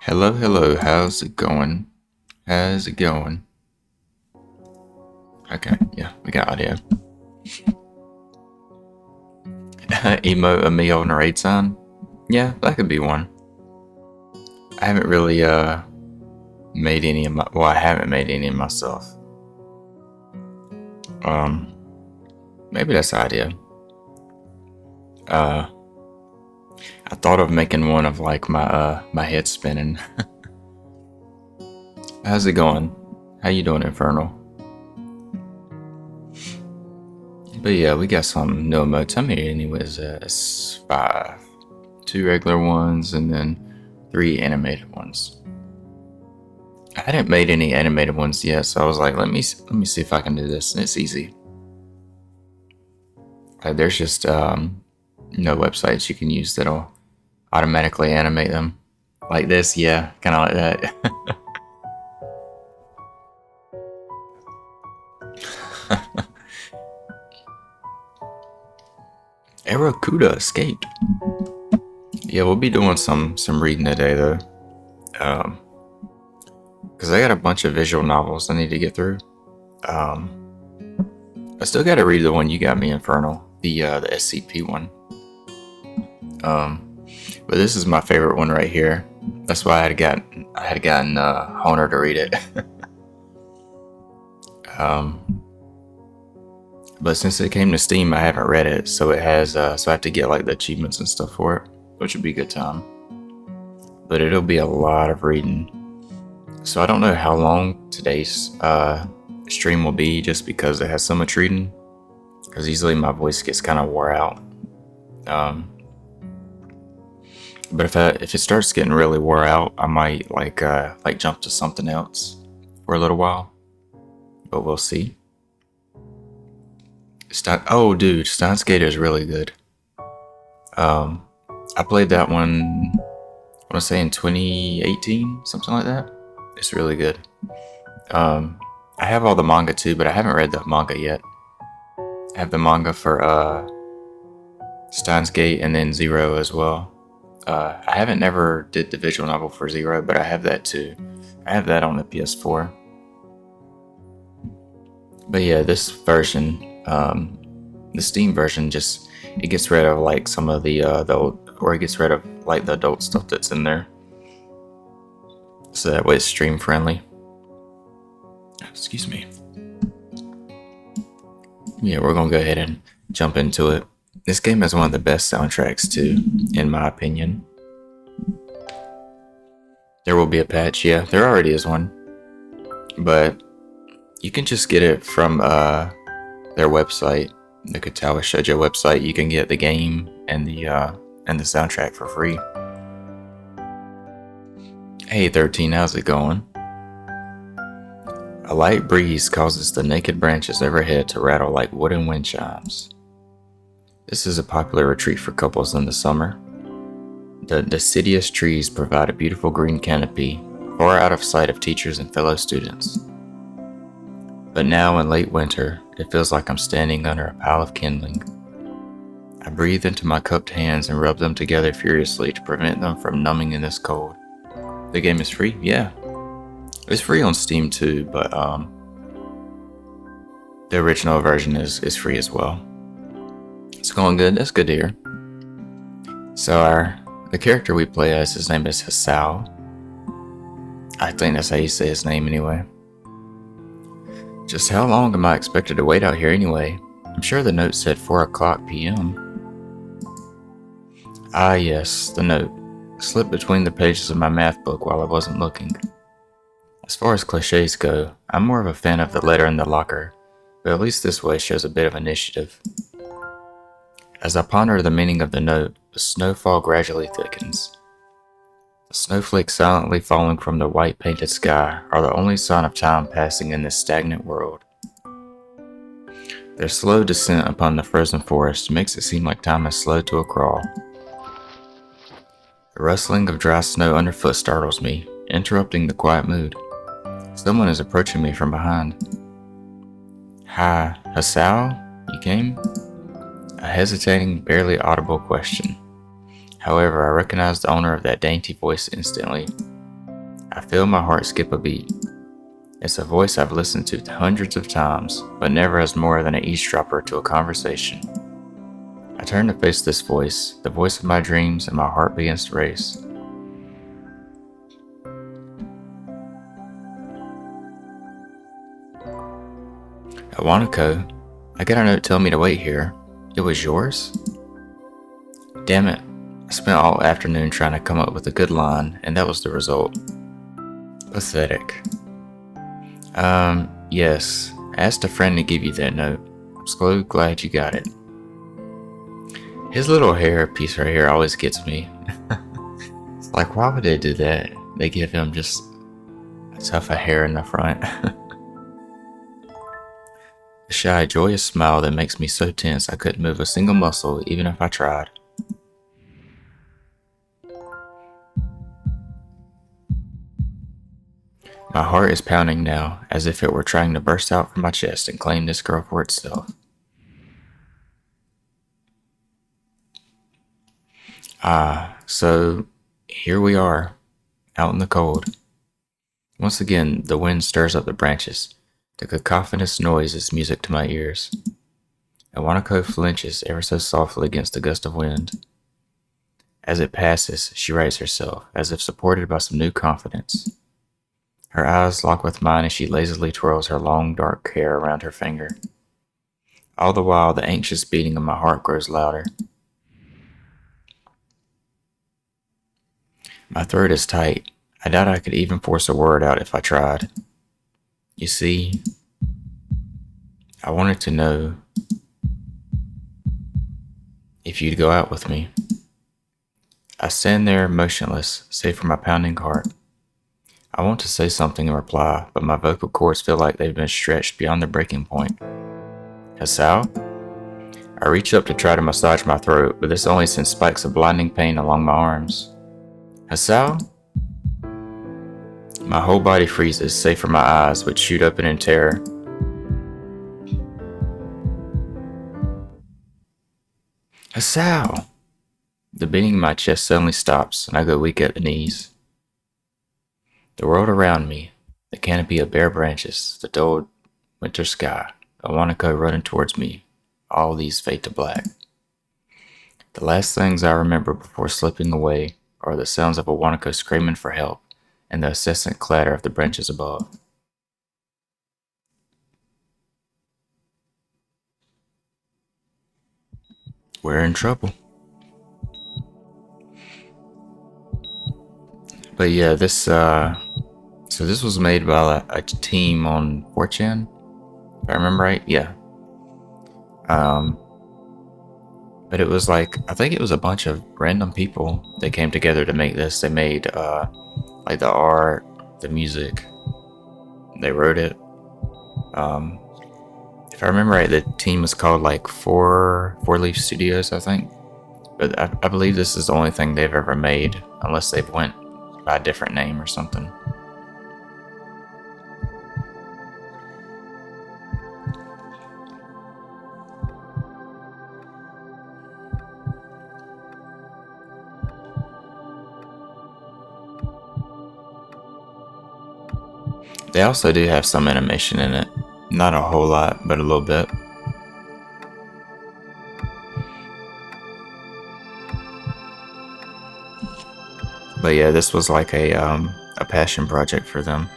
Hello, hello, how's it going? How's it going? Okay, yeah, we got audio. Emote a me holding a raid sign? Yeah, that could be one. I haven't really, made any of my, well, I haven't made any of myself. Um, Maybe that's the idea. Uh, I thought of making one of like my head spinning. How's it going? How you doing, Infernal? But yeah, we got some new emotes. How many anyways? It's 5. 2 regular ones and then 3 animated ones. I hadn't made any animated ones yet, so I was like, let me see if I can do this, and it's easy. Like, there's just no websites you can use that'll automatically animate them like this. Yeah, kind of like that. Aracuda escaped. Yeah, we'll be doing some reading today though, because I got a bunch of visual novels I need to get through. I still got to read the one you got me, Infernal, the SCP one. But this is my favorite one right here. That's why I had gotten Honor to read it. But since it came to Steam, I haven't read it, so it has. So I have to get like the achievements and stuff for it, which would be a good time. But it'll be a lot of reading. So I don't know how long today's stream will be, just because it has so much reading. Because easily my voice gets kind of wore out. But if it starts getting really wore out, I might like jump to something else for a little while. But we'll see. Oh, dude, Steins Gate is really good. I played that one, I want to say in 2018, something like that. It's really good. I have all the manga too, but I haven't read the manga yet. I have the manga for Steins Gate and then Zero as well. I haven't never did the visual novel for Zero, but I have that too. I have that on the PS4. But yeah, this version, the Steam version, just it gets rid of like some of the old, or it gets rid of like the adult stuff that's in there, so that way it's stream friendly. Excuse me. Yeah, we're gonna go ahead and jump into it. This game has one of the best soundtracks too, in my opinion. There will be a patch, yeah, there already is one, but you can just get it from their website, the Katawa Shoujo website. You can get the game and the soundtrack for free. Hey 13, how's it going? A light breeze causes the naked branches overhead to rattle like wooden wind chimes. This is a popular retreat for couples in the summer. The deciduous trees provide a beautiful green canopy, far out of sight of teachers and fellow students. But now in late winter, it feels like I'm standing under a pile of kindling. I breathe into my cupped hands and rub them together furiously to prevent them from numbing in this cold. The game is free? Yeah. It's free on Steam too, but the original version is free as well. It's going good. That's good to hear. So the character we play as, his name is Hasao. I think that's how you say his name anyway. Just how long am I expected to wait out here anyway? I'm sure the note said 4 o'clock p.m. Ah yes, the note. Slipped between the pages of my math book while I wasn't looking. As far as cliches go, I'm more of a fan of the letter in the locker, but at least this way shows a bit of initiative. As I ponder the meaning of the note, the snowfall gradually thickens. The snowflakes silently falling from the white painted sky are the only sign of time passing in this stagnant world. Their slow descent upon the frozen forest makes it seem like time has slowed to a crawl. The rustling of dry snow underfoot startles me, interrupting the quiet mood. Someone is approaching me from behind. Hi, Hasao? You came? A hesitating, barely audible question. However, I recognize the owner of that dainty voice instantly. I feel my heart skip a beat. It's a voice I've listened to hundreds of times, but never as more than an eavesdropper to a conversation. I turn to face this voice, the voice of my dreams, and my heart begins to race. Hanako, I got a note telling me to wait here. It was yours? Damn it. I spent all afternoon trying to come up with a good line, and that was the result. Pathetic. Yes. I asked a friend to give you that note. I'm so glad you got it. His little hair piece right here always gets me. It's like, why would they do that? They give him just a tuft of hair in the front. A shy, joyous smile that makes me so tense I couldn't move a single muscle even if I tried. My heart is pounding now, as if it were trying to burst out from my chest and claim this girl for itself. So here we are, out in the cold. Once again, the wind stirs up the branches. The cacophonous noise is music to my ears. And Hanako flinches ever so softly against a gust of wind. As it passes, she rights herself, as if supported by some new confidence. Her eyes lock with mine as she lazily twirls her long dark hair around her finger. All the while, the anxious beating of my heart grows louder. My throat is tight. I doubt I could even force a word out if I tried. You see, I wanted to know if you'd go out with me. I stand there motionless, save for my pounding heart. I want to say something in reply, but my vocal cords feel like they've been stretched beyond the breaking point. Hasao? I reach up to try to massage my throat, but this only sends spikes of blinding pain along my arms. Hasao? My whole body freezes, save for my eyes, which shoot open in terror. Hasao! The beating in my chest suddenly stops, and I go weak at the knees. The world around me, the canopy of bare branches, the dull winter sky, Hanako running towards me, all these fade to black. The last things I remember before slipping away are the sounds of Hanako screaming for help, and the incessant clatter of the branches above. We're in trouble. But yeah, this was made by a team on 4chan, if I remember right. Yeah. But it was like, I think it was a bunch of random people that came together to make this. They made like the art, the music. They wrote it. If I remember right, the team is called like Four Leaf Studios, I think. But I believe this is the only thing they've ever made, unless they've went by a different name or something. They also do have some animation in it. Not a whole lot, but a little bit. But yeah, this was like a passion project for them.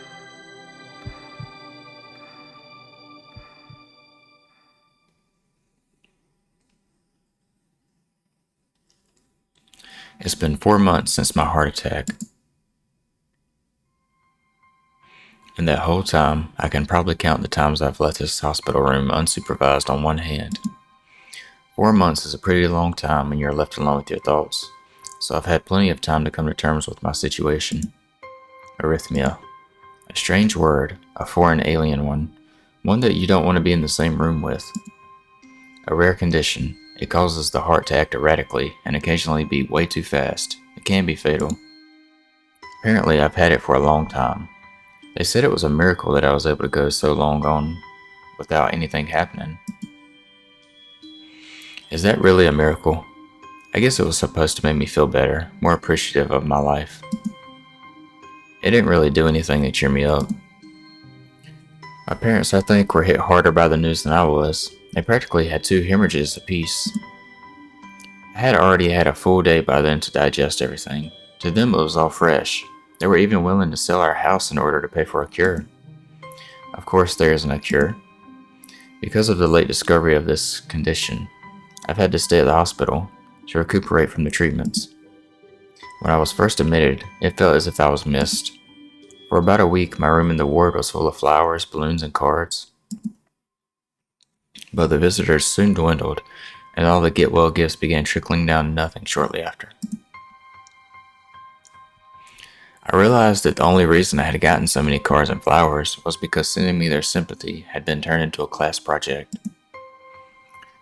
It's been 4 months since my heart attack. In that whole time, I can probably count the times I've left this hospital room unsupervised on one hand. 4 months is a pretty long time when you're left alone with your thoughts, so I've had plenty of time to come to terms with my situation. Arrhythmia. A strange word, a foreign alien one that you don't want to be in the same room with. A rare condition. It causes the heart to act erratically and occasionally beat way too fast. It can be fatal. Apparently, I've had it for a long time. They said it was a miracle that I was able to go so long on without anything happening. Is that really a miracle? I guess it was supposed to make me feel better, more appreciative of my life. It didn't really do anything to cheer me up. My parents, I think, were hit harder by the news than I was. They practically had 2 hemorrhages apiece. I had already had a full day by then to digest everything. To them, it was all fresh. They were even willing to sell our house in order to pay for a cure. Of course, there isn't a cure. Because of the late discovery of this condition, I've had to stay at the hospital to recuperate from the treatments. When I was first admitted, it felt as if I was missed. For about a week, my room in the ward was full of flowers, balloons, and cards. But the visitors soon dwindled, and all the get-well gifts began trickling down to nothing shortly after. I realized that the only reason I had gotten so many cards and flowers was because sending me their sympathy had been turned into a class project.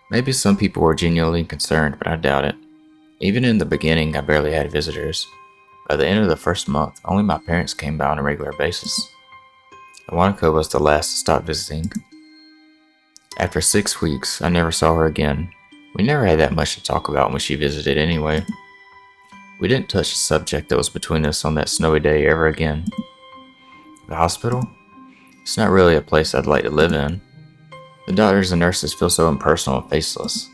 Maybe some people were genuinely concerned, but I doubt it. Even in the beginning, I barely had visitors. By the end of the first month, only my parents came by on a regular basis. Hanako was the last to stop visiting. After 6 weeks, I never saw her again. We never had that much to talk about when she visited anyway. We didn't touch the subject that was between us on that snowy day ever again. The hospital? It's not really a place I'd like to live in. The doctors and nurses feel so impersonal and faceless.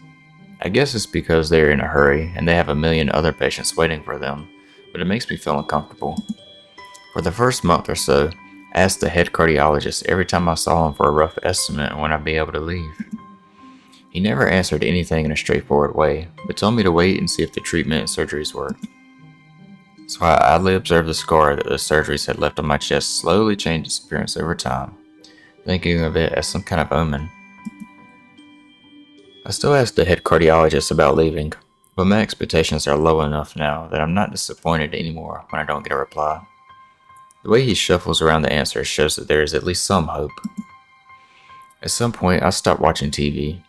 I guess it's because they're in a hurry and they have a million other patients waiting for them, but it makes me feel uncomfortable. For the first month or so, I asked the head cardiologist every time I saw him for a rough estimate on when I'd be able to leave. He never answered anything in a straightforward way, but told me to wait and see if the treatment and surgeries worked. So I idly observed the scar that the surgeries had left on my chest slowly change its appearance over time, thinking of it as some kind of omen. I still ask the head cardiologist about leaving, but my expectations are low enough now that I'm not disappointed anymore when I don't get a reply. The way he shuffles around the answers shows that there is at least some hope. At some point, I stopped watching TV.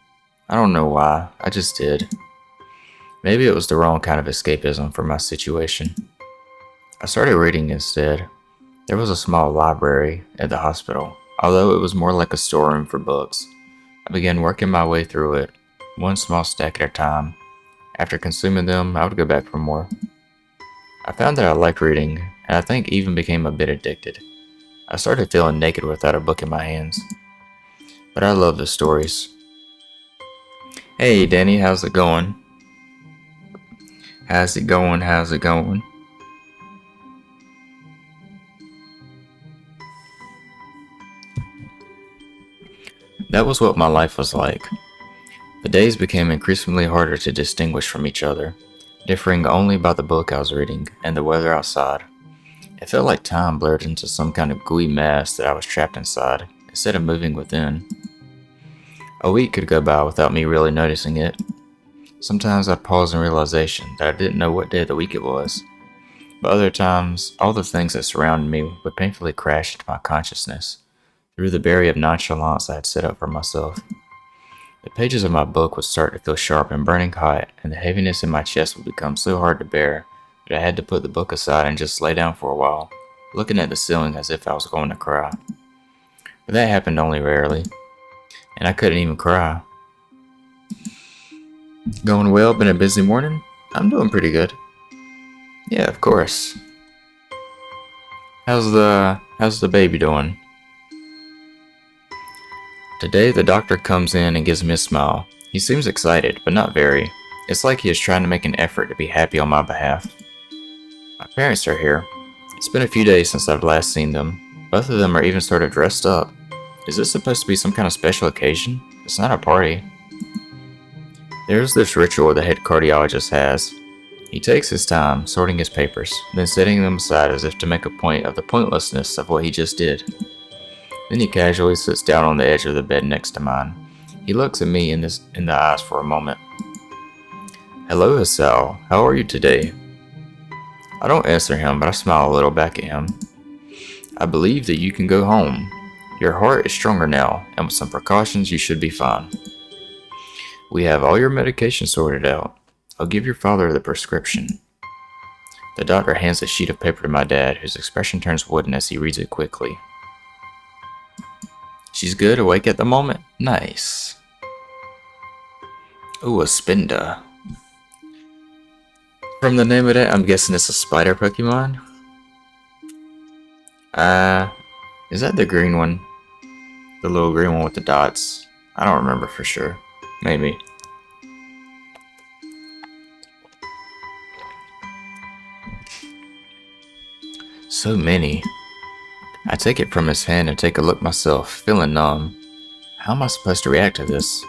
I don't know why, I just did. Maybe it was the wrong kind of escapism for my situation. I started reading instead. There was a small library at the hospital, although it was more like a storeroom for books. I began working my way through it, one small stack at a time. After consuming them, I would go back for more. I found that I liked reading, and I think even became a bit addicted. I started feeling naked without a book in my hands. But I love the stories. Hey Danny, how's it going? How's it going? How's it going? That was what my life was like. The days became increasingly harder to distinguish from each other, differing only by the book I was reading and the weather outside. It felt like time blurred into some kind of gooey mass that I was trapped inside, instead of moving within. A week could go by without me really noticing it. Sometimes I'd pause in realization that I didn't know what day of the week it was. But other times, all the things that surrounded me would painfully crash into my consciousness, through the barrier of nonchalance I had set up for myself. The pages of my book would start to feel sharp and burning hot, and the heaviness in my chest would become so hard to bear that I had to put the book aside and just lay down for a while, looking at the ceiling as if I was going to cry. But that happened only rarely, and I couldn't even cry. Going well? Been a busy morning? I'm doing pretty good. Yeah, of course. How's the baby doing? Today, the doctor comes in and gives me a smile. He seems excited, but not very. It's like he is trying to make an effort to be happy on my behalf. My parents are here. It's been a few days since I've last seen them. Both of them are even sort of dressed up. Is this supposed to be some kind of special occasion? It's not a party. There's this ritual the head cardiologist has. He takes his time sorting his papers, then setting them aside as if to make a point of the pointlessness of what he just did. Then he casually sits down on the edge of the bed next to mine. He looks at me in the eyes for a moment. Hello, Hassan. How are you today? I don't answer him, but I smile a little back at him. I believe that you can go home. Your heart is stronger now, and with some precautions you should be fine. We have all your medication sorted out. I'll give your father the prescription. The doctor hands a sheet of paper to my dad, whose expression turns wooden as he reads it quickly. She's good, awake at the moment? Nice. Ooh, a Spinda. From the name of that, I'm guessing it's a spider Pokemon? Uh, is that the green one? The little green one with the dots? I don't remember for sure. Maybe. So many. I take it from his hand and take a look myself, feeling numb. How am I supposed to react to this?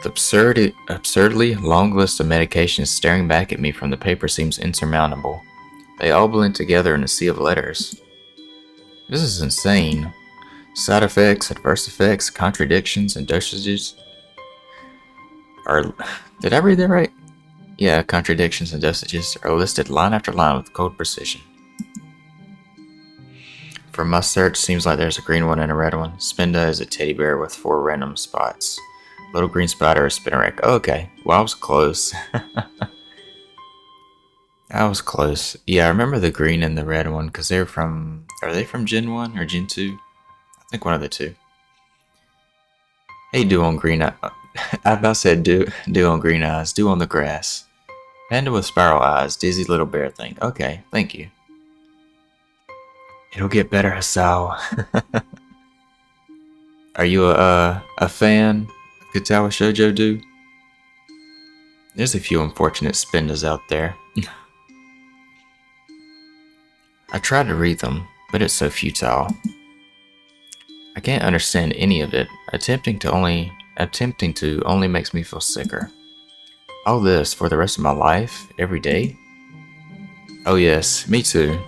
The absurdly long list of medications staring back at me from the paper seems insurmountable. They all blend together in a sea of letters. This is insane. Side effects, adverse effects, contradictions, and dosages are... Did I read that right? Yeah, contradictions and dosages are listed line after line with cold precision. From my search, seems like there's a green one and a red one. Spinda is a teddy bear with 4 random spots. Little green spider is spinnerack. Oh, okay. Well, I was close. I was close. Yeah, I remember the green and the red one because they're from... Are they from Gen 1 or Gen 2? I think one of the two. Hey, dew on green eye. I about said dew on green eyes. Dew on the grass. Panda with spiral eyes. Dizzy little bear thing. Okay, thank you. It'll get better, Hasao. Are you a fan of Katawa Shoujo, dude? There's a few unfortunate spindas out there. I try to read them, but it's so futile. I can't understand any of it. Attempting to only makes me feel sicker. All this for the rest of my life, every day? Oh yes, me too.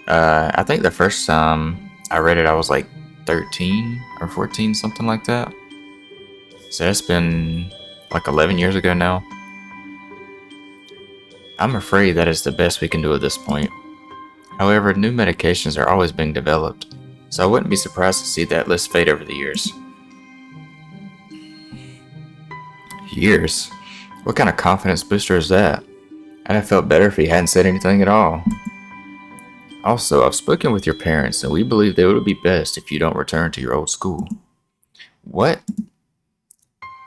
I think the first time I read it I was like 13 or 14, something like that. So that's been like 11 years ago now. I'm afraid that is the best we can do at this point. However, new medications are always being developed, so I wouldn't be surprised to see that list fade over the years. Years? What kind of confidence booster is that? I'd have felt better if he hadn't said anything at all. Also, I've spoken with your parents, and we believe that it would be best if you don't return to your old school. What?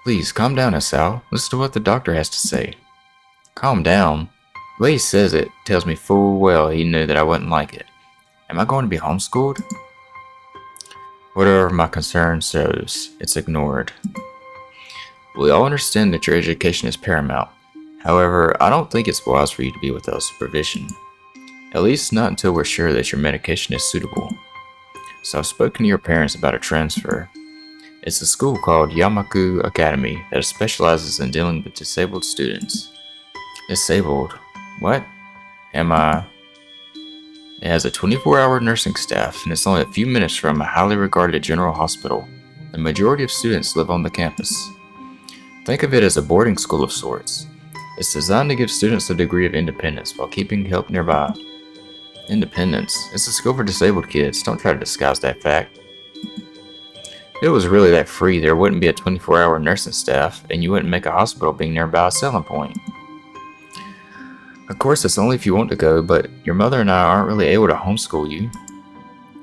Please, calm down, Asao. Listen to what the doctor has to say. Calm down? The way he says it tells me full well he knew that I wouldn't like it. Am I going to be homeschooled? Whatever my concern shows, it's ignored. We all understand that your education is paramount. However, I don't think it's wise for you to be without supervision. At least not until we're sure that your medication is suitable. So I've spoken to your parents about a transfer. It's a school called Yamaku Academy that specializes in dealing with disabled students. Disabled? What? Am I? It has a 24-hour nursing staff, and it's only a few minutes from a highly regarded general hospital. The majority of students live on the campus. Think of it as a boarding school of sorts. It's designed to give students a degree of independence while keeping help nearby. Independence? It's a school for disabled kids. Don't try to disguise that fact. If it was really that free, there wouldn't be a 24-hour nursing staff, and you wouldn't make a hospital being nearby a selling point. Of course, it's only if you want to go, but your mother and I aren't really able to homeschool you.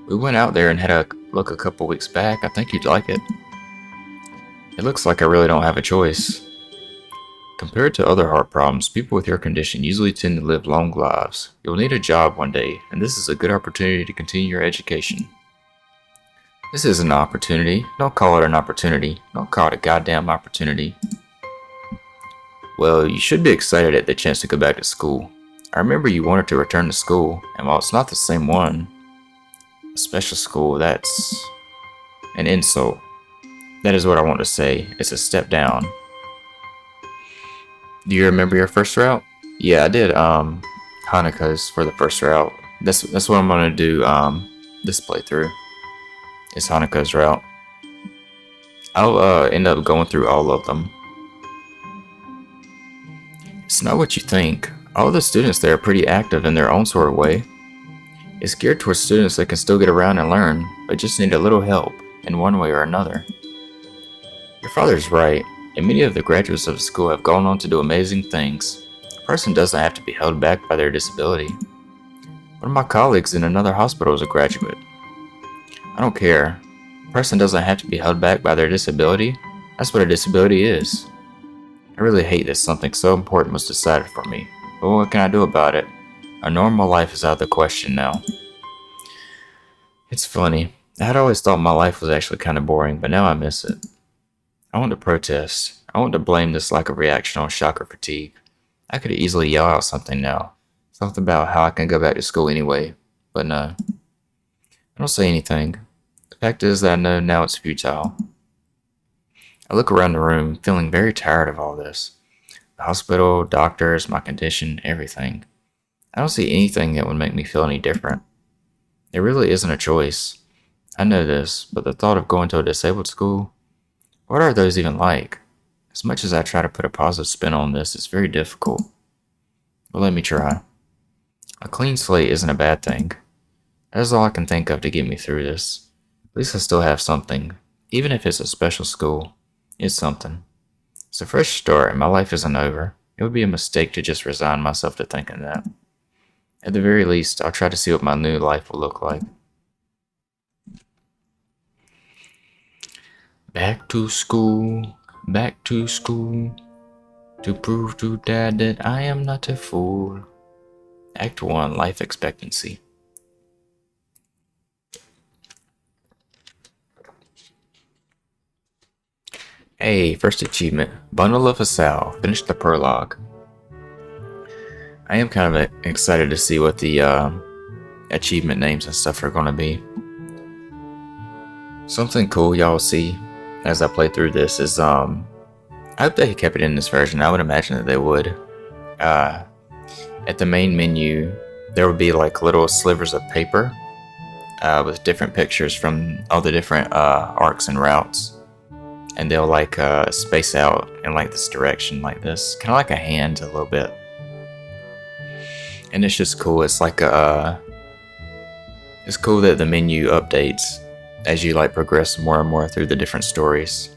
We went out there and had a look a couple weeks back. I think you'd like it. It looks like I really don't have a choice. Compared to other heart problems, people with your condition usually tend to live long lives. You'll need a job one day, and this is a good opportunity to continue your education. This isn't an opportunity. Don't call it an opportunity. Don't call it a goddamn opportunity. Well, you should be excited at the chance to go back to school. I remember you wanted to return to school, and while it's not the same one, a special school, that's an insult. That is what I want to say. It's a step down. Do you remember your first route? Yeah, I did Hanako's for the first route. That's what I'm gonna do this playthrough. It's Hanako's route. I'll end up going through all of them. It's not what you think. All the students there are pretty active in their own sort of way. It's geared towards students that can still get around and learn, but just need a little help in one way or another. Your father's right. And many of the graduates of the school have gone on to do amazing things. A person doesn't have to be held back by their disability. One of my colleagues in another hospital is a graduate. I don't care. A person doesn't have to be held back by their disability. That's what a disability is. I really hate that something so important was decided for me, but what can I do about it? A normal life is out of the question now. It's funny. I had always thought my life was actually kind of boring, but now I miss it. I want to protest. I want to blame this lack of reaction on shock or fatigue. I could easily yell out something now. Something about how I can go back to school anyway. But no. I don't say anything. The fact is that I know now it's futile. I look around the room, feeling very tired of all this. The hospital, doctors, my condition, everything. I don't see anything that would make me feel any different. There really isn't a choice. I know this, but the thought of going to a disabled school, what are those even like? As much as I try to put a positive spin on this, it's very difficult. But let me try. A clean slate isn't a bad thing. That is all I can think of to get me through this. At least I still have something. Even if it's a special school, it's something. It's a fresh start and my life isn't over. It would be a mistake to just resign myself to thinking that. At the very least, I'll try to see what my new life will look like. Back to school, to prove to Dad that I am not a fool. Act 1, Life Expectancy. Hey, first achievement, Bundle of a Sow, finish the prologue. I am kind of excited to see what the achievement names and stuff are going to be. Something cool y'all see as I play through this is, I hope they kept it in this version. I would imagine that they would. At the main menu, there would be like little slivers of paper with different pictures from all the different arcs and routes. And they'll like space out in like this direction like this. Kind of like a hand a little bit. And it's just cool. It's like it's cool that the menu updates as you like progress more and more through the different stories.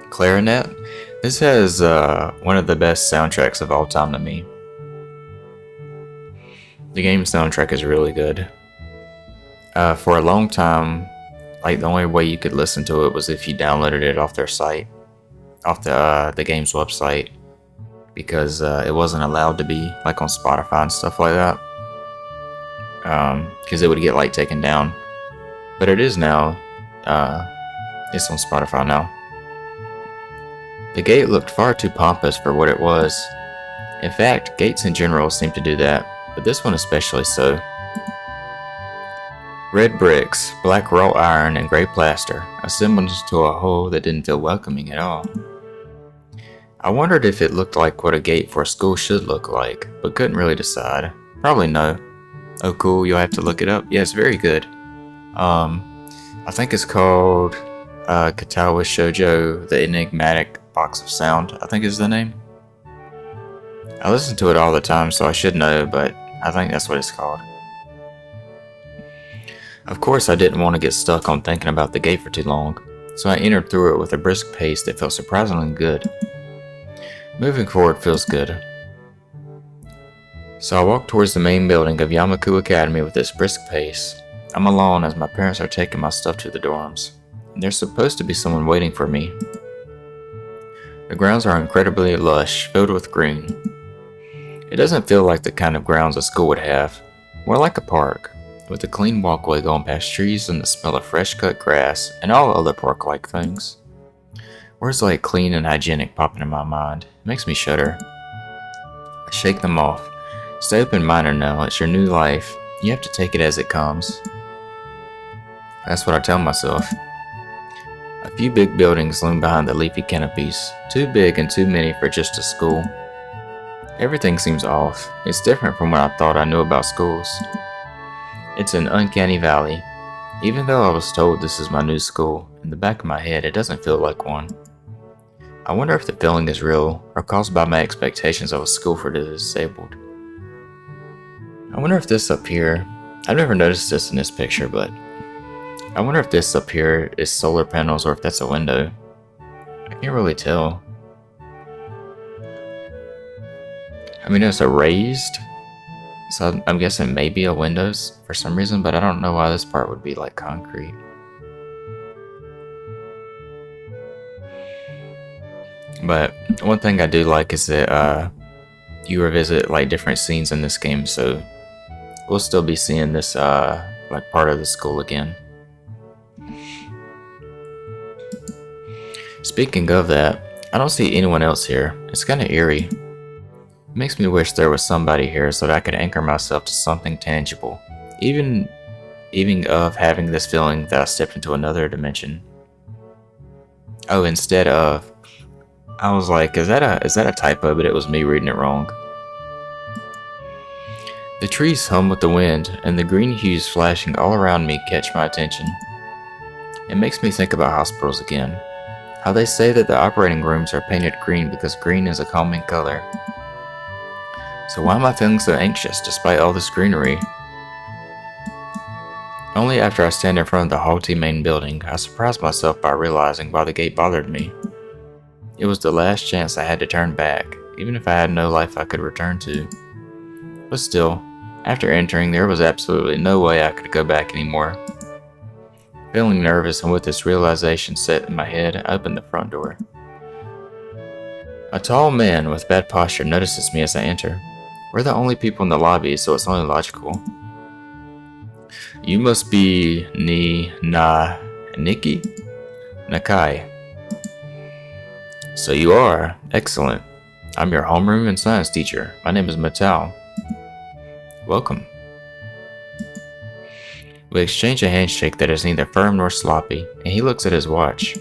Clarinet. This has one of the best soundtracks of all time to me. The game soundtrack is really good. For a long time, like the only way you could listen to it was if you downloaded it off their site, off the game's website, because it wasn't allowed to be like on Spotify and stuff like that, because it would get like taken down. But it is now. It's on Spotify now. The gate looked far too pompous for what it was. In fact, gates in general seem to do that, but this one especially so. Red bricks, black wrought iron, and gray plaster, assembled into a whole that didn't feel welcoming at all. I wondered if it looked like what a gate for a school should look like, but couldn't really decide. Probably no. Oh cool, you'll have to look it up. Yeah, it's very good. I think it's called Katawa Shoujo, the Enigmatic Box of Sound, I think is the name. I listen to it all the time, so I should know, but I think that's what it's called. Of course, I didn't want to get stuck on thinking about the gate for too long, so I entered through it with a brisk pace that felt surprisingly good. Moving forward feels good. So I walked towards the main building of Yamaku Academy with this brisk pace. I'm alone as my parents are taking my stuff to the dorms, and there's supposed to be someone waiting for me. The grounds are incredibly lush, filled with green. It doesn't feel like the kind of grounds a school would have, more like a park, with a clean walkway going past trees and the smell of fresh cut grass and all other park-like things. Words like clean and hygienic pop into my mind. It makes me shudder. I shake them off. Stay open-minded now, it's your new life. You have to take it as it comes. That's what I tell myself. A few big buildings loom behind the leafy canopies, too big and too many for just a school. Everything seems off. It's different from what I thought I knew about schools. It's an uncanny valley. Even though I was told this is my new school, in the back of my head it doesn't feel like one. I wonder if the feeling is real, or caused by my expectations of a school for the disabled. I wonder if this up here, I've never noticed this in this picture, but I wonder if this up here is solar panels or if that's a window. I can't really tell. I mean, it's a raised, so I'm guessing maybe a windows for some reason, but I don't know why this part would be like concrete. But one thing I do like is that you revisit like different scenes in this game, so we'll still be seeing this like part of the school again. Speaking of that, I don't see anyone else here. It's kind of eerie. It makes me wish there was somebody here so that I could anchor myself to something tangible. Even of having this feeling that I stepped into another dimension. Oh, instead of, I was like, is that a typo? But it was me reading it wrong. The trees hum with the wind, and the green hues flashing all around me catch my attention. It makes me think about hospitals again. How they say that the operating rooms are painted green because green is a calming color. So why am I feeling so anxious despite all this greenery? Only after I stand in front of the haughty main building, I surprise myself by realizing why the gate bothered me. It was the last chance I had to turn back, even if I had no life I could return to. But still, after entering, there was absolutely no way I could go back anymore. Feeling nervous and with this realization set in my head, I opened the front door. A tall man with bad posture notices me as I enter. We're the only people in the lobby, so it's only logical. You must be Nikki? Nakai. So you are. Excellent. I'm your homeroom and science teacher. My name is Matao. Welcome. We exchange a handshake that is neither firm nor sloppy, and he looks at his watch.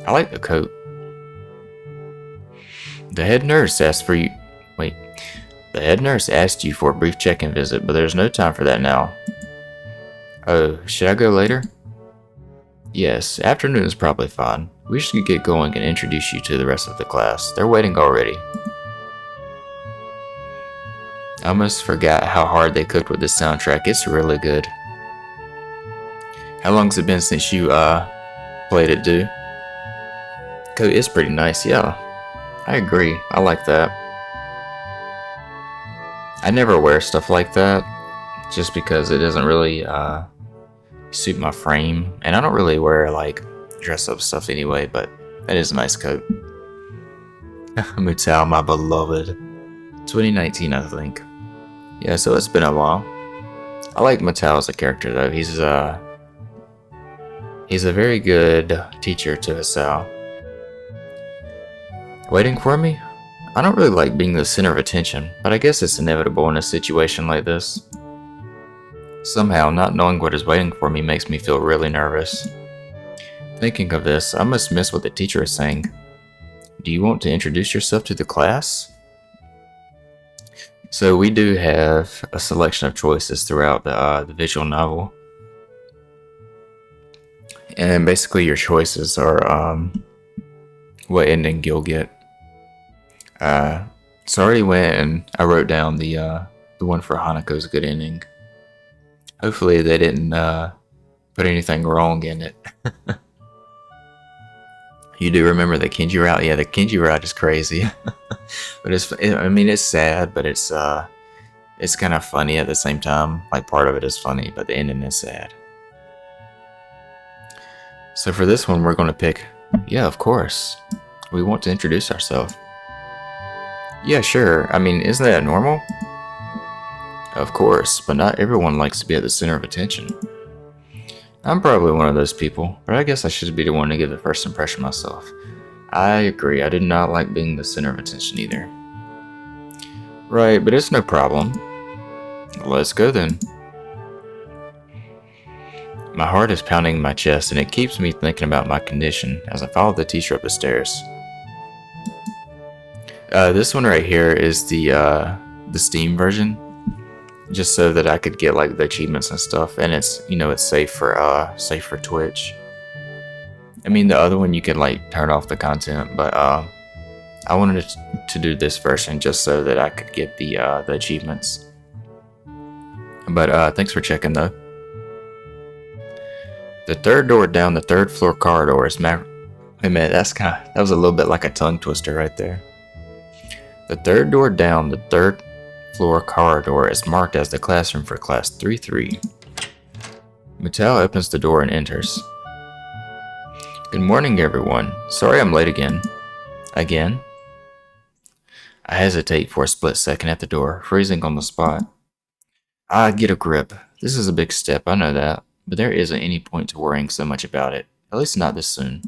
I like the coat. The head nurse asked for you. Wait. The head nurse asked you for a brief check-in visit, but there's no time for that now. Oh, should I go later? Yes, afternoon is probably fine. We should get going and introduce you to the rest of the class. They're waiting already. I almost forgot how hard they cooked with this soundtrack. It's really good. How long's it been since you played it, dude? Coat is pretty nice, yeah. I agree. I like that. I never wear stuff like that just because it doesn't really suit my frame, and I don't really wear like dress up stuff anyway, but that is a nice coat. Mutao, my beloved. 2019, I think. Yeah, so it's been a while. I like Mattel as a character though. He's a very good teacher to Hasao. Waiting for me? I don't really like being the center of attention, but I guess it's inevitable in a situation like this. Somehow, not knowing what is waiting for me makes me feel really nervous. Thinking of this, I must miss what the teacher is saying. Do you want to introduce yourself to the class? So we do have a selection of choices throughout the visual novel. And basically your choices are what ending you'll get. So I already went and I wrote down the one for Hanako's good ending. Hopefully they didn't put anything wrong in it. You do remember the Kenji route? Yeah, the Kenji route is crazy. But it's sad, but it's kind of funny at the same time. Like part of it is funny, but the ending is sad. So for this one, we're going to pick, yeah, of course. We want to introduce ourselves. Yeah, sure. I mean, isn't that normal? Of course, but not everyone likes to be at the center of attention. I'm probably one of those people, but I guess I should be the one to give the first impression myself. I agree, I do not like being the center of attention either. Right, but it's no problem. Let's go then. My heart is pounding in my chest and it keeps me thinking about my condition as I follow the teacher up the stairs. This one right here is the Steam version. Just so that I could get like the achievements and stuff, and it's it's safe for Twitch. I mean the other one you could like turn off the content, but I wanted to do this version just so that I could get the achievements. But thanks for checking though. The third door down the third floor corridor is Hey man, that was a little bit like a tongue twister right there. The third door down the third floor corridor is marked as the classroom for class 3-3. Mattel opens the door and enters. Good morning, everyone. Sorry I'm late again. Again? I hesitate for a split second at the door, freezing on the spot. Ah, get a grip. This is a big step, I know that, but there isn't any point to worrying so much about it, at least not this soon.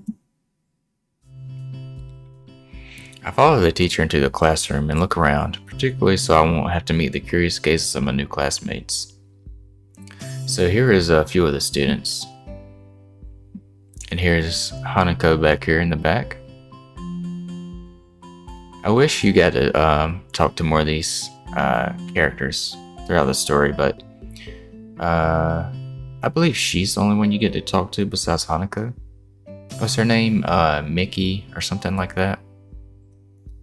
I follow the teacher into the classroom and look around, particularly so I won't have to meet the curious gazes of my new classmates. So here is a few of the students. And here's Hanako back here in the back. I wish you got to talk to more of these characters throughout the story, but I believe she's the only one you get to talk to besides Hanako. What's her name? Mickey or something like that?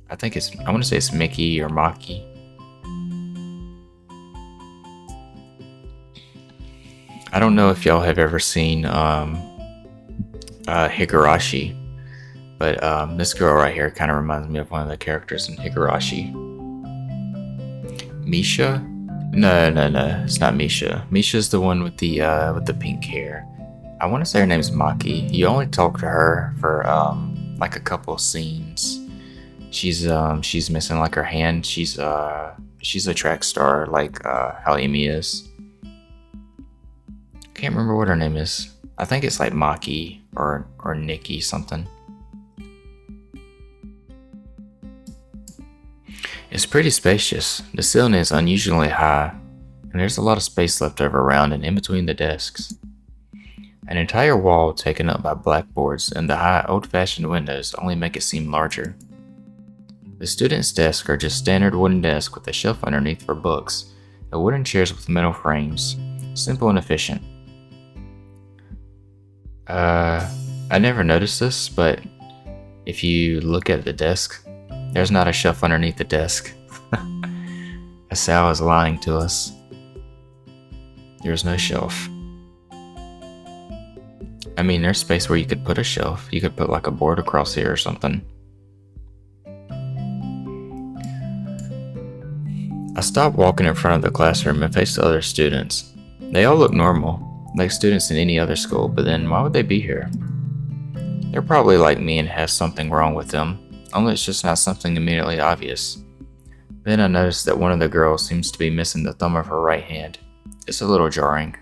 I want to say it's Mickey or Maki. I don't know if y'all have ever seen Higurashi, but this girl right here kind of reminds me of one of the characters in Higurashi. Misha? No, it's not Misha. Misha's the one with the pink hair. I want to say her name's Maki. You only talk to her for like a couple of scenes. She's missing like her hand. She's a track star like how Amy is. Can't remember what her name is. I think it's like Maki or Nikki something. It's pretty spacious. The ceiling is unusually high, and there's a lot of space left over around and in between the desks. An entire wall taken up by blackboards and the high old-fashioned windows only make it seem larger. The students' desks are just standard wooden desks with a shelf underneath for books, and wooden chairs with metal frames. Simple and efficient. I never noticed this, but if you look at the desk, there's not a shelf underneath the desk. Asao is lying to us. There's no shelf. I mean, there's space where you could put a shelf. You could put like a board across here or something. I stopped walking in front of the classroom and faced the other students. They all look normal, like students in any other school, but then why would they be here? They're probably like me and have something wrong with them, only it's just not something immediately obvious. Then I noticed that one of the girls seems to be missing the thumb of her right hand. It's a little jarring.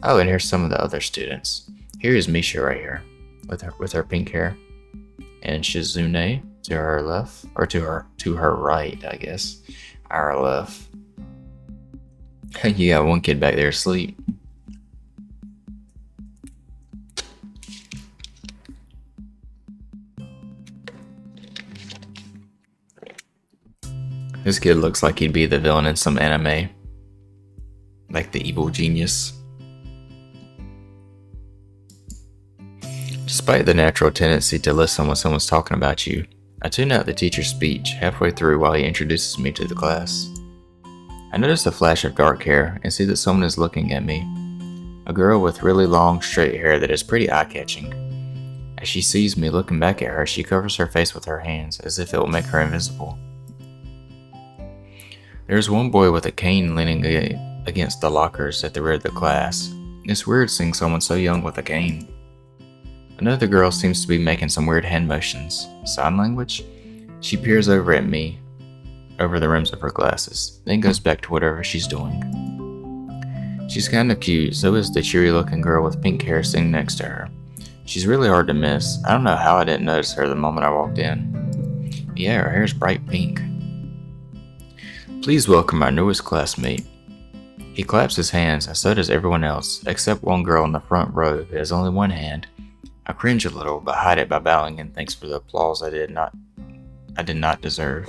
Oh, and here's some of the other students. Here is Misha right here, with her pink hair, and Shizune to her left, or to her right, I guess. Our left. You got one kid back there asleep. This kid looks like he'd be the villain in some anime. Like the evil genius. Despite the natural tendency to listen when someone's talking about you, I tune out the teacher's speech halfway through while he introduces me to the class. I notice a flash of dark hair and see that someone is looking at me. A girl with really long, straight hair that is pretty eye-catching. As she sees me looking back at her, she covers her face with her hands as if it will make her invisible. There's one boy with a cane leaning against the lockers at the rear of the class. It's weird seeing someone so young with a cane. Another girl seems to be making some weird hand motions. Sign language? She peers over at me, over the rims of her glasses, then goes back to whatever she's doing. She's kind of cute, so is the cheery looking girl with pink hair sitting next to her. She's really hard to miss. I don't know how I didn't notice her the moment I walked in. Yeah, her hair's bright pink. Please welcome our newest classmate. He claps his hands, and so does everyone else, except one girl in the front row who has only one hand. I cringe a little, but hide it by bowing in thanks for the applause I did not deserve.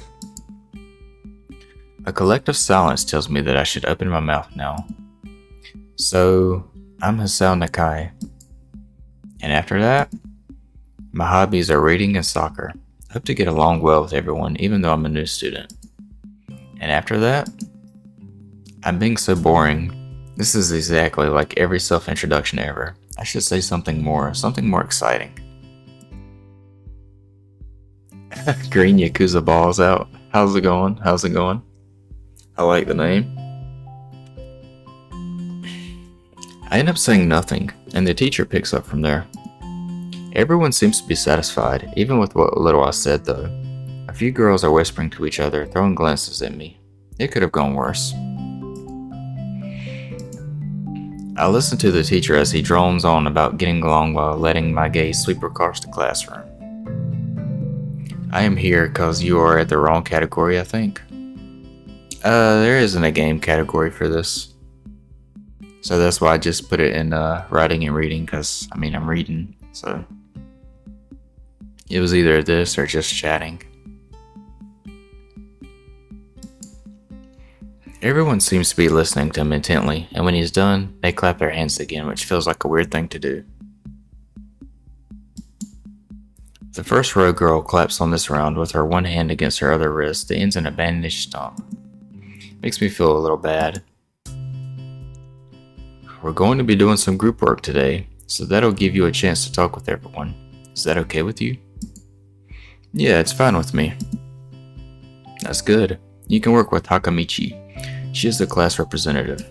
A collective silence tells me that I should open my mouth now. So, I'm Hasao Nakai. And after that, my hobbies are reading and soccer. I hope to get along well with everyone, even though I'm a new student. And after that, I'm being so boring. This is exactly like every self-introduction ever. I should say something more exciting. Green Yakuza balls out. How's it going? I like the name. I end up saying nothing, and the teacher picks up from there. Everyone seems to be satisfied, even with what little I said though. I A few girls are whispering to each other, throwing glances at me. It could have gone worse. I listen to the teacher as he drones on about getting along while letting my gaze sweep across the classroom. I am here because you are at the wrong category, I think. There isn't a game category for this. So that's why I just put it in writing and reading, because, I'm reading, so. It was either this or just chatting. Everyone seems to be listening to him intently, and when he's done, they clap their hands again, which feels like a weird thing to do. The first row girl claps on this round with her one hand against her other wrist that ends in a bandaged stomp. Makes me feel a little bad. We're going to be doing some group work today, so that'll give you a chance to talk with everyone. Is that okay with you? Yeah, it's fine with me. That's good. You can work with Hakamichi. She is the class representative.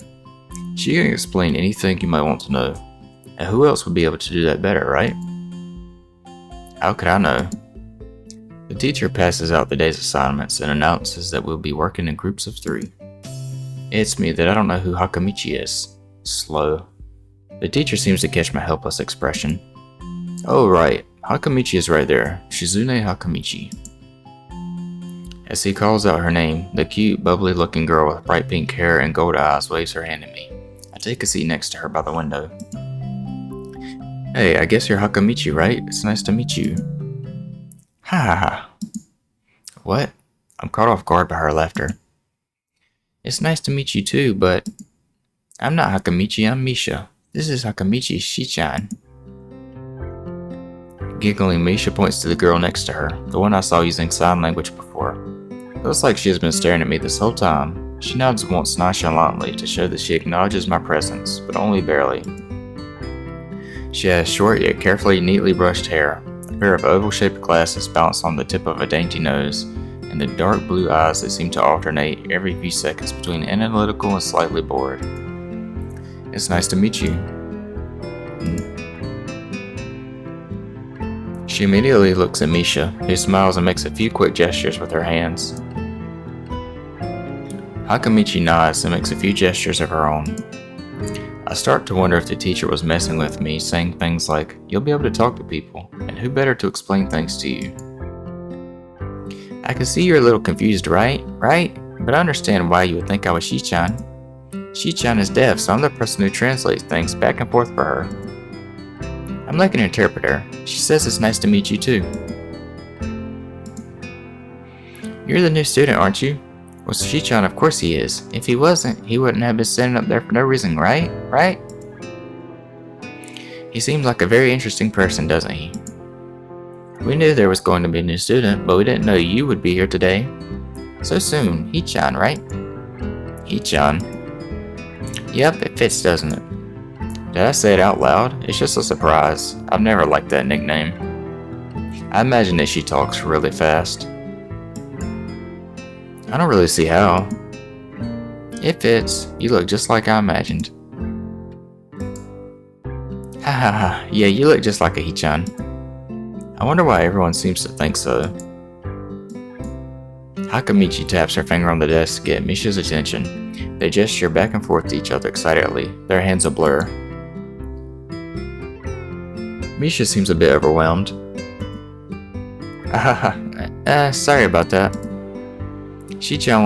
She can explain anything you might want to know. And who else would be able to do that better, right? How could I know? The teacher passes out the day's assignments and announces that we'll be working in groups of 3. It hits me that I don't know who Hakamichi is. Slow. The teacher seems to catch my helpless expression. Oh right, Hakamichi is right there. Shizune Hakamichi. As he calls out her name, the cute, bubbly-looking girl with bright pink hair and gold eyes waves her hand at me. I take a seat next to her by the window. Hey, I guess you're Hakamichi, right? It's nice to meet you. Ha ha ha. What? I'm caught off guard by her laughter. It's nice to meet you too, but I'm not Hakamichi, I'm Misha. This is Hakamichi Shichan. Giggling, Misha points to the girl next to her, the one I saw using sign language before. Looks like she has been staring at me this whole time. She nods once nonchalantly to show that she acknowledges my presence, but only barely. She has short yet carefully, neatly brushed hair, a pair of oval-shaped glasses balanced on the tip of a dainty nose, and the dark blue eyes that seem to alternate every few seconds between analytical and slightly bored. It's nice to meet you. She immediately looks at Misha, who smiles and makes a few quick gestures with her hands. Hakamichi nods and makes a few gestures of her own. I start to wonder if the teacher was messing with me, saying things like, you'll be able to talk to people, and who better to explain things to you? I can see you're a little confused, right? But I understand why you would think I was Shichan. Shichan is deaf, so I'm the person who translates things back and forth for her. I'm like an interpreter. She says it's nice to meet you too. You're the new student, aren't you? Well, Shichan, of course he is. If he wasn't, he wouldn't have been standing up there for no reason, right? He seems like a very interesting person, doesn't he? We knew there was going to be a new student, but we didn't know you would be here today. So soon, Hichan, right? Hichan. Yep, it fits, doesn't it? Did I say it out loud? It's just a surprise. I've never liked that nickname. I imagine that she talks really fast. I don't really see how. It fits. You look just like I imagined. Ha ha ha. Yeah, you look just like a Hichan. I wonder why everyone seems to think so. Hakamichi taps her finger on the desk to get Misha's attention. They gesture back and forth to each other excitedly, their hands a blur. Misha seems a bit overwhelmed. Sorry about that. Shichan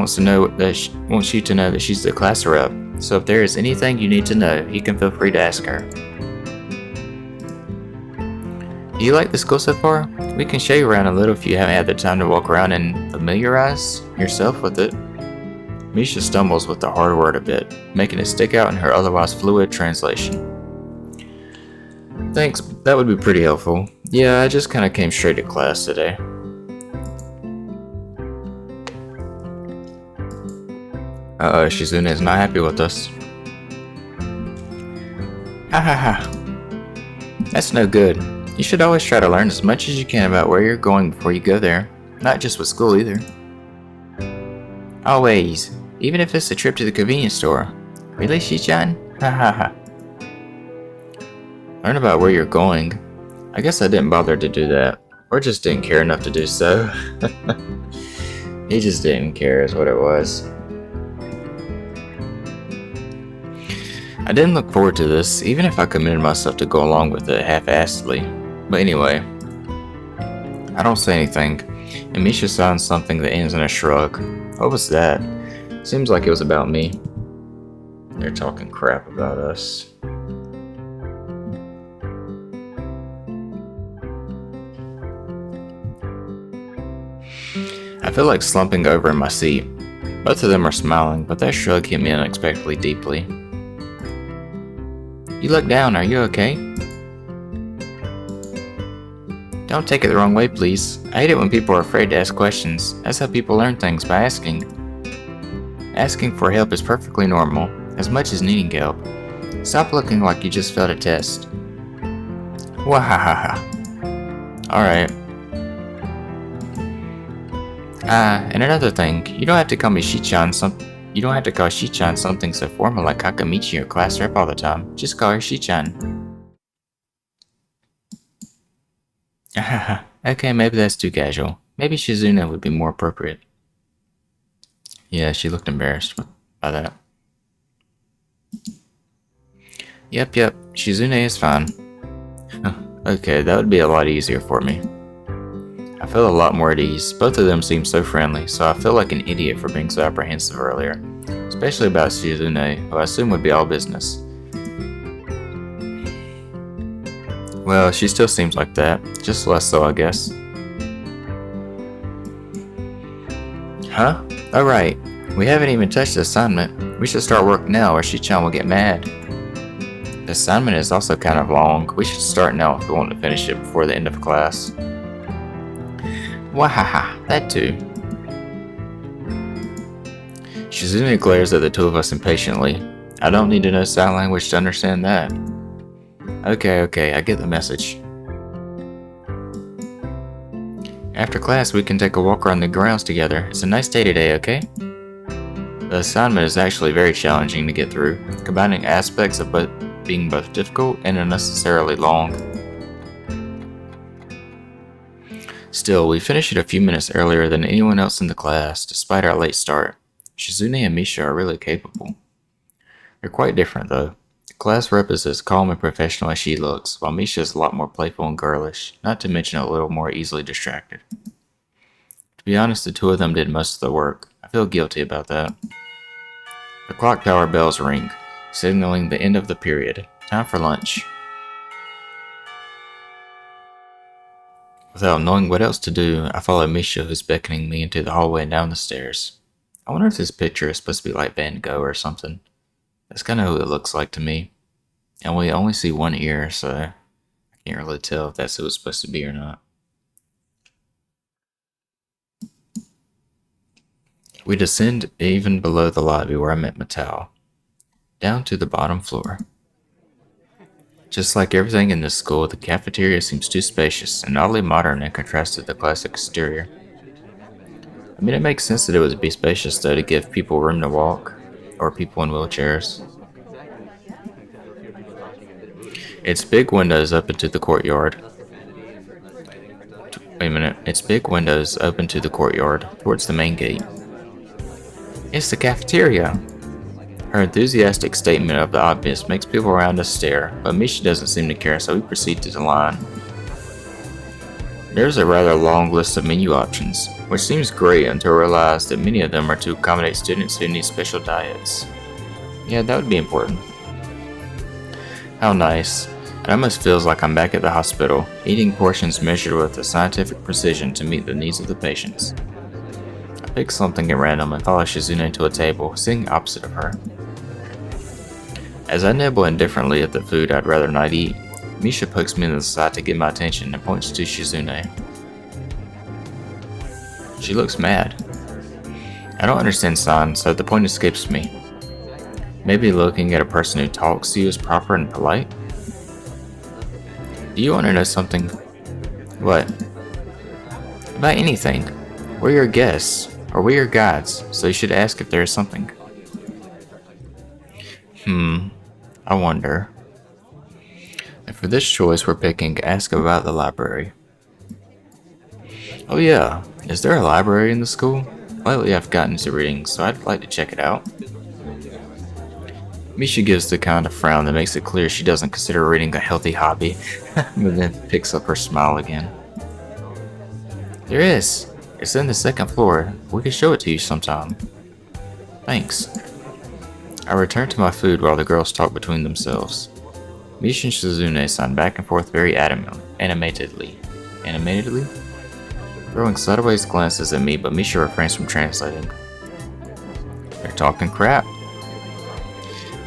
wants you to know that she's the class rep, so if there is anything you need to know, you can feel free to ask her. Do you like the school so far? We can show you around a little if you haven't had the time to walk around and familiarize yourself with it. Misha stumbles with the hard word a bit, making it stick out in her otherwise fluid translation. Thanks, that would be pretty helpful. Yeah, I just kinda came straight to class today. Shizune is not happy with us. Ha ha ha. That's no good. You should always try to learn as much as you can about where you're going before you go there. Not just with school either. Always. Even if it's a trip to the convenience store. Really, Shichan? Ha ha ha. Learn about where you're going. I guess I didn't bother to do that. Or just didn't care enough to do so. He just didn't care is what it was. I didn't look forward to this, even if I committed myself to go along with it half-assedly. But anyway, I don't say anything, and Misha signs something that ends in a shrug. What was that? Seems like it was about me. They're talking crap about us. I feel like slumping over in my seat. Both of them are smiling, but that shrug hit me unexpectedly deeply. You look down, are you okay? Don't take it the wrong way, please. I hate it when people are afraid to ask questions. That's how people learn things, by asking. Asking for help is perfectly normal, as much as needing help. Stop looking like you just failed a test. Wahahaha. Alright. And another thing, you don't have to call me Shichan You don't have to call Shichan something so formal like Hakamichi or class rep all the time. Just call her Shichan. Okay, maybe that's too casual. Maybe Shizune would be more appropriate. Yeah, she looked embarrassed by that. Yep, Shizune is fine. Okay, that would be a lot easier for me. I feel a lot more at ease. Both of them seem so friendly, so I feel like an idiot for being so apprehensive earlier. Especially about Shizune, who I assume would be all business. Well, she still seems like that. Just less so, I guess. Huh? Alright. We haven't even touched the assignment. We should start work now or Shichan will get mad. The assignment is also kind of long. We should start now if we want to finish it before the end of class. Wahaha, that too. Shizune glares at the two of us impatiently. I don't need to know sign language to understand that. Okay, I get the message. After class, we can take a walk around the grounds together. It's a nice day today, okay? The assignment is actually very challenging to get through, combining aspects of being both difficult and unnecessarily long. Still, we finished it a few minutes earlier than anyone else in the class, despite our late start. Shizune and Misha are really capable. They're quite different, though. The class rep is as calm and professional as she looks, while Misha is a lot more playful and girlish, not to mention a little more easily distracted. To be honest, the two of them did most of the work. I feel guilty about that. The clock tower bells ring, signaling the end of the period. Time for lunch. Without knowing what else to do, I follow Misha, who's beckoning me into the hallway and down the stairs. I wonder if this picture is supposed to be like Van Gogh or something. That's kind of who it looks like to me. And we only see one ear, so I can't really tell if that's who it's supposed to be or not. We descend even below the lobby where I met Mattel, down to the bottom floor. Just like everything in this school, the cafeteria seems too spacious and oddly modern in contrast to the classic exterior. I mean, it makes sense that it would be spacious though to give people room to walk, or people in wheelchairs. Its big windows open to the courtyard. Its big windows open to the courtyard, towards the main gate. It's the cafeteria! Her enthusiastic statement of the obvious makes people around us stare, but Misha doesn't seem to care, so we proceed to the line. There's a rather long list of menu options, which seems great until I realize that many of them are to accommodate students who need special diets. Yeah, that would be important. How nice. It almost feels like I'm back at the hospital, eating portions measured with a scientific precision to meet the needs of the patients. I pick something at random and follow Shizune to a table, sitting opposite of her. As I nibble indifferently at the food I'd rather not eat, Misha pokes me in the side to get my attention and points to Shizune. She looks mad. I don't understand sign, so the point escapes me. Maybe looking at a person who talks to you is proper and polite? Do you want to know something? What? About anything. We're your guests, or we're your guides, so you should ask if there is something. I wonder. And for this choice, we're picking Ask About the Library. Oh yeah, is there a library in the school? Lately I've gotten into reading, so I'd like to check it out. Misha gives the kind of frown that makes it clear she doesn't consider reading a healthy hobby, but then picks up her smile again. There is. It's in the second floor. We can show it to you sometime. Thanks. I return to my food while the girls talk between themselves. Misha and Shizune sign back and forth very animatedly. Animatedly? Throwing sideways glances at me, but Misha refrains from translating. They're talking crap.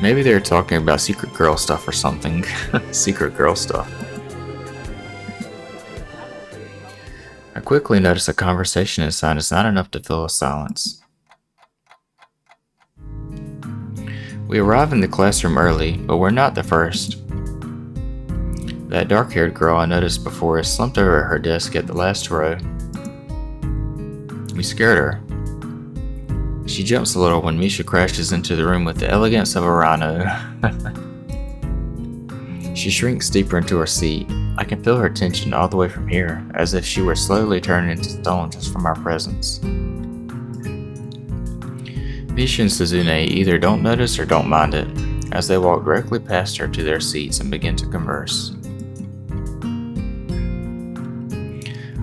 Maybe they're talking about secret girl stuff or something. Secret girl stuff. I quickly notice a conversation inside is not enough to fill a silence. We arrive in the classroom early, but we're not the first. That dark-haired girl I noticed before is slumped over at her desk at the last row. We scared her. She jumps a little when Misha crashes into the room with the elegance of a rhino. She shrinks deeper into her seat. I can feel her tension all the way from here, as if she were slowly turning into stone just from our presence. Misha and Suzune either don't notice or don't mind it, as they walk directly past her to their seats and begin to converse.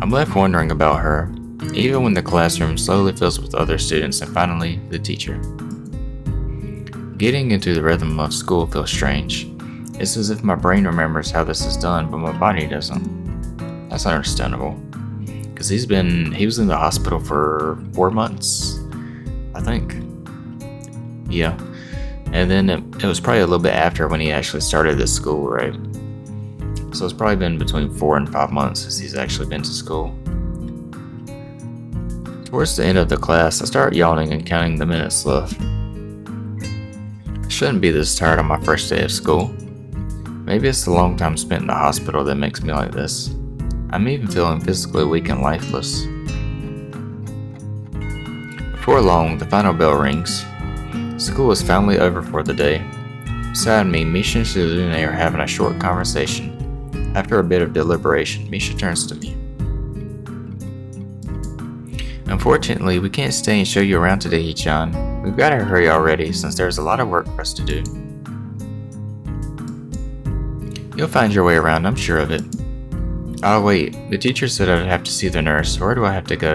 I'm left wondering about her, even when the classroom slowly fills with other students and finally the teacher. Getting into the rhythm of school feels strange. It's as if my brain remembers how this is done, but my body doesn't. That's understandable. Because he was in the hospital for 4 months, I think. Yeah. And then it was probably a little bit after when he actually started this school, right? So it's probably been between 4 and 5 months since he's actually been to school. Towards the end of the class, I start yawning and counting the minutes left. I shouldn't be this tired on my first day of school. Maybe it's the long time spent in the hospital that makes me like this. I'm even feeling physically weak and lifeless. Before long, the final bell rings. School is finally over for the day. Beside me, Misha and Suzune are having a short conversation. After a bit of deliberation, Misha turns to me. Unfortunately, we can't stay and show you around today, Hee-chan. We've got to hurry already since there's a lot of work for us to do. You'll find your way around, I'm sure of it. Oh wait, the teacher said I'd have to see the nurse. Where do I have to go?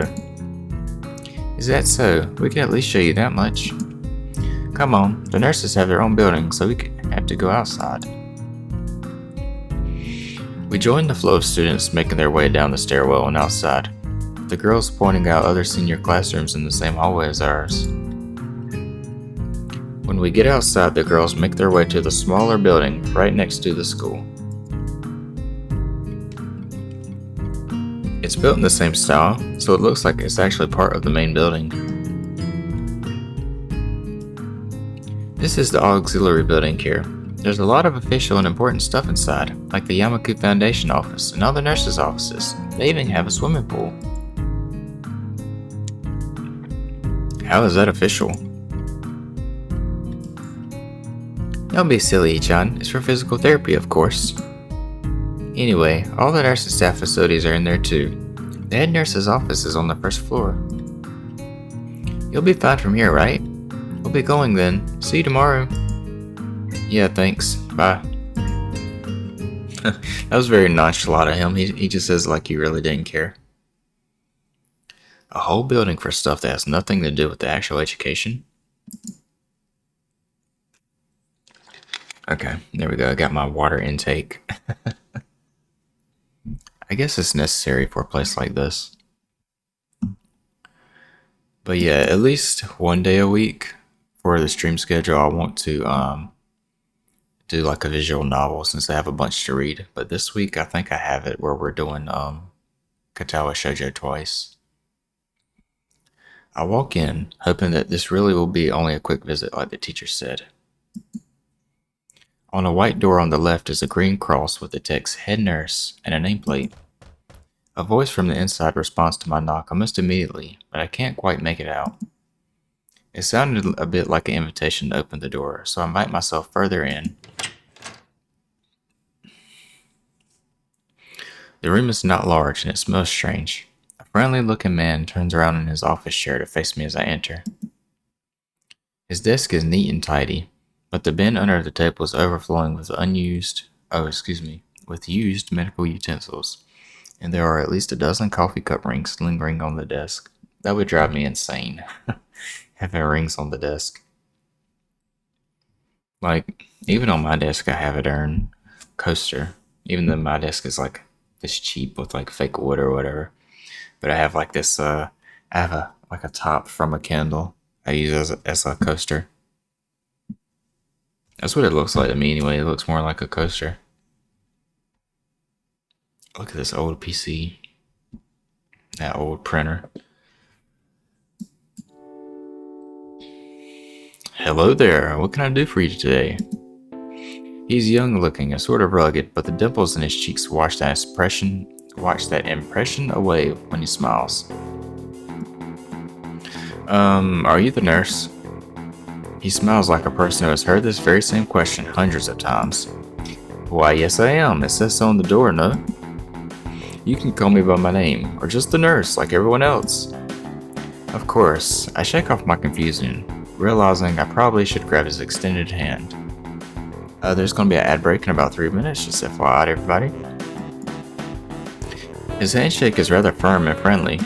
Is that so? We can at least show you that much. Come on, the nurses have their own building, so we have to go outside. We join the flow of students making their way down the stairwell and outside, with the girls pointing out other senior classrooms in the same hallway as ours. When we get outside, the girls make their way to the smaller building right next to the school. It's built in the same style, so it looks like it's actually part of the main building. This is the auxiliary building here. There's a lot of official and important stuff inside, like the Yamaku Foundation office and all the nurses' offices. They even have a swimming pool. How is that official? Don't be silly, Ichan. It's for physical therapy, of course. Anyway, all the nursing staff facilities are in there too. The head nurse's office is on the first floor. You'll be fine from here, right? We'll be going then. See you tomorrow. Yeah, thanks. Bye. That was very nonchalant of him. He just says like he really didn't care. A whole building for stuff that has nothing to do with the actual education. Okay, there we go. I got my water intake. I guess it's necessary for a place like this. But yeah, at least one day a week for the stream schedule, I want to do like a visual novel since I have a bunch to read. But this week, I think I have it where we're doing Katawa Shoujo twice. I walk in, hoping that this really will be only a quick visit like the teacher said. On a white door on the left is a green cross with the text Head Nurse and a nameplate. A voice from the inside responds to my knock almost immediately, but I can't quite make it out. It sounded a bit like an invitation to open the door, so I invite myself further in. The room is not large and it smells strange. A friendly looking man turns around in his office chair to face me as I enter. His desk is neat and tidy, but the bin under the table is overflowing with with used medical utensils, and there are at least a dozen coffee cup rings lingering on the desk. That would drive me insane, having rings on the desk. Like, even on my desk, I have a darn coaster, even though my desk is like this cheap with like fake wood or whatever. But I have like this, I have a top from a candle I use as a coaster. That's what it looks like to me anyway. It looks more like a coaster. Look at this old PC. That old printer. Hello there, what can I do for you today? He's young looking and sort of rugged, but the dimples in his cheeks wash that impression away when he smiles. Are you the nurse? He smiles like a person who has heard this very same question hundreds of times. Why, yes I am. It says so on the door, no? You can call me by my name, or just the nurse, like everyone else. Of course, I shake off my confusion, realizing I probably should grab his extended hand. There's gonna be an ad break in about 3 minutes, just FYI to everybody. His handshake is rather firm and friendly.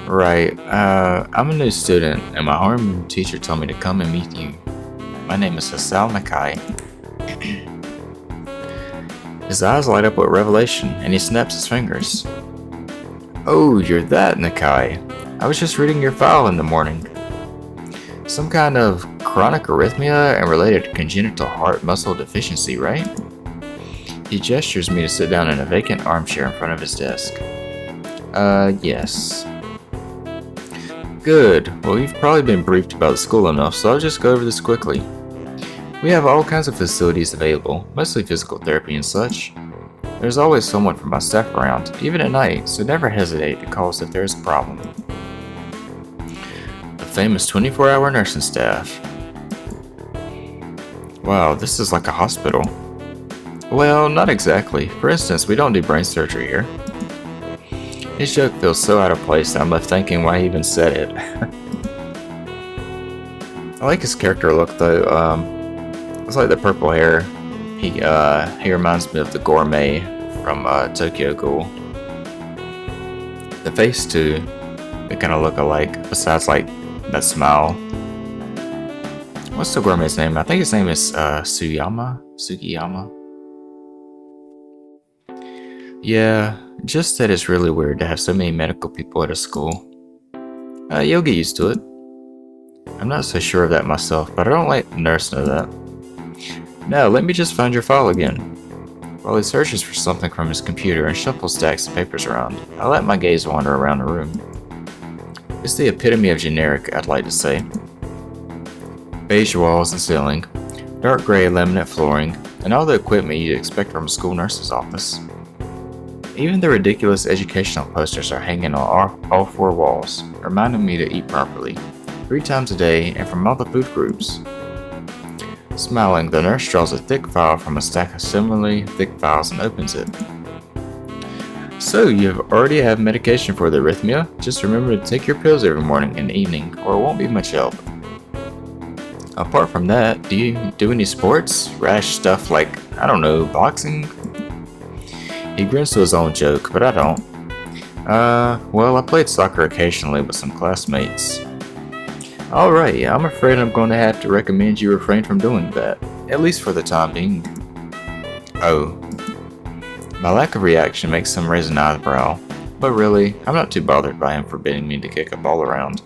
Right, I'm a new student, and my homeroom teacher told me to come and meet you. My name is Hasao Nakai. His eyes light up with revelation, and he snaps his fingers. Oh, you're that, Nakai. I was just reading your file in the morning. Some kind of chronic arrhythmia and related congenital heart muscle deficiency, right? He gestures me to sit down in a vacant armchair in front of his desk. Yes. Good. Well, you've probably been briefed about the school enough, so I'll just go over this quickly. We have all kinds of facilities available, mostly physical therapy and such. There's always someone from my staff around, even at night, so never hesitate to call us if there's a problem. The famous 24-hour nursing staff. Wow, this is like a hospital. Well, not exactly. For instance, we don't do brain surgery here. His joke feels so out of place that I'm left thinking why he even said it. I like his character look though. It's like the purple hair. He reminds me of the gourmet from Tokyo Ghoul. The face too, they kind of look alike. Besides like that smile. What's the gourmet's name? I think his name is Sugiyama. Yeah, just that it's really weird to have so many medical people at a school. You'll get used to it. I'm not so sure of that myself, but I don't let the nurse know that. Now, let me just find your file again. While he searches for something from his computer and shuffles stacks of papers around, I let my gaze wander around the room. It's the epitome of generic, I'd like to say. Beige walls and ceiling, dark gray laminate flooring, and all the equipment you'd expect from a school nurse's office. Even the ridiculous educational posters are hanging on all four walls, reminding me to eat properly, 3 times a day and from all the food groups. Smiling, the nurse draws a thick file from a stack of similarly thick files and opens it. So, you already have medication for the arrhythmia? Just remember to take your pills every morning and evening, or it won't be much help. Apart from that, do you do any sports? Rash stuff like, I don't know, boxing? He grins to his own joke, but I don't. Well, I played soccer occasionally with some classmates. Alright, I'm afraid I'm going to have to recommend you refrain from doing that, at least for the time being. Oh. My lack of reaction makes him raise an eyebrow, but really, I'm not too bothered by him forbidding me to kick a ball around.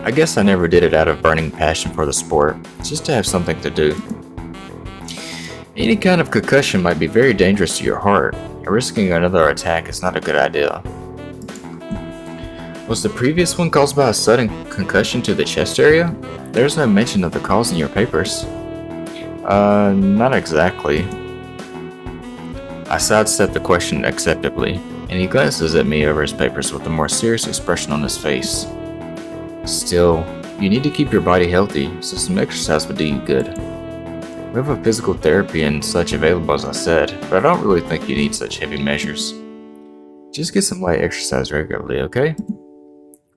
I guess I never did it out of burning passion for the sport, just to have something to do. Any kind of concussion might be very dangerous to your heart, and risking another attack is not a good idea. Was the previous one caused by a sudden concussion to the chest area? There's no mention of the cause in your papers. Not exactly. I sidestep the question acceptably, and he glances at me over his papers with a more serious expression on his face. Still, you need to keep your body healthy, so some exercise would do you good. We have a physical therapy and such available as I said, but I don't really think you need such heavy measures. Just get some light exercise regularly, okay?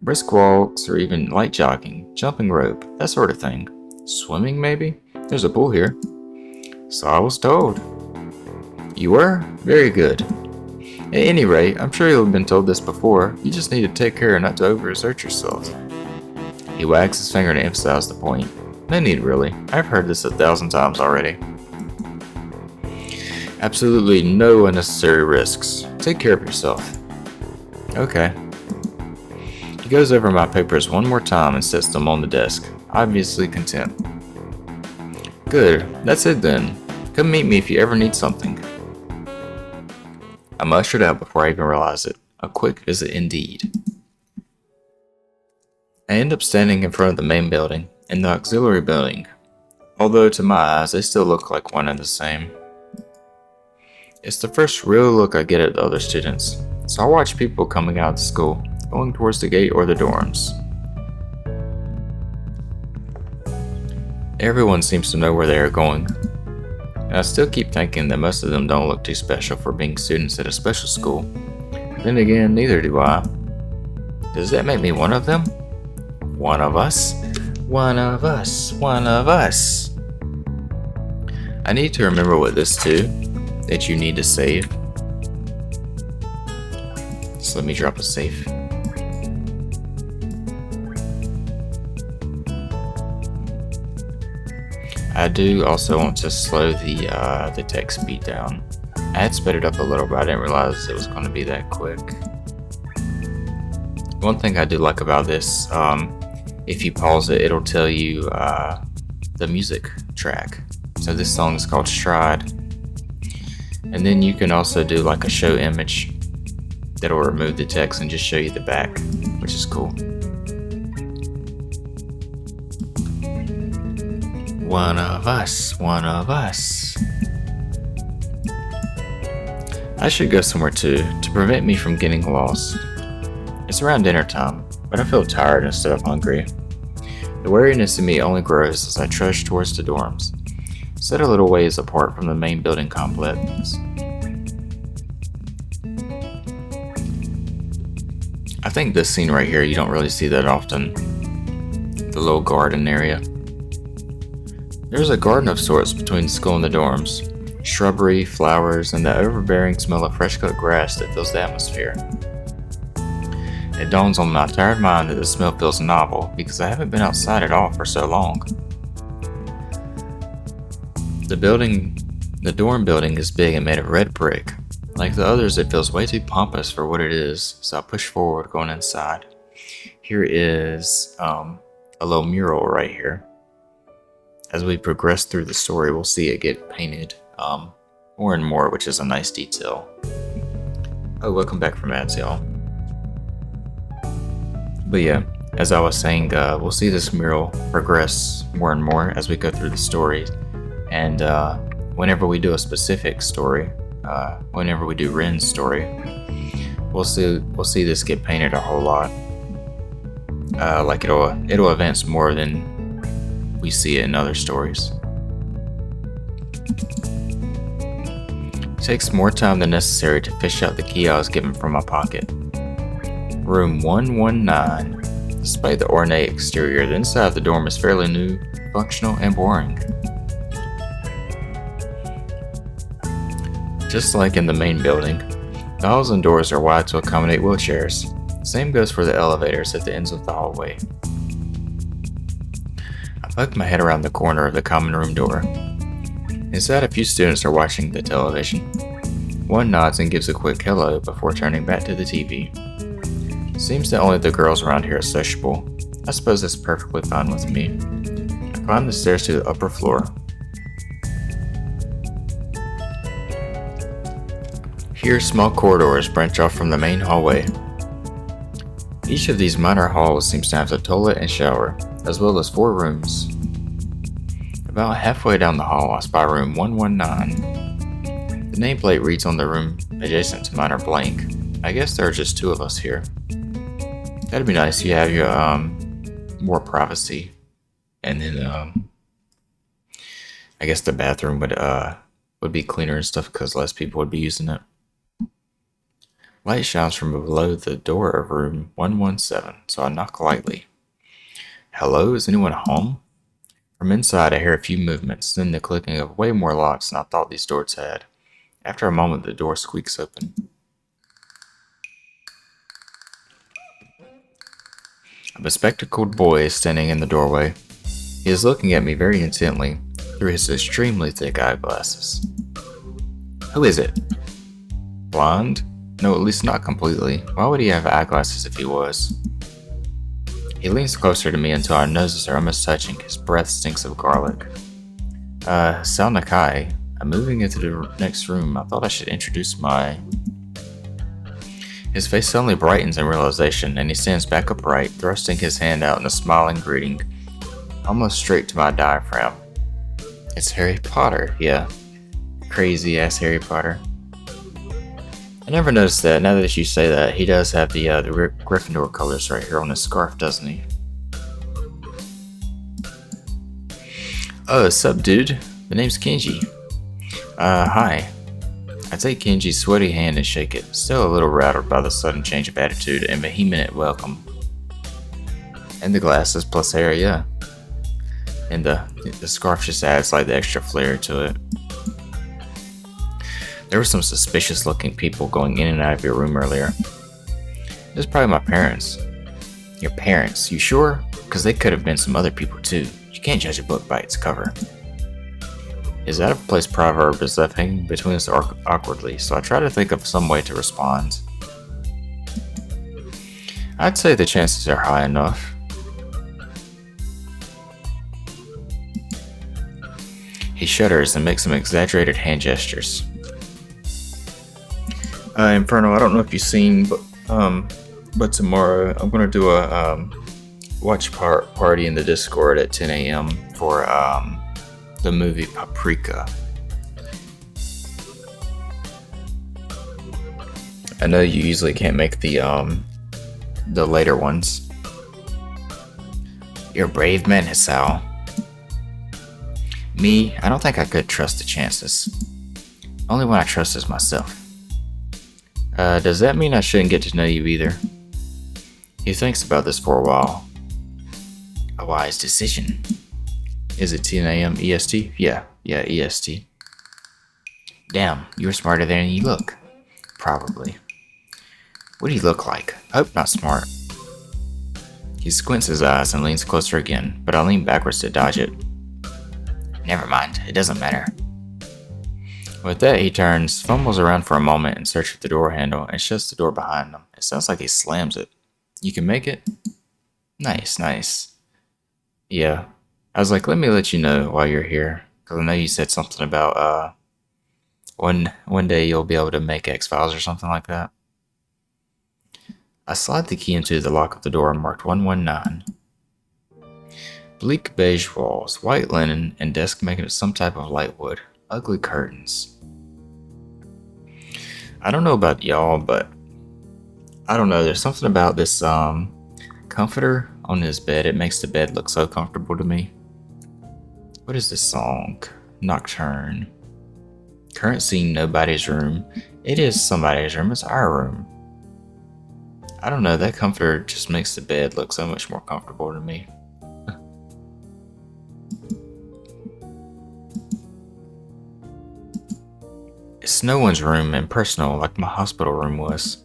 Brisk walks or even light jogging, jumping rope, that sort of thing. Swimming, maybe? There's a pool here. So I was told. You were? Very good. At any rate, I'm sure you'll have been told this before. You just need to take care not to overexert yourself. He wags his finger to emphasize the point. No need, really. I've heard this 1,000 times already. Absolutely no unnecessary risks. Take care of yourself. Okay. He goes over my papers one more time and sets them on the desk, obviously content. Good, that's it then. Come meet me if you ever need something. I'm ushered out before I even realize it. A quick visit indeed. I end up standing in front of the main building and the auxiliary building, although to my eyes they still look like one and the same. It's the first real look I get at the other students, so I watch people coming out of the school, going towards the gate or the dorms. Everyone seems to know where they are going, and I still keep thinking that most of them don't look too special for being students at a special school. Then again, neither do I. Does that make me one of them? One of us? One of us, one of us. I need to remember what this too, that you need to save. So let me drop a save. I do also want to slow the text speed down. I had sped it up a little, but I didn't realize it was going to be that quick. One thing I do like about this, if you pause it, it'll tell you the music track. So this song is called Stride. And then you can also do like a show image that'll remove the text and just show you the back, which is cool. One of us, one of us. I should go somewhere too, to prevent me from getting lost. It's around dinner time, but I feel tired instead of hungry. The wariness in me only grows as I trudge towards the dorms, set a little ways apart from the main building complex. I think this scene right here you don't really see that often. The little garden area. There's a garden of sorts between the school and the dorms. Shrubbery, flowers, and the overbearing smell of fresh cut grass that fills the atmosphere. It dawns on my tired mind that the smell feels novel because I haven't been outside at all for so long. The dorm building is big and made of red brick. Like the others, it feels way too pompous for what it is, so I push forward going inside. Here is a little mural right here. As we progress through the story, we'll see it get painted more and more, which is a nice detail. Oh, welcome back from ads, y'all. But yeah, as I was saying, we'll see this mural progress more and more as we go through the story. And whenever we do a specific story, whenever we do Ren's story, we'll see this get painted a whole lot. Like it'll advance more than we see it in other stories. It takes more time than necessary to fish out the key I was given from my pocket. Room 119. Despite the ornate exterior, the inside of the dorm is fairly new, functional, and boring. Just like in the main building, the halls and doors are wide to accommodate wheelchairs. Same goes for the elevators at the ends of the hallway. I poke my head around the corner of the common room door. Inside, a few students are watching the television. One nods and gives a quick hello before turning back to the TV. Seems that only the girls around here are sociable. I suppose that's perfectly fine with me. I climb the stairs to the upper floor. Here, small corridors branch off from the main hallway. Each of these minor halls seems to have a toilet and shower, as well as 4 rooms. About halfway down the hall, I spy room 119. The nameplate reads on the room adjacent to mine are blank. I guess there are just 2 of us here. That'd be nice. You have your more privacy, and then I guess the bathroom would be cleaner and stuff because less people would be using it. Light shines from below the door of room 117, so I knock lightly. Hello, is anyone home? From inside, I hear a few movements, then the clicking of way more locks than I thought these doors had. After a moment, the door squeaks open. A bespectacled boy is standing in the doorway. He is looking at me very intently through his extremely thick eyeglasses. Who is it? Blind? No, at least not completely. Why would he have eyeglasses if he was? He leans closer to me until our noses are almost touching. His breath stinks of garlic. Sal Nakai. I'm moving into the next room. I thought I should introduce my... His face suddenly brightens in realization, and he stands back upright, thrusting his hand out in a smiling greeting, almost straight to my diaphragm. It's Harry Potter, yeah. Crazy ass Harry Potter. I never noticed that. Now that you say that, he does have the Gryffindor colors right here on his scarf, doesn't he? Oh, sup, dude? The name's Kenji. Hi. I take Kenji's sweaty hand and shake it, still a little rattled by the sudden change of attitude and vehement welcome. And the glasses plus hair, yeah. And the scarf just adds like the extra flair to it. There were some suspicious looking people going in and out of your room earlier. It was probably my parents. Your parents, you sure? Because they could have been some other people too. You can't judge a book by its cover. His out-of-place proverb is left hanging between us awkwardly, so I try to think of some way to respond. I'd say the chances are high enough. He shudders and makes some exaggerated hand gestures. Inferno, I don't know if you've seen, but tomorrow I'm going to do a watch party in the Discord at 10 a.m. for the movie Paprika. I know you usually can't make the later ones. You're a brave man, Hisao. Me, I don't think I could trust the chances. Only one I trust is myself. Does that mean I shouldn't get to know you either? He thinks about this for a while. A wise decision. Is it 10 a.m. EST? Yeah, EST. Damn, you're smarter than you look. Probably. What do you look like? Hope not smart. He squints his eyes and leans closer again, but I lean backwards to dodge it. Never mind, it doesn't matter. With that, he turns, fumbles around for a moment in search of the door handle, and shuts the door behind him. It sounds like he slams it. You can make it? Nice. Yeah. I was like, let me let you know while you're here, because I know you said something about, one day you'll be able to make X-Files or something like that. I slide the key into the lock of the door marked 119. Bleak beige walls, white linen, and desk making it some type of light wood. Ugly curtains. I don't know about y'all, but I don't know. There's something about this comforter on his bed. It makes the bed look so comfortable to me. What is this song? Nocturne. Current scene, nobody's room. It is somebody's room. It's our room. I don't know. That comforter just makes the bed look so much more comfortable to me. It's no one's room and personal like my hospital room was.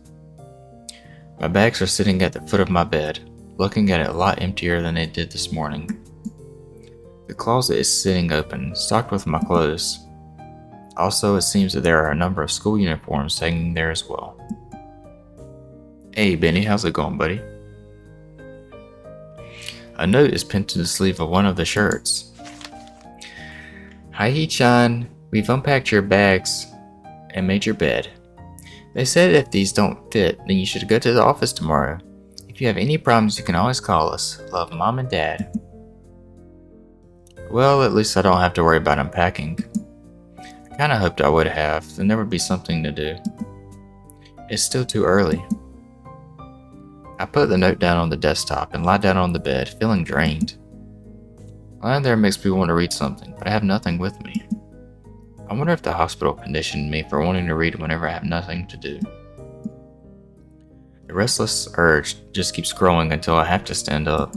My bags are sitting at the foot of my bed, looking at it a lot emptier than it did this morning. The closet is sitting open, stocked with my clothes. Also, it seems that there are a number of school uniforms hanging there as well. Hey Benny, how's it going, buddy? A note is pinned to the sleeve of one of the shirts. Hi Hee-chan, we've unpacked your bags and made your bed. They said if these don't fit, then you should go to the office tomorrow. If you have any problems, you can always call us. Love, Mom and Dad. Well, at least I don't have to worry about unpacking. I kinda hoped I would have, then there would be something to do. It's still too early. I put the note down on the desktop and lie down on the bed, feeling drained. Lying there makes me want to read something, but I have nothing with me. I wonder if the hospital conditioned me for wanting to read whenever I have nothing to do. The restless urge just keeps growing until I have to stand up.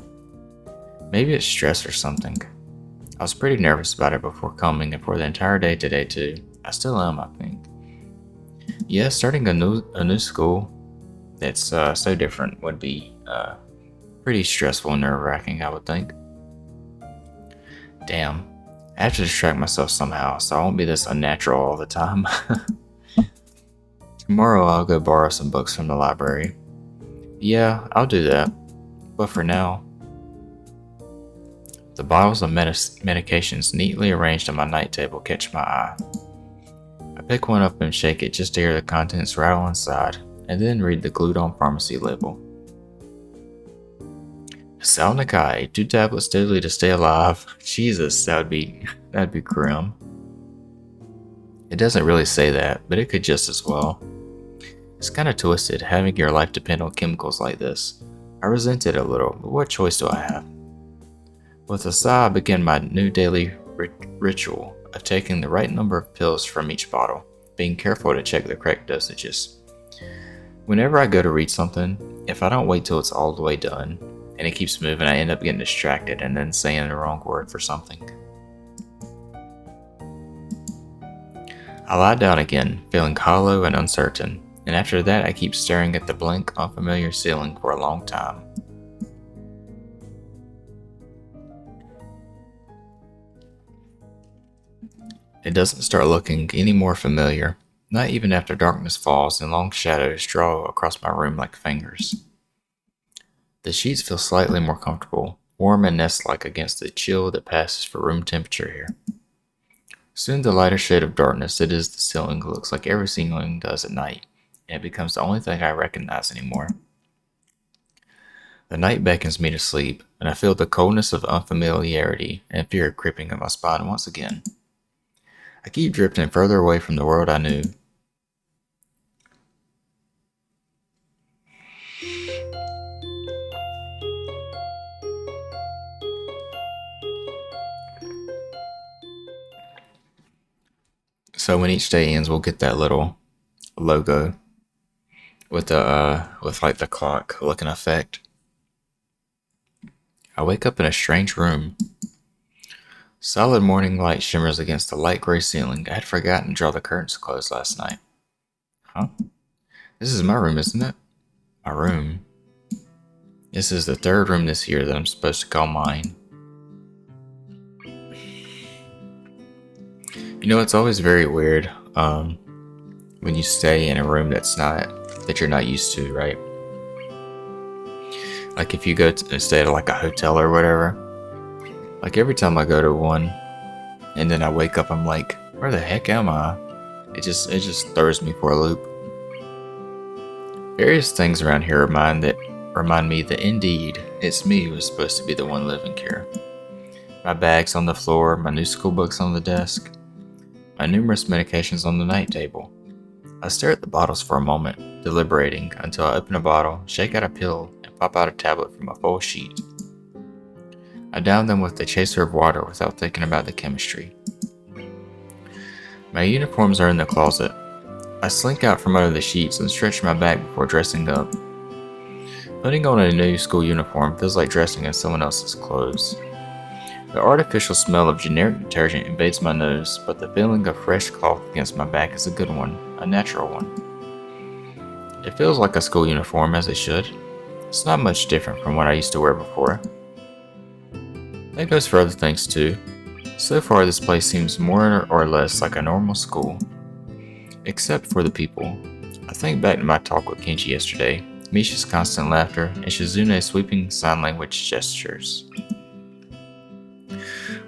Maybe it's stress or something. I was pretty nervous about it before coming and for the entire day today too. I still am, I think. Yeah, starting a new school that's so different would be pretty stressful and nerve-wracking, I would think. Damn. I have to distract myself somehow, so I won't be this unnatural all the time. Tomorrow I'll go borrow some books from the library. Yeah, I'll do that. But for now, the bottles of medications neatly arranged on my night table catch my eye. I pick one up and shake it just to hear the contents rattle inside, and then read the glued-on pharmacy label. Salnakai, 2 tablets daily to stay alive. Jesus, that'd be grim. It doesn't really say that, but it could just as well. It's kind of twisted, having your life depend on chemicals like this. I resent it a little, but what choice do I have? With a sigh, I begin my new daily ritual of taking the right number of pills from each bottle, being careful to check the correct dosages. Whenever I go to read something, if I don't wait till it's all the way done, and it keeps moving, I end up getting distracted and then saying the wrong word for something. I lie down again, feeling hollow and uncertain, and after that I keep staring at the blank, unfamiliar ceiling for a long time. It doesn't start looking any more familiar, not even after darkness falls and long shadows draw across my room like fingers. The sheets feel slightly more comfortable, warm and nest-like against the chill that passes for room temperature here. Soon the lighter shade of darkness that is the ceiling looks like every ceiling does at night, and it becomes the only thing I recognize anymore. The night beckons me to sleep, and I feel the coldness of unfamiliarity and fear creeping up my spine once again. I keep drifting further away from the world I knew. So when each day ends, we'll get that little logo with like the clock looking effect. I wake up in a strange room. Solid morning light shimmers against the light gray ceiling. I had forgotten to draw the curtains closed last night. Huh? This is my room, isn't it? My room. This is the 3rd room this year that I'm supposed to call mine. You know, it's always very weird when you stay in a room that you're not used to, right? Like if you go to stay at like a hotel or whatever. Like every time I go to one and then I wake up, I'm like, where the heck am I? It just throws me for a loop. Various things around here remind me that indeed it's me who is supposed to be the one living here. My bags on the floor, my new school books on the desk, my numerous medications on the night table. I stare at the bottles for a moment, deliberating until I open a bottle, shake out a pill, and pop out a tablet from a full sheet. I down them with a chaser of water without thinking about the chemistry. My uniforms are in the closet. I slink out from under the sheets and stretch my back before dressing up. Putting on a new school uniform feels like dressing in someone else's clothes. The artificial smell of generic detergent invades my nose, but the feeling of fresh cloth against my back is a good one, a natural one. It feels like a school uniform, as it should. It's not much different from what I used to wear before. That goes for other things too. So far, this place seems more or less like a normal school. Except for the people. I think back to my talk with Kenji yesterday, Misha's constant laughter, and Shizune's sweeping sign language gestures.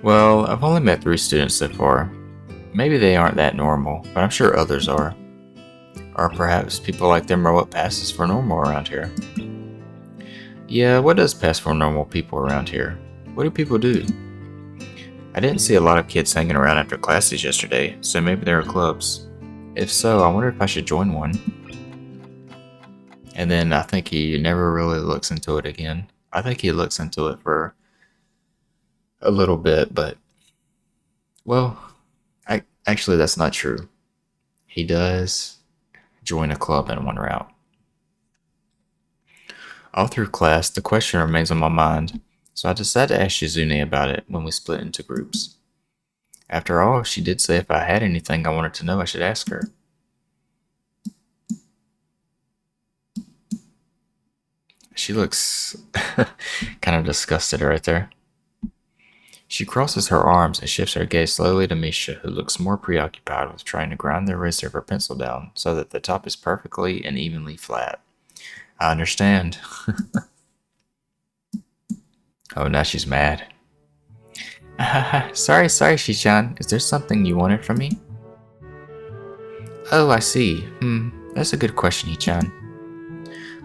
Well, I've only met 3 students so far. Maybe they aren't that normal, but I'm sure others are. Or perhaps people like them are what passes for normal around here. Yeah, what does pass for normal people around here? What do people do? I didn't see a lot of kids hanging around after classes yesterday, so maybe there are clubs. If so, I wonder if I should join one. And then I think he never really looks into it again. I think he looks into it for a little bit, but well, actually that's not true. He does join a club in one route. All through class, the question remains on my mind, so I decided to ask Shizune about it when we split into groups. After all, she did say if I had anything I wanted to know, I should ask her. She looks kind of disgusted right there. She crosses her arms and shifts her gaze slowly to Misha, who looks more preoccupied with trying to grind the eraser of her pencil down so that the top is perfectly and evenly flat. I understand. Oh, now she's mad. Sorry, Shichan. Is there something you wanted from me? Oh, I see. That's a good question, Hichan.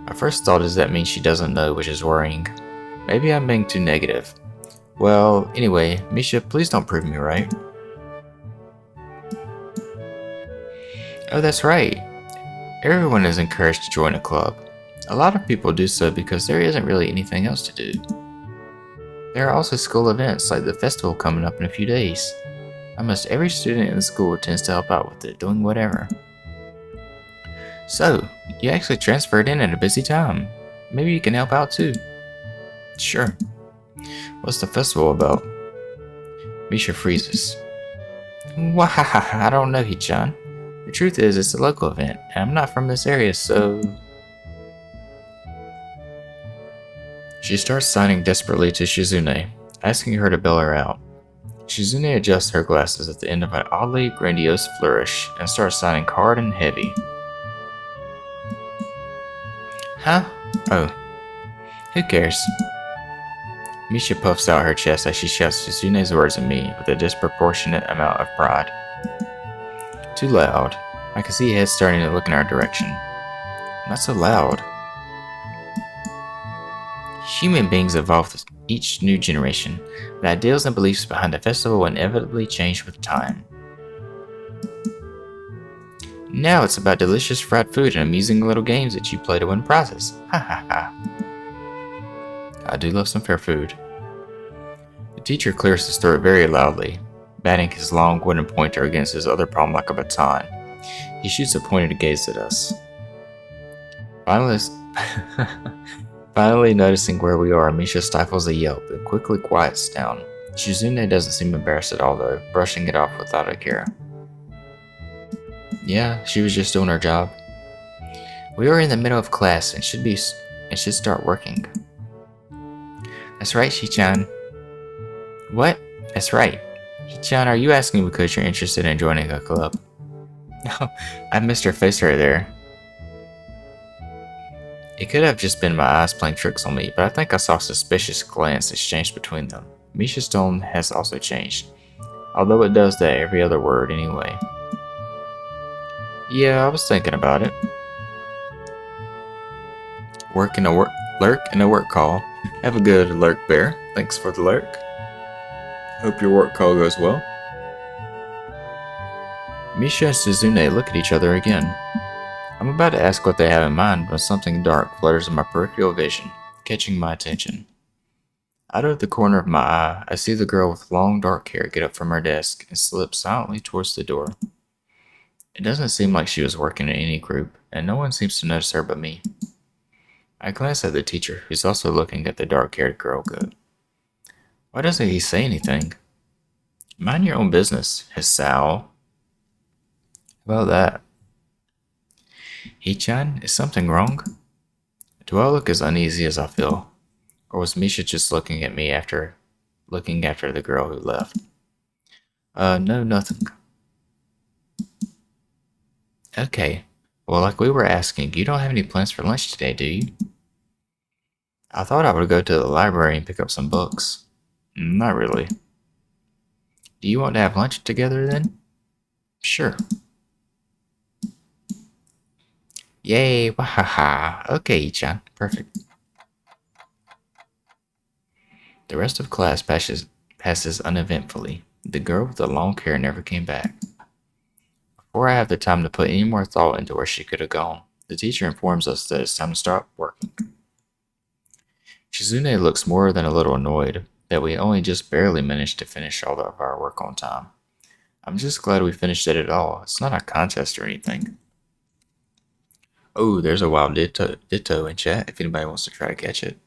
My first thought is that means she doesn't know, which is worrying. Maybe I'm being too negative. Well, anyway, Misha, please don't prove me right. Oh, that's right. Everyone is encouraged to join a club. A lot of people do so because there isn't really anything else to do. There are also school events like the festival coming up in a few days. Almost every student in the school tends to help out with it, doing whatever. So, you actually transferred in at a busy time. Maybe you can help out too. Sure. What's the festival about? Misha freezes. Wahaha, I don't know, Hichan. The truth is, it's a local event, and I'm not from this area, so... She starts signing desperately to Shizune, asking her to bail her out. Shizune adjusts her glasses at the end of an oddly grandiose flourish and starts signing hard and heavy. Huh? Oh. Who cares? Misha puffs out her chest as she shouts Shizune's words at me with a disproportionate amount of pride. Too loud. I can see heads starting to look in our direction. Not so loud. Human beings evolve with each new generation. The ideals and beliefs behind the festival inevitably change with time. Now it's about delicious fried food and amusing little games that you play to win prizes. Ha ha ha. I do love some fair food. The teacher clears his throat very loudly, batting his long wooden pointer against his other palm like a baton. He shoots a pointed gaze at us. Finally noticing where we are, Misha stifles a yelp and quickly quiets down. Shizune doesn't seem embarrassed at all though, brushing it off without a care. Yeah, she was just doing her job. We are in the middle of class and should start working. That's right, Shichan. What? That's right. Shichan, are you asking because you're interested in joining a club? No, I missed her face right there. It could have just been my eyes playing tricks on me, but I think I saw a suspicious glance exchanged between them. Misha's tone has also changed, although it does that every other word anyway. Yeah, I was thinking about it. Lurk in a work call. Have a good lurk, Bear. Thanks for the lurk. Hope your work call goes well. Misha and Suzune look at each other again. I'm about to ask what they have in mind when something dark flutters in my peripheral vision, catching my attention. Out of the corner of my eye, I see the girl with long dark hair get up from her desk and slip silently towards the door. It doesn't seem like she was working in any group, and no one seems to notice her but me. I glance at the teacher, who's also looking at the dark-haired girl go. Why doesn't he say anything? Mind your own business, Hisao. How about that? Hichan, is something wrong? Do I look as uneasy as I feel? Or was Misha just looking at me after the girl who left? No, nothing. Okay. Well, like we were asking, you don't have any plans for lunch today, do you? I thought I would go to the library and pick up some books. Not really. Do you want to have lunch together then? Sure. Yay, wahaha. Okay, Ichan. Perfect. The rest of class passes uneventfully. The girl with the long hair never came back. Before I have the time to put any more thought into where she could have gone, the teacher informs us that it's time to start working. Shizune looks more than a little annoyed that we only just barely managed to finish all of our work on time. I'm just glad we finished it at all. It's not a contest or anything. Oh, there's a wild ditto in chat if anybody wants to try to catch it.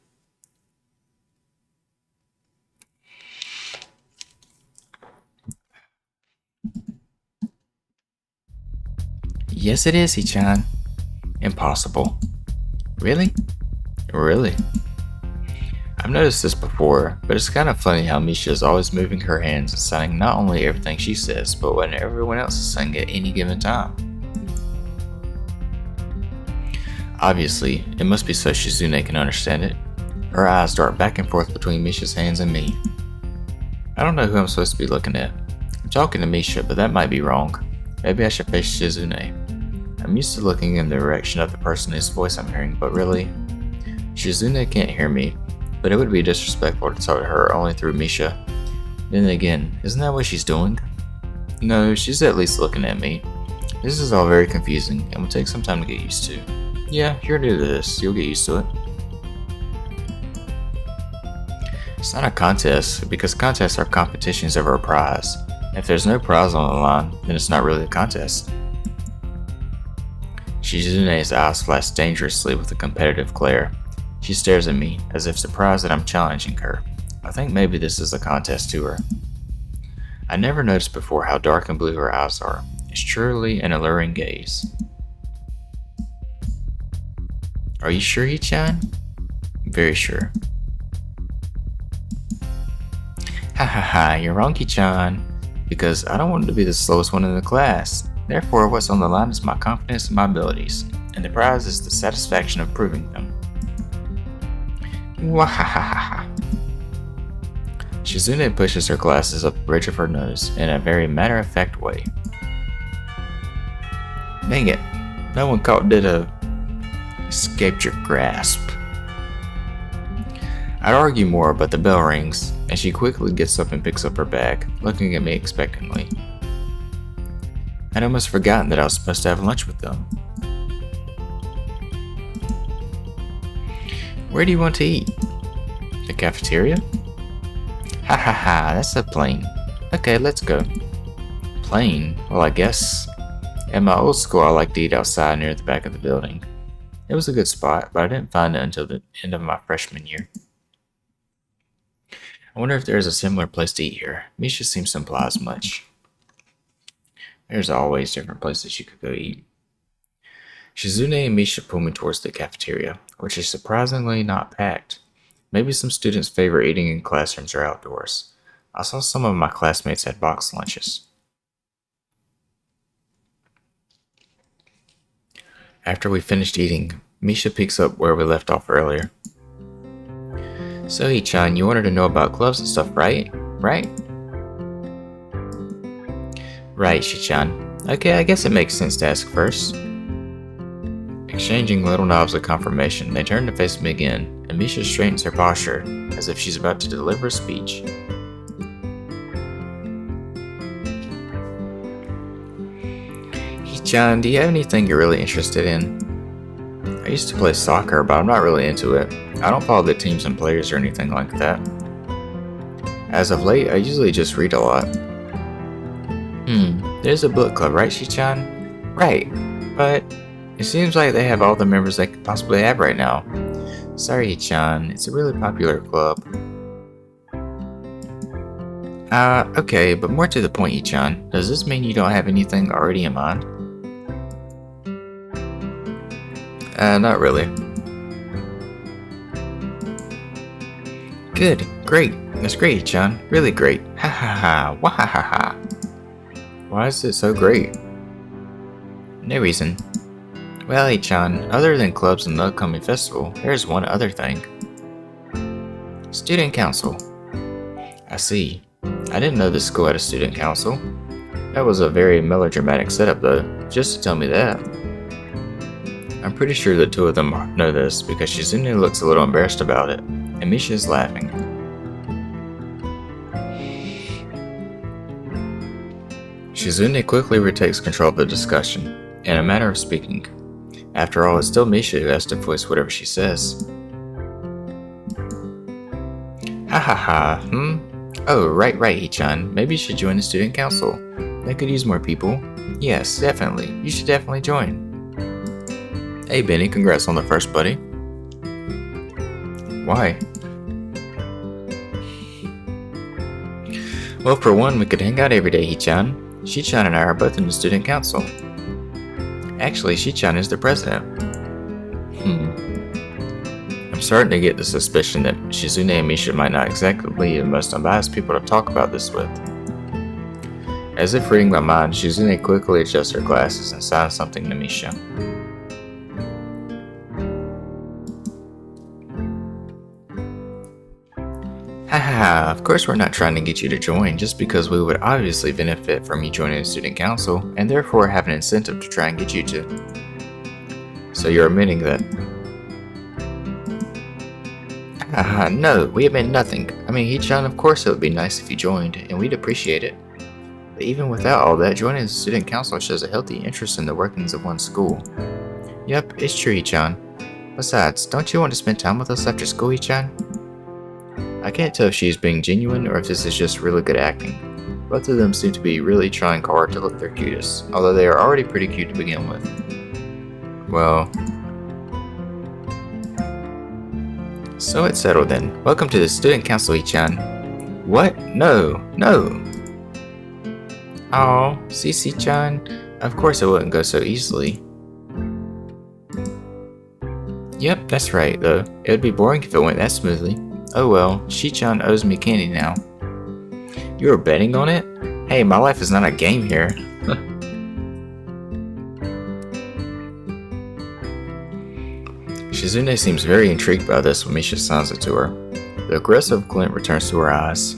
Yes, it is, Hichan. Impossible. Really? Really? I've noticed this before, but it's kind of funny how Misha is always moving her hands and signing not only everything she says, but what everyone else is saying at any given time. Obviously, it must be so Shizune can understand it. Her eyes dart back and forth between Misha's hands and me. I don't know who I'm supposed to be looking at. I'm talking to Misha, but that might be wrong. Maybe I should face Shizune. I'm used to looking in the direction of the person whose voice I'm hearing, but really, Shizune can't hear me, but it would be disrespectful to talk to her only through Misha. Then again, isn't that what she's doing? No, she's at least looking at me. This is all very confusing and will take some time to get used to. Yeah, you're new to this, you'll get used to it. It's not a contest, because contests are competitions over a prize. If there's no prize on the line, then it's not really a contest. Shizune's eyes flash dangerously with a competitive glare. She stares at me, as if surprised that I'm challenging her. I think maybe this is a contest to her. I never noticed before how dark and blue her eyes are. It's truly an alluring gaze. Are you sure, Hichan? Very sure. Ha ha ha, you're wrong, Hichan. Because I don't want to be the slowest one in the class. Therefore, what's on the line is my confidence and my abilities, and the prize is the satisfaction of proving them. Wahahaha. Shizune pushes her glasses up the bridge of her nose in a very matter-of-fact way. Dang it, no one caught Ditto. Escaped your grasp. I'd argue more, but the bell rings, and she quickly gets up and picks up her bag, looking at me expectantly. I'd almost forgotten that I was supposed to have lunch with them. Where do you want to eat? The cafeteria? Ha ha ha, that's a plane. Okay, let's go. Plane? Well, I guess. At my old school, I liked to eat outside near the back of the building. It was a good spot, but I didn't find it until the end of my freshman year. I wonder if there's a similar place to eat here. Misha seems to imply as much. There's always different places you could go eat. Shizune and Misha pull me towards the cafeteria, which is surprisingly not packed. Maybe some students favor eating in classrooms or outdoors. I saw some of my classmates had boxed lunches. After we finished eating, Misha picks up where we left off earlier. So, Hichan, you wanted to know about gloves and stuff, right? Right, Shichan. Okay, I guess it makes sense to ask first. Exchanging little nods of confirmation, they turn to face me again, and Misha straightens her posture, as if she's about to deliver a speech. Hichan, do you have anything you're really interested in? I used to play soccer, but I'm not really into it. I don't follow the teams and players or anything like that. As of late, I usually just read a lot. There's a book club, right, Shichan? Right, but it seems like they have all the members they could possibly have right now. Sorry, Hichan, it's a really popular club. Okay, but more to the point, Hichan, does this mean you don't have anything already in mind? Not really. Good, great. That's great, Hichan. Really great. Ha ha ha, wah ha ha ha. Why is it so great? No reason. Well, Hichan, other than clubs and the upcoming festival, there's one other thing. Student council. I see. I didn't know the school had a student council. That was a very melodramatic setup though, just to tell me that. I'm pretty sure the two of them know this because Shizune looks a little embarrassed about it, and Misha is laughing. Shizune quickly retakes control of the discussion, in a manner of speaking. After all, it's still Misha who has to voice whatever she says. Ha ha ha, Oh, right, Hichan. Maybe you should join the student council. They could use more people. Yes, definitely. You should definitely join. Hey Benny, congrats on the first buddy. Why? Well, for one, we could hang out every day, Hichan. Shichan and I are both in the student council. Actually, Shichan is the president. I'm starting to get the suspicion that Shizune and Misha might not exactly be the most unbiased people to talk about this with. As if reading my mind, Shizune quickly adjusts her glasses and signs something to Misha. Haha, of course we're not trying to get you to join just because we would obviously benefit from you joining the student council and therefore have an incentive to try and get you to. So you're admitting that? Haha, no, we admit nothing. I mean, Hichan, of course it would be nice if you joined, and we'd appreciate it. But even without all that, joining the student council shows a healthy interest in the workings of one's school. Yep, it's true, Hichan. Besides, don't you want to spend time with us after school, Hichan? I can't tell if she's being genuine or if this is just really good acting. Both of them seem to be really trying hard to look their cutest, although they are already pretty cute to begin with. Well... So it's settled then. Welcome to the student council, Hichan. What? No, no! Aw, CC-chan, of course it wouldn't go so easily. Yep, that's right, though. It would be boring if it went that smoothly. Oh well, Shichan owes me candy now. You were betting on it? Hey, my life is not a game here. Shizune seems very intrigued by this when Misha signs it to her. The aggressive glint returns to her eyes.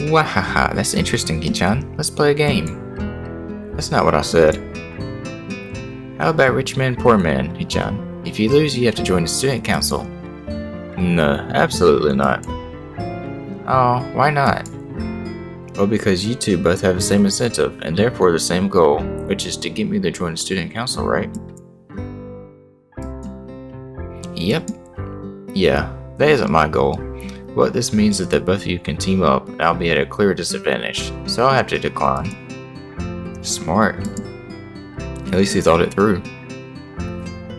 Wahaha, that's interesting, Hichan. Let's play a game. That's not what I said. How about rich man, poor man, Hichan? If you lose, you have to join the student council. No, absolutely not. Oh, why not? Well, because you two both have the same incentive, and therefore the same goal, which is to get me to join the student council, right? Yep. Yeah, that isn't my goal. What this means is that both of you can team up, and I'll be at a clear disadvantage, so I'll have to decline. Smart. At least he thought it through.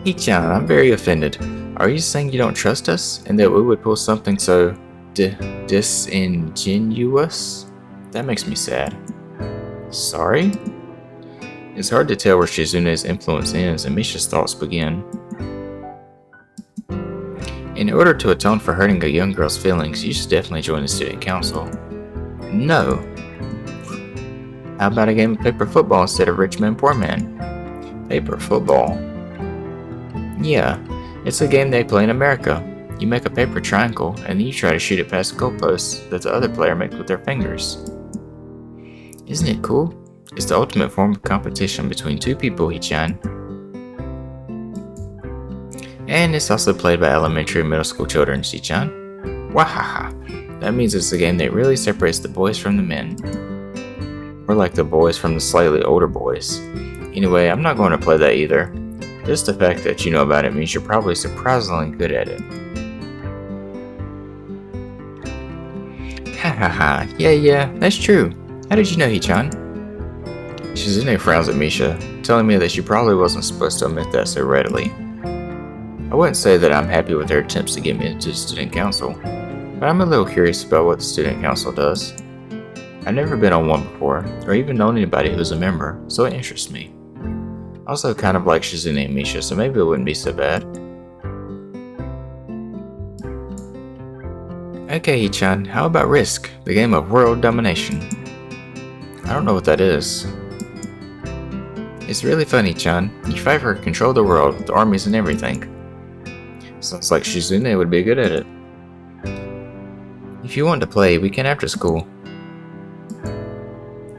Hichan, I'm very offended. Are you saying you don't trust us, and that we would pull something so disingenuous? That makes me sad. Sorry? It's hard to tell where Shizune's influence ends and Misha's thoughts begin. In order to atone for hurting a young girl's feelings, you should definitely join the student council. No. How about a game of paper football instead of rich man, poor man? Paper football? Yeah, it's a game they play in America. You make a paper triangle, and then you try to shoot it past the goalposts that the other player makes with their fingers. Isn't it cool? It's the ultimate form of competition between two people, Hichan. And it's also played by elementary and middle school children, Hichan. Wahaha! That means it's a game that really separates the boys from the men. Or like the boys from the slightly older boys. Anyway, I'm not going to play that either. Just the fact that you know about it means you're probably surprisingly good at it. Hahaha, yeah, that's true. How did you know, Hichan? Shizune frowns at Misha, telling me that she probably wasn't supposed to admit that so readily. I wouldn't say that I'm happy with her attempts to get me into the student council, but I'm a little curious about what the student council does. I've never been on one before, or even known anybody who's a member, so it interests me. Also kind of like Shizune and Misha, so maybe it wouldn't be so bad. Okay, Hichan, how about Risk, the game of world domination? I don't know what that is. It's really funny, Chan. You fight for control of the world, with armies and everything. Sounds like Shizune would be good at it. If you want to play, we can after school.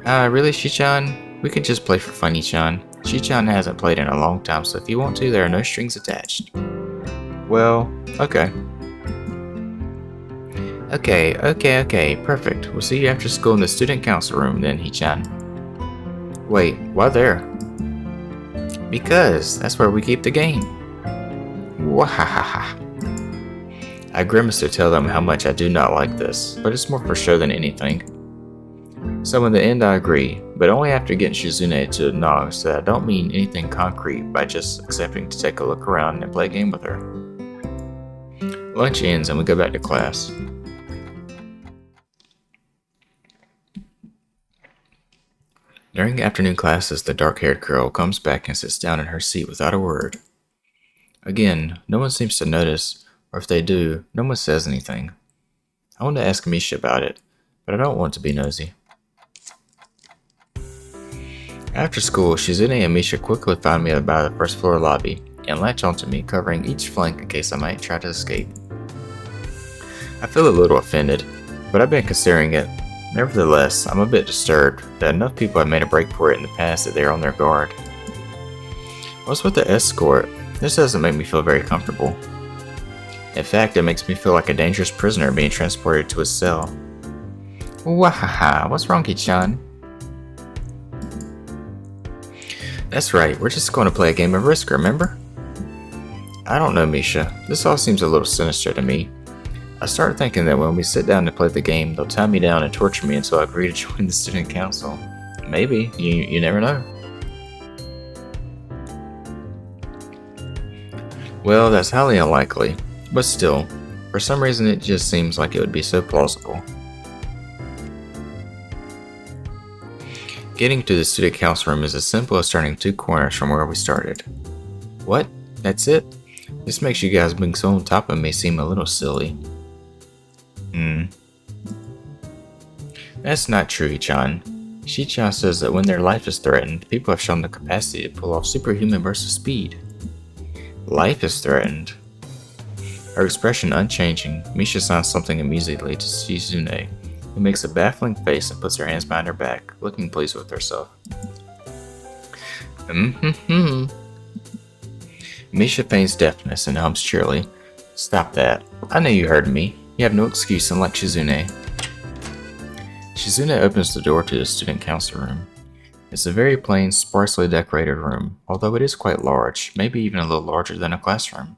Really, Shichan? We can just play for fun, Hichan. Shichan hasn't played in a long time, so if you want to, there are no strings attached. Well, okay. Okay, perfect. We'll see you after school in the student council room then, Hichan. Wait, why there? Because that's where we keep the game. Wahahaha. I grimace to tell them how much I do not like this, but it's more for show than anything. So in the end I agree, but only after getting Shizune to acknowledge that I don't mean anything concrete by just accepting to take a look around and play a game with her. Lunch ends and we go back to class. During afternoon classes, the dark-haired girl comes back and sits down in her seat without a word. Again, no one seems to notice, or if they do, no one says anything. I want to ask Misha about it, but I don't want to be nosy. After school, Shizune and Misha quickly find me by the first floor lobby and latch onto me, covering each flank in case I might try to escape. I feel a little offended, but I've been considering it. Nevertheless, I'm a bit disturbed that enough people have made a break for it in the past that they are on their guard. What's with the escort? This doesn't make me feel very comfortable. In fact, it makes me feel like a dangerous prisoner being transported to a cell. Wahaha, what's wrong, Ki-chan? That's right, we're just going to play a game of Risk, remember? I don't know, Misha. This all seems a little sinister to me. I start thinking that when we sit down to play the game, they'll tie me down and torture me until I agree to join the student council. Maybe. You never know. Well, that's highly unlikely. But still, for some reason it just seems like it would be so plausible. Getting to the student council room is as simple as turning 2 corners from where we started. What? That's it? This makes you guys being so on top of me seem a little silly. That's not true, Ichan. Shi-chan says that when their life is threatened, people have shown the capacity to pull off superhuman bursts of speed. Life is threatened. Her expression unchanging, Misha signs something immediately to Shizune, who makes a baffling face and puts her hands behind her back, looking pleased with herself. Misha feigns deafness and hums cheerily. Stop that. I know you heard me. You have no excuse, unlike Shizune. Shizune opens the door to the student council room. It's a very plain, sparsely decorated room, although it is quite large, maybe even a little larger than a classroom.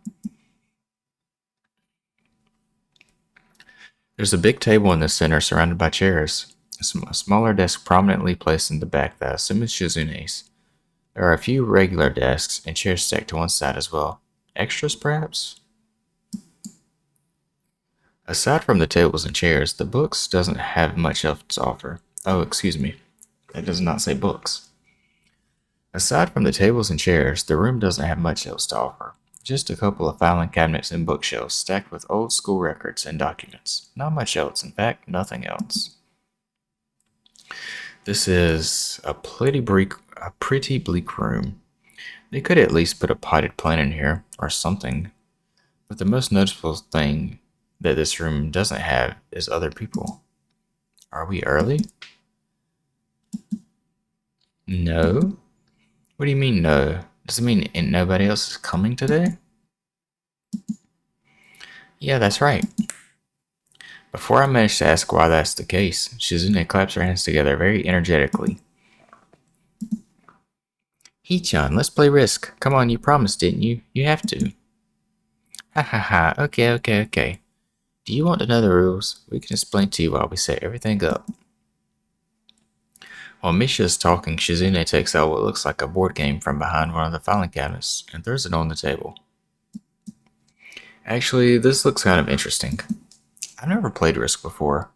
There's a big table in the center surrounded by chairs. A smaller desk prominently placed in the back that I assume is Shizune's. There are a few regular desks and chairs stacked to one side as well. Extras, perhaps? Aside from the tables and chairs, the books doesn't have much else to offer. Oh, excuse me. That does not say books. Aside from the tables and chairs, the room doesn't have much else to offer. Just a couple of filing cabinets and bookshelves stacked with old school records and documents. Not much else, in fact, nothing else. This is a pretty bleak room. They could at least put a potted plant in here, or something. But the most noticeable thing that this room doesn't have is other people. Are we early? No? What do you mean no? Does it mean nobody else is coming today? Yeah, that's right. Before I manage to ask why that's the case, Shizune claps her hands together very energetically. Hee-chan, let's play Risk. Come on, you promised, didn't you? You have to. Ha ha ha, okay. Do you want to know the rules? We can explain to you while we set everything up. While Misha is talking, Shizune takes out what looks like a board game from behind one of the filing cabinets and throws it on the table. Actually, this looks kind of interesting. I've never played Risk before.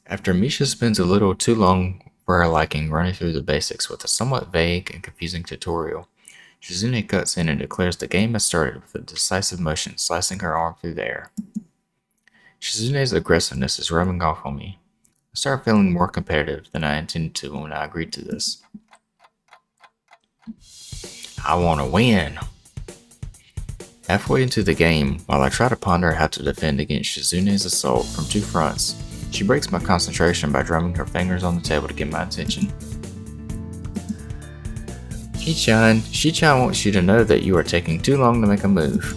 After Misha spends a little too long for her liking running through the basics with a somewhat vague and confusing tutorial, Shizune cuts in and declares the game has started with a decisive motion, slicing her arm through the air. Shizune's aggressiveness is rubbing off on me. I start feeling more competitive than I intended to when I agreed to this. I want to win! Halfway into the game, while I try to ponder how to defend against Shizune's assault from 2 fronts, she breaks my concentration by drumming her fingers on the table to get my attention. Shi-chan wants you to know that you are taking too long to make a move.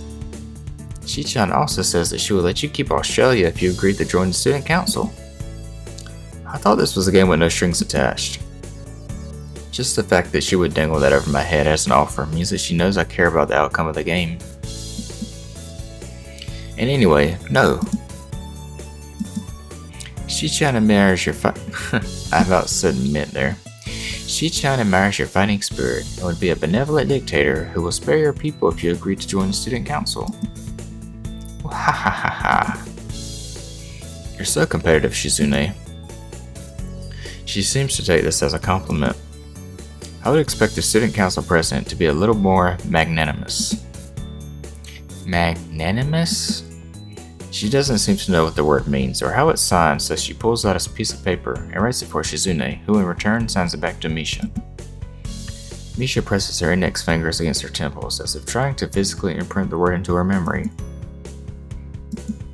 Shi-chan also says that she will let you keep Australia if you agree to join the student council. I thought this was a game with no strings attached. Just the fact that she would dangle that over my head as an offer means that she knows I care about the outcome of the game. And anyway, no. Shi-chan admires your I about said mint there. Shi-chan admires your fighting spirit and would be a benevolent dictator who will spare your people if you agree to join the student council. Ha ha ha ha. You're so competitive, Shizune. She seems to take this as a compliment. I would expect the student council president to be a little more magnanimous. Magnanimous? She doesn't seem to know what the word means or how it's signed, so she pulls out a piece of paper and writes it for Shizune, who in return signs it back to Misha. Misha presses her index fingers against her temples as if trying to physically imprint the word into her memory.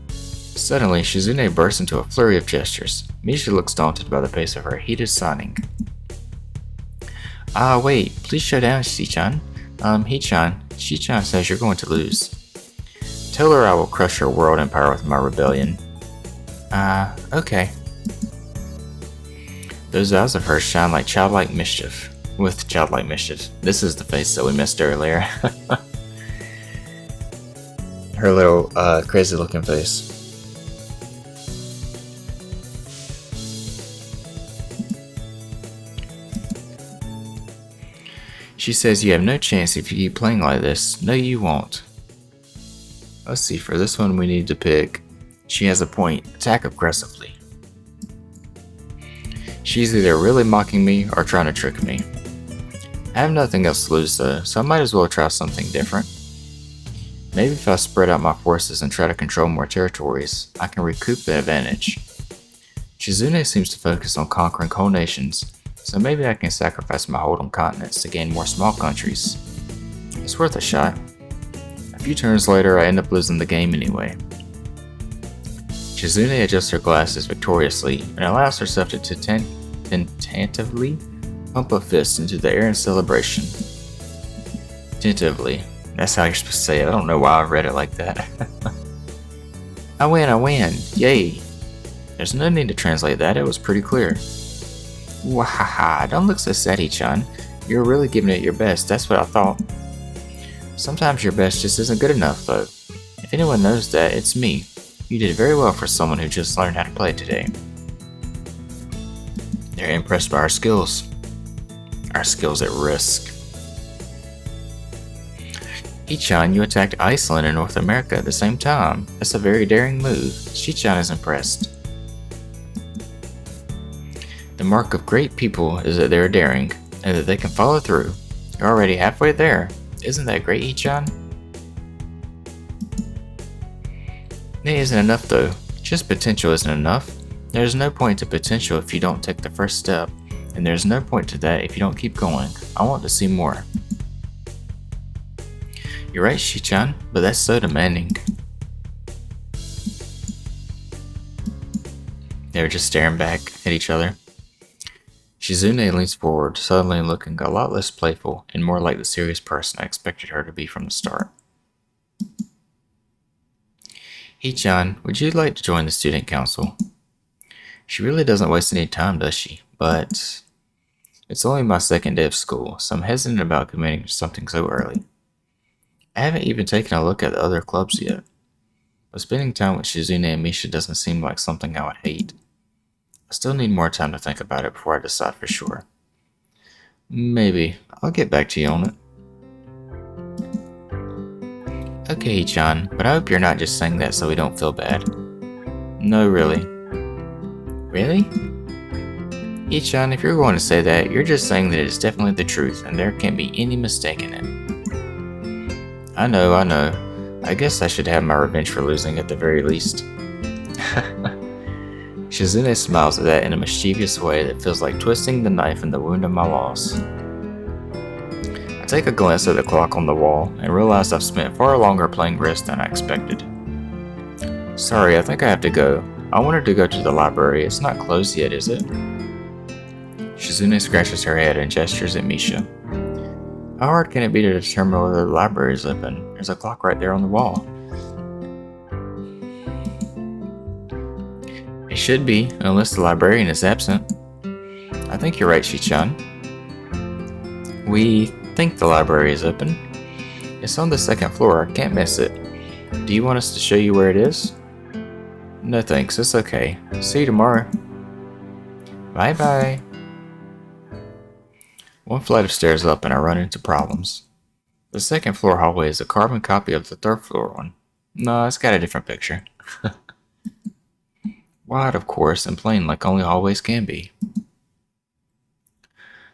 Suddenly, Shizune bursts into a flurry of gestures. Misha looks daunted by the pace of her heated signing. Ah, wait, please show down, Shi-chan. He-chan, Shi-chan says you're going to lose. Tell her I will crush her world empire with my rebellion. Okay. Those eyes of hers shine like childlike mischief. With childlike mischief. This is the face that we missed earlier. Her little, crazy looking face. She says you have no chance if you keep playing like this. No, you won't. Let's see, for this one we need to pick. She has a point. Attack aggressively. She's either really mocking me or trying to trick me. I have nothing else to lose though, so I might as well try something different. Maybe if I spread out my forces and try to control more territories, I can recoup the advantage. Shizune seems to focus on conquering whole nations, so maybe I can sacrifice my hold on continents to gain more small countries. It's worth a shot. A few turns later, I end up losing the game anyway. Shizune adjusts her glasses victoriously and allows herself to tentatively pump a fist into the air in celebration. Tentatively. That's how you're supposed to say it. I don't know why I read it like that. I win! Yay! There's no need to translate that, it was pretty clear. Wahaha, don't look so sad, Chan. You're really giving it your best, that's what I thought. Sometimes your best just isn't good enough, though. If anyone knows that, it's me. You did very well for someone who just learned how to play today. They're impressed by our skills. Our skills at risk. He-chan, you attacked Iceland and North America at the same time. That's a very daring move. Shi-chan is impressed. The mark of great people is that they're daring, and that they can follow through. You're already halfway there. Isn't that great, He-chan? It isn't enough though. Just potential isn't enough. There's no point to potential if you don't take the first step, and there's no point to that if you don't keep going. I want to see more. You're right, Shi-chan, but that's so demanding. They were just staring back at each other. Shizune leans forward, suddenly looking a lot less playful and more like the serious person I expected her to be from the start. He-chan, would you like to join the student council? She really doesn't waste any time, does she? But it's only my second day of school, so I'm hesitant about committing to something so early. I haven't even taken a look at the other clubs yet, but spending time with Shizune and Misha doesn't seem like something I would hate. I still need more time to think about it before I decide for sure. Maybe. I'll get back to you on it. Okay, John, but I hope you're not just saying that so we don't feel bad. No, really. Really? Ichan, if you're going to say that, you're just saying that it's definitely the truth and there can't be any mistake in it. I know. I guess I should have my revenge for losing at the very least. Shizune smiles at that in a mischievous way that feels like twisting the knife in the wound of my loss. I take a glance at the clock on the wall and realize I've spent far longer playing Risk than I expected. Sorry, I think I have to go. I wanted to go to the library. It's not closed yet, is it? Shizune scratches her head and gestures at Misha. How hard can it be to determine whether the library is open? There's a clock right there on the wall. It should be, unless the librarian is absent. I think you're right, Shi-chan. We think the library is open. It's on the second floor, I can't miss it. Do you want us to show you where it is? No thanks, it's okay. See you tomorrow. Bye bye. One flight of stairs up and I run into problems. The second floor hallway is a carbon copy of the third floor one. No, it's got a different picture. Wide, of course, and plain like only hallways can be.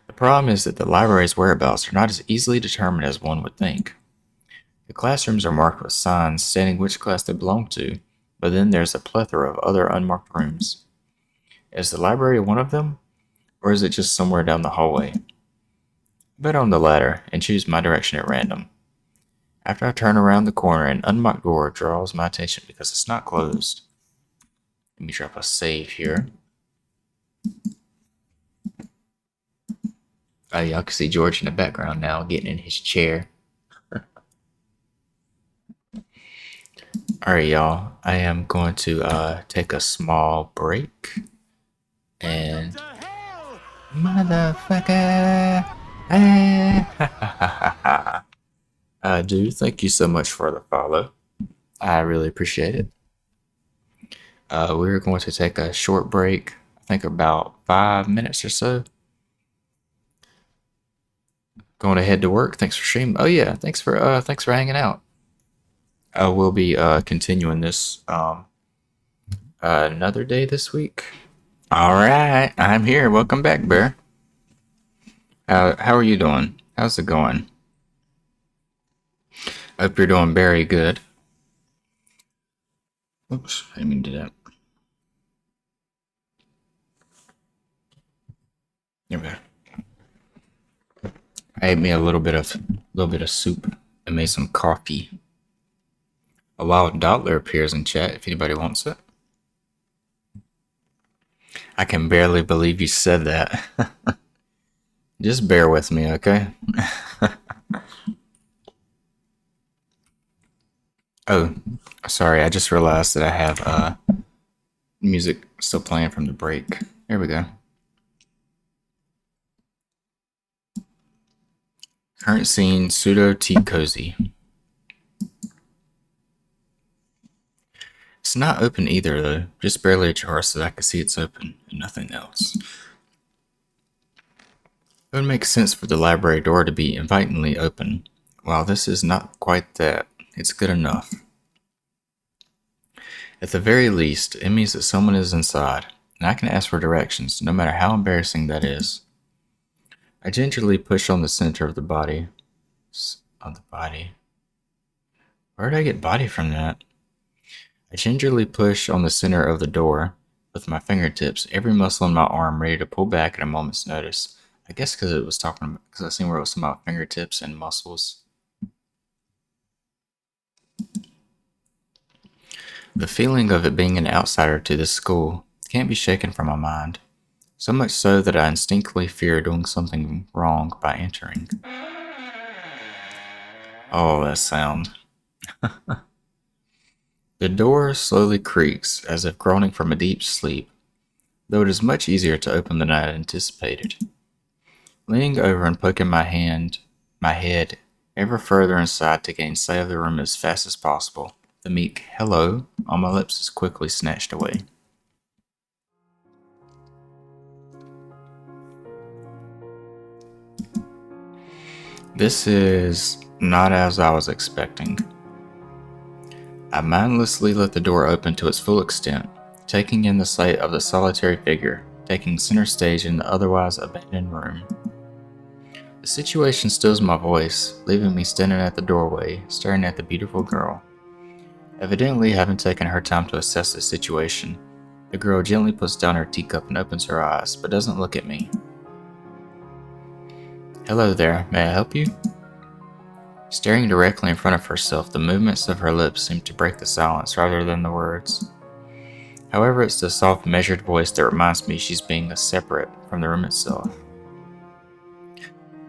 The problem is that the library's whereabouts are not as easily determined as one would think. The classrooms are marked with signs stating which class they belong to, but then there's a plethora of other unmarked rooms. Is the library one of them, or is it just somewhere down the hallway? I bet on the latter and choose my direction at random. After I turn around the corner, an unmarked door draws my attention because it's not closed. Let me drop a save here. Y'all can see George in the background now, getting in his chair. Alright, y'all. I am going to take a small break. And... Motherfucker! Dude, thank you so much for the follow. I really appreciate it. We're going to take a short break. I think about 5 minutes or so. Going to head to work. Thanks for streaming. Oh yeah, thanks for hanging out. We'll be continuing this another day this week. All right, I'm here. Welcome back, Bear. How are you doing? How's it going? Hope you're doing very good. Oops, I didn't mean to do that. There we go. I ate me a little bit of soup and made some coffee. A wild Dottler appears in chat if anybody wants it. I can barely believe you said that. Just bear with me, okay? Oh, sorry, I just realized that I have music still playing from the break. There we go. Current scene, pseudo tea cozy. It's not open either though, just barely ajar so that I can see it's open and nothing else. It would make sense for the library door to be invitingly open. While this is not quite that, it's good enough. At the very least, it means that someone is inside, and I can ask for directions, no matter how embarrassing that is. I gingerly push on the center of the body. Where did I get body from that? I gingerly push on the center of the door with my fingertips, every muscle in my arm ready to pull back at a moment's notice. I guess because I seen where it was about fingertips and muscles. The feeling of it being an outsider to this school can't be shaken from my mind, so much so that I instinctively fear doing something wrong by entering. Oh, that sound. The door slowly creaks, as if groaning from a deep sleep, though it is much easier to open than I had anticipated. Leaning over and poking my head ever further inside to gain sight of the room as fast as possible, the meek hello on my lips is quickly snatched away. This is not as I was expecting. I mindlessly let the door open to its full extent, taking in the sight of the solitary figure, taking center stage in the otherwise abandoned room. The situation stills my voice, leaving me standing at the doorway, staring at the beautiful girl. Evidently having taken her time to assess the situation, the girl gently puts down her teacup and opens her eyes, but doesn't look at me. Hello there, may I help you? Staring directly in front of herself, the movements of her lips seem to break the silence rather than the words. However, it's the soft, measured voice that reminds me she's being separate from the room itself.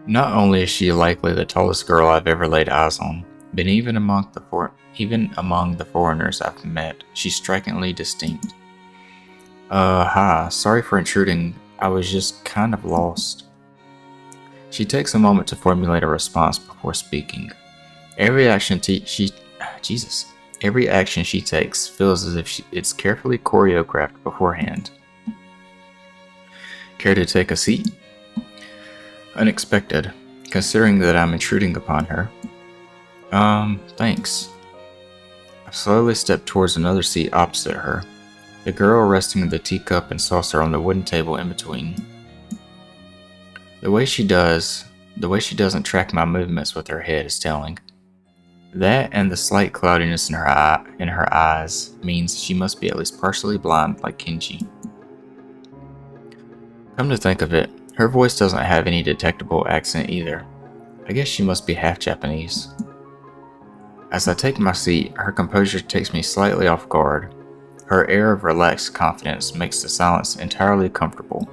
Not only is she likely the tallest girl I've ever laid eyes on, but even among the foreigners I've met, she's strikingly distinct. Hi, sorry for intruding, I was just kind of lost. She takes a moment to formulate a response before speaking. Every reaction Every action she takes feels as if it's carefully choreographed beforehand. Care to take a seat? Unexpected, considering that I'm intruding upon her. Thanks. I slowly step towards another seat opposite her, the girl resting the teacup and saucer on the wooden table in between. The way she doesn't track my movements with her head is telling. That and the slight cloudiness in her eyes means she must be at least partially blind like Kenji. Come to think of it, her voice doesn't have any detectable accent either. I guess she must be half Japanese. As I take my seat, her composure takes me slightly off guard. Her air of relaxed confidence makes the silence entirely comfortable.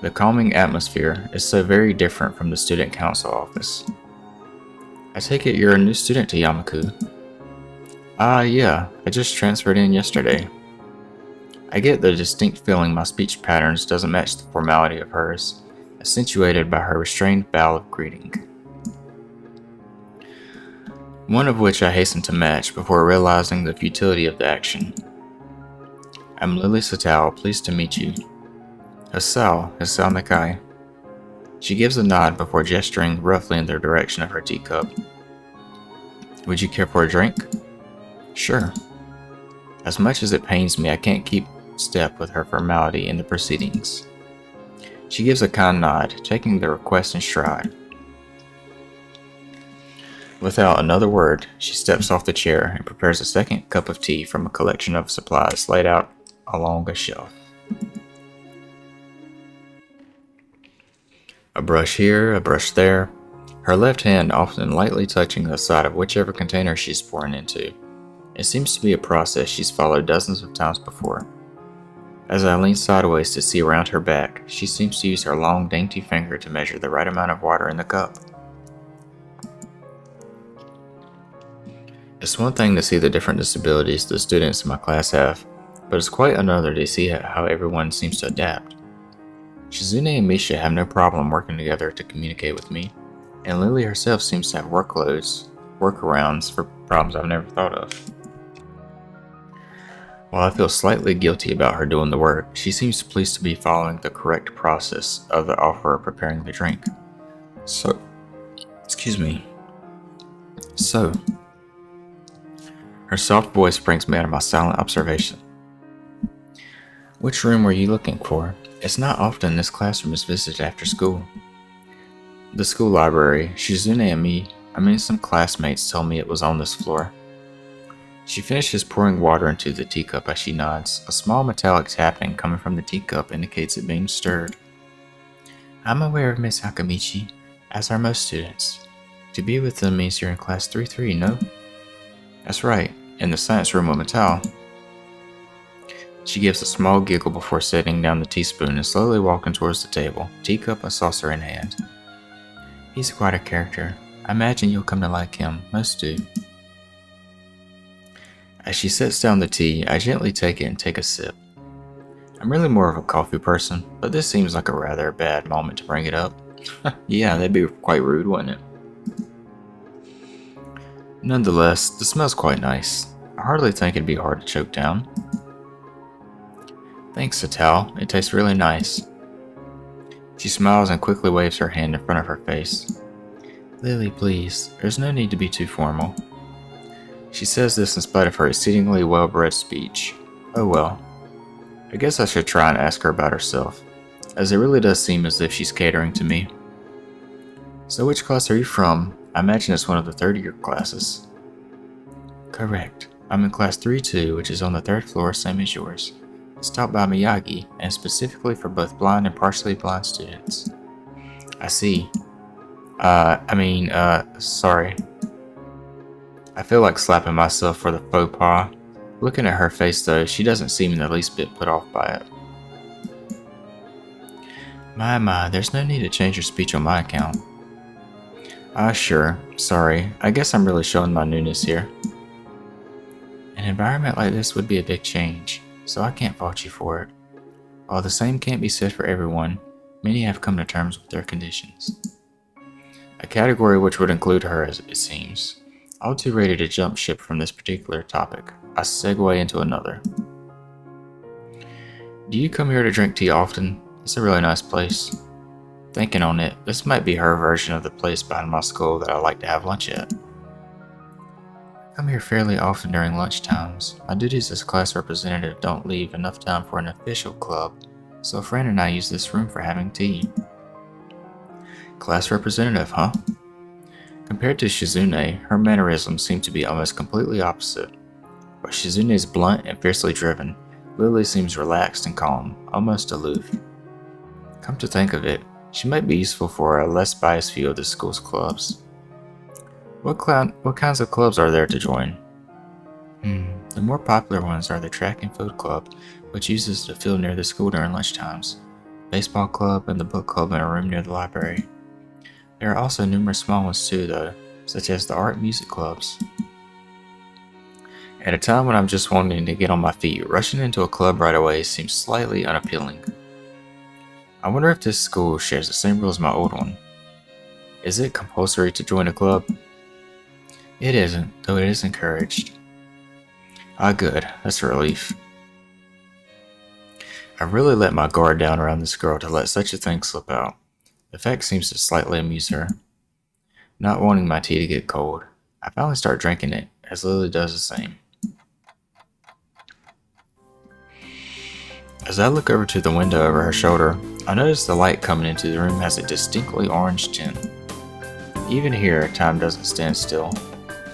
The calming atmosphere is so very different from the student council office. I take it you're a new student to Yamaku. Yeah, I just transferred in yesterday. I get the distinct feeling my speech patterns doesn't match the formality of hers, accentuated by her restrained bow of greeting. One of which I hasten to match before realizing the futility of the action. I'm Lily Satao, pleased to meet you. Hasao Nakai. She gives a nod before gesturing roughly in the direction of her teacup. Would you care for a drink? Sure. As much as it pains me, I can't keep step with her formality in the proceedings. She gives a kind nod, taking the request in stride. Without another word, she steps off the chair and prepares a second cup of tea from a collection of supplies laid out along a shelf. A brush here, a brush there, her left hand often lightly touching the side of whichever container she's pouring into. It seems to be a process she's followed dozens of times before. As I lean sideways to see around her back, she seems to use her long, dainty finger to measure the right amount of water in the cup. It's one thing to see the different disabilities the students in my class have, but it's quite another to see how everyone seems to adapt. Shizune and Misha have no problem working together to communicate with me, and Lily herself seems to have workarounds for problems I've never thought of. While I feel slightly guilty about her doing the work, she seems pleased to be following the correct process of the offer of preparing the drink. So, her soft voice brings me out of my silent observation. Which room were you looking for? It's not often this classroom is visited after school. The school library. Shizune and some classmates told me it was on this floor. She finishes pouring water into the teacup as she nods. A small metallic tapping coming from the teacup indicates it being stirred. I'm aware of Miss Hakamichi, as are most students. To be with them means you're in class 3-3, no? That's right, in the science room with Metal. She gives a small giggle before setting down the teaspoon and slowly walking towards the table, teacup and saucer in hand. He's quite a character. I imagine you'll come to like him. Most do. As she sets down the tea, I gently take it and take a sip. I'm really more of a coffee person, but this seems like a rather bad moment to bring it up. Yeah, that'd be quite rude, wouldn't it? Nonetheless, the smell's quite nice. I hardly think it'd be hard to choke down. Thanks, Satal. It tastes really nice. She smiles and quickly waves her hand in front of her face. Lily, please. There's no need to be too formal. She says this in spite of her exceedingly well-bred speech. Oh well. I guess I should try and ask her about herself, as it really does seem as if she's catering to me. So which class are you from? I imagine it's one of the third-year classes. Correct. I'm in class 3-2, which is on the third floor, same as yours. It's taught by Miyagi, and specifically for both blind and partially blind students. I see. Sorry. I feel like slapping myself for the faux pas. Looking at her face though, she doesn't seem in the least bit put off by it. My, there's no need to change your speech on my account. Sure. Sorry. I guess I'm really showing my newness here. An environment like this would be a big change, so I can't fault you for it. While the same can't be said for everyone, many have come to terms with their conditions. A category which would include her, as it seems. All too ready to jump ship from this particular topic, I segue into another. Do you come here to drink tea often? It's a really nice place. Thinking on it, this might be her version of the place behind my school that I like to have lunch at. I come here fairly often during lunch times. My duties as class representative don't leave enough time for an official club, so a friend and I use this room for having tea. Class representative, huh? Compared to Shizune, her mannerisms seem to be almost completely opposite. While Shizune is blunt and fiercely driven, Lily seems relaxed and calm, almost aloof. Come to think of it, she might be useful for a less biased view of the school's clubs. What kinds of clubs are there to join? The more popular ones are the track and field club, which uses the field near the school during lunch times, baseball club, and the book club in a room near the library. There are also numerous small ones too, though, such as the art music clubs. At a time when I'm just wanting to get on my feet, rushing into a club right away seems slightly unappealing. I wonder if this school shares the same rules as my old one. Is it compulsory to join a club? It isn't, though it is encouraged. Ah, good. That's a relief. I really let my guard down around this girl to let such a thing slip out. The fact seems to slightly amuse her. Not wanting my tea to get cold, I finally start drinking it, as Lily does the same. As I look over to the window over her shoulder, I notice the light coming into the room has a distinctly orange tint. Even here, time doesn't stand still.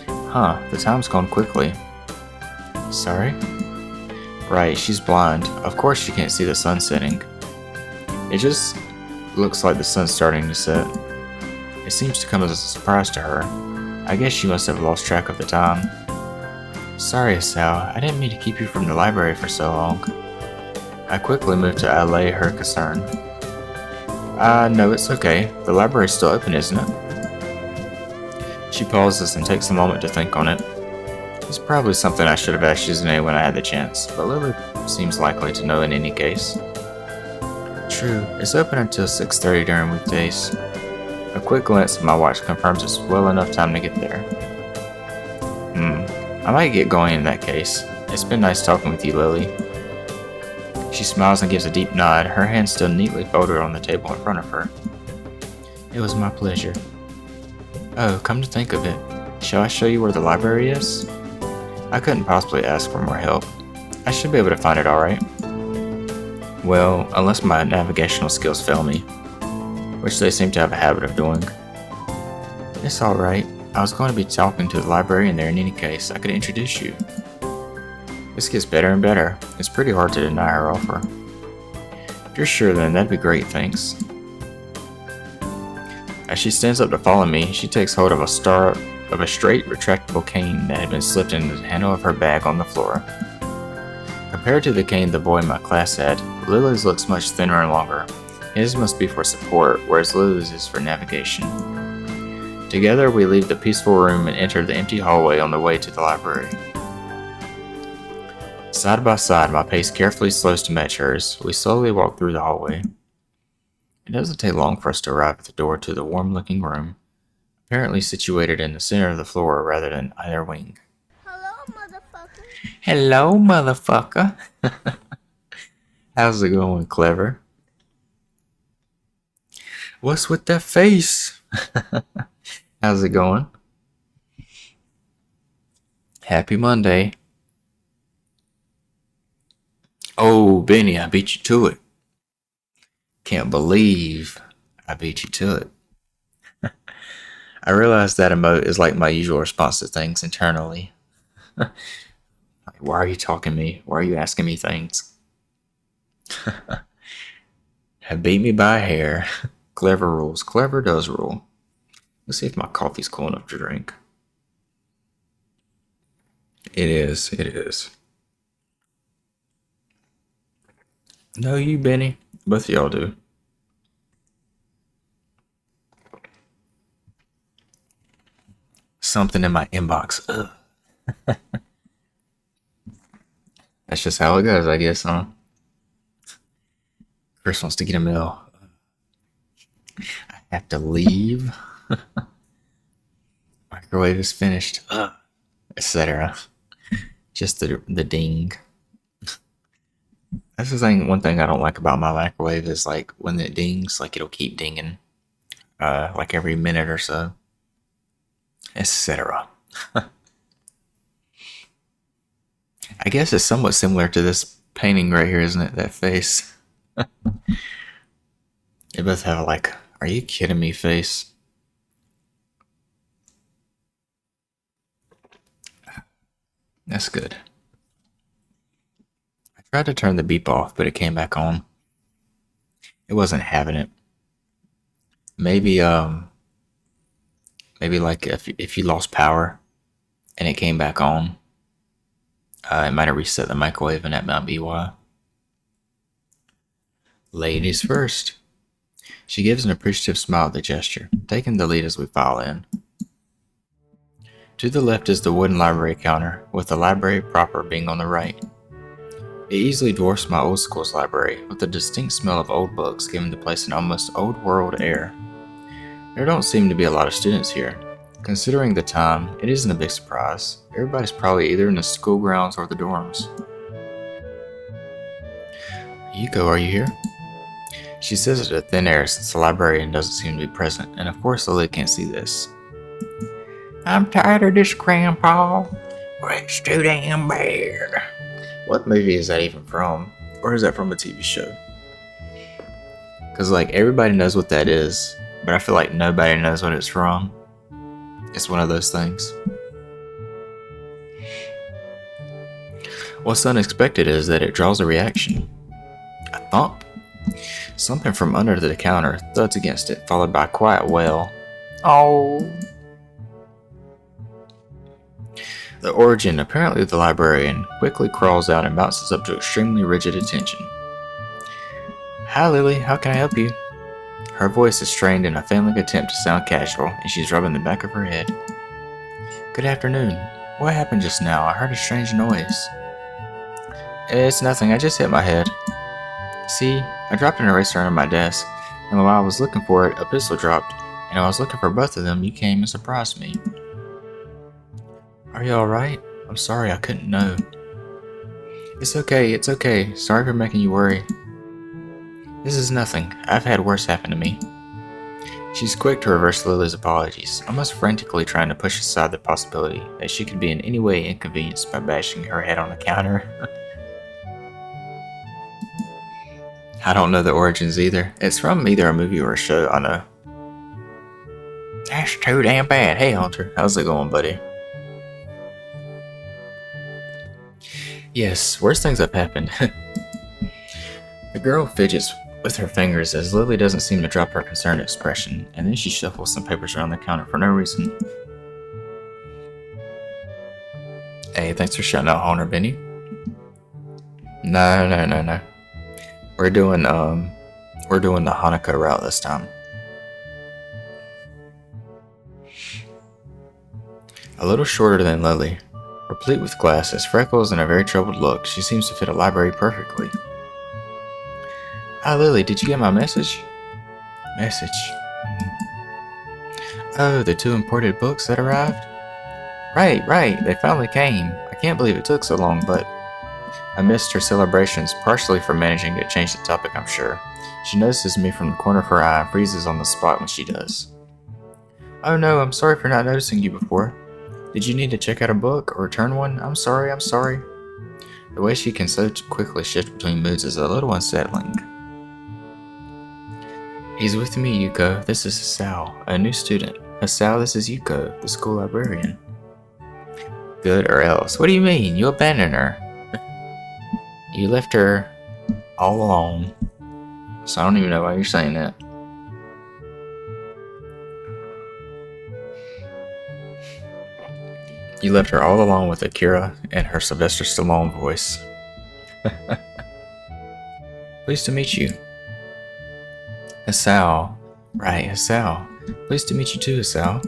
The time's gone quickly. Sorry? Right, she's blind. Of course she can't see the sun setting. It just looks like the sun's starting to set. It seems to come as a surprise to her. I guess she must have lost track of the time. Sorry, Sal, I didn't mean to keep you from the library for so long. I quickly moved to allay her concern. No, it's okay. The library's still open, isn't it? She pauses and takes a moment to think on it. It's probably something I should have asked Shizune when I had the chance, but Lily seems likely to know in any case. True, it's open until 6:30 during weekdays. A quick glance at my watch confirms it's well enough time to get there. I might get going in that case. It's been nice talking with you, Lily. She smiles and gives a deep nod, her hands still neatly folded on the table in front of her. It was my pleasure. Oh, come to think of it, shall I show you where the library is? I couldn't possibly ask for more help. I should be able to find it alright. Well, unless my navigational skills fail me, which they seem to have a habit of doing. It's alright. I was going to be talking to the librarian there in any case. I could introduce you. This gets better and better. It's pretty hard to deny her offer. If you're sure then, that'd be great, thanks. As she stands up to follow me, she takes hold of a straight retractable cane that had been slipped into the handle of her bag on the floor. Compared to the cane the boy in my class had, Lily's looks much thinner and longer. His must be for support, whereas Lily's is for navigation. Together we leave the peaceful room and enter the empty hallway on the way to the library. Side by side, my pace carefully slows to match hers. We slowly walk through the hallway. It doesn't take long for us to arrive at the door to the warm-looking room, apparently situated in the center of the floor rather than either wing. Hello, motherfucker. Hello, motherfucker. How's it going, Clever? What's with that face? How's it going? Happy Monday. Oh, Benny, I beat you to it. Can't believe I beat you to it. I realize that emote is like my usual response to things internally. Like, why are you talking to me? Why are you asking me things? Beat me by a hair. Clever rules. Clever does rule. Let's see if my coffee's cool enough to drink. It is. It is. No, you, Benny. Both of y'all do. Something in my inbox. Ugh. That's just how it goes, I guess, huh? Chris wants to get a mail. I have to leave. My microwave is finished, etc. Just the ding. That's the thing. One thing I don't like about my microwave is like when it dings, like it'll keep dinging, like every minute or so, etc. I guess it's somewhat similar to this painting right here, isn't it? That face. They both have like, are you kidding me face? That's good. I tried to turn the beep off, but it came back on. It wasn't having it. Maybe like if you lost power and it came back on, it might have reset the microwave, and that might be why. Ladies first. She gives an appreciative smile at the gesture, taking the lead as we file in. To the left is the wooden library counter, with the library proper being on the right. It easily dwarfs my old school's library, with the distinct smell of old books giving the place an almost old world air. There don't seem to be a lot of students here. Considering the time, it isn't a big surprise. Everybody's probably either in the school grounds or the dorms. Yuko, are you here? She says it with thin air since the librarian doesn't seem to be present, and of course Lily can't see this. I'm tired of this, Grandpa. It's too damn bad. What movie is that even from? Or is that from a TV show? Because, like, everybody knows what that is, but I feel like nobody knows what it's from. It's one of those things. What's unexpected is that it draws a reaction. A thump. Something from under the counter thuds against it, followed by a quiet wail. Oh. The origin, apparently the librarian, quickly crawls out and bounces up to extremely rigid attention. Hi Lily, how can I help you? Her voice is strained in a failing attempt to sound casual, and she's rubbing the back of her head. Good afternoon. What happened just now? I heard a strange noise. It's nothing, I just hit my head. See, I dropped an eraser under my desk, and while I was looking for it, a pistol dropped, and I was looking for both of them, you came and surprised me. Are you alright? I'm sorry, I couldn't know. It's okay. Sorry for making you worry. This is nothing. I've had worse happen to me. She's quick to reverse Lily's apologies, almost frantically trying to push aside the possibility that she could be in any way inconvenienced by bashing her head on the counter. I don't know the origins either. It's from either a movie or a show, I know. That's too damn bad. Hey Hunter, how's it going, buddy? Yes, worse things have happened. The girl fidgets with her fingers as Lily doesn't seem to drop her concerned expression, and then she shuffles some papers around the counter for no reason. Hey, thanks for shouting out Hunter, Benny. No. We're doing the Hanako route this time. A little shorter than Lily, replete with glasses, freckles, and a very troubled look, she seems to fit a library perfectly. Hi Lily, did you get my message? Message. Oh, the 2 imported books that arrived? Right, they finally came. I can't believe it took so long, but I missed her celebrations, partially for managing to change the topic, I'm sure. She notices me from the corner of her eye and freezes on the spot when she does. Oh no, I'm sorry for not noticing you before. Did you need to check out a book or return one? I'm sorry. The way she can so quickly shift between moods is a little unsettling. He's with me, Yuko. This is Hasao, a new student. Hasao, this is Yuko, the school librarian. Good or else. What do you mean? You abandoned her. You left her all alone. So I don't even know why you're saying that. You left her all alone with Akira and her Sylvester Stallone voice. Pleased to meet you. Hasao. Right, Hasao. Pleased to meet you too, Hasao.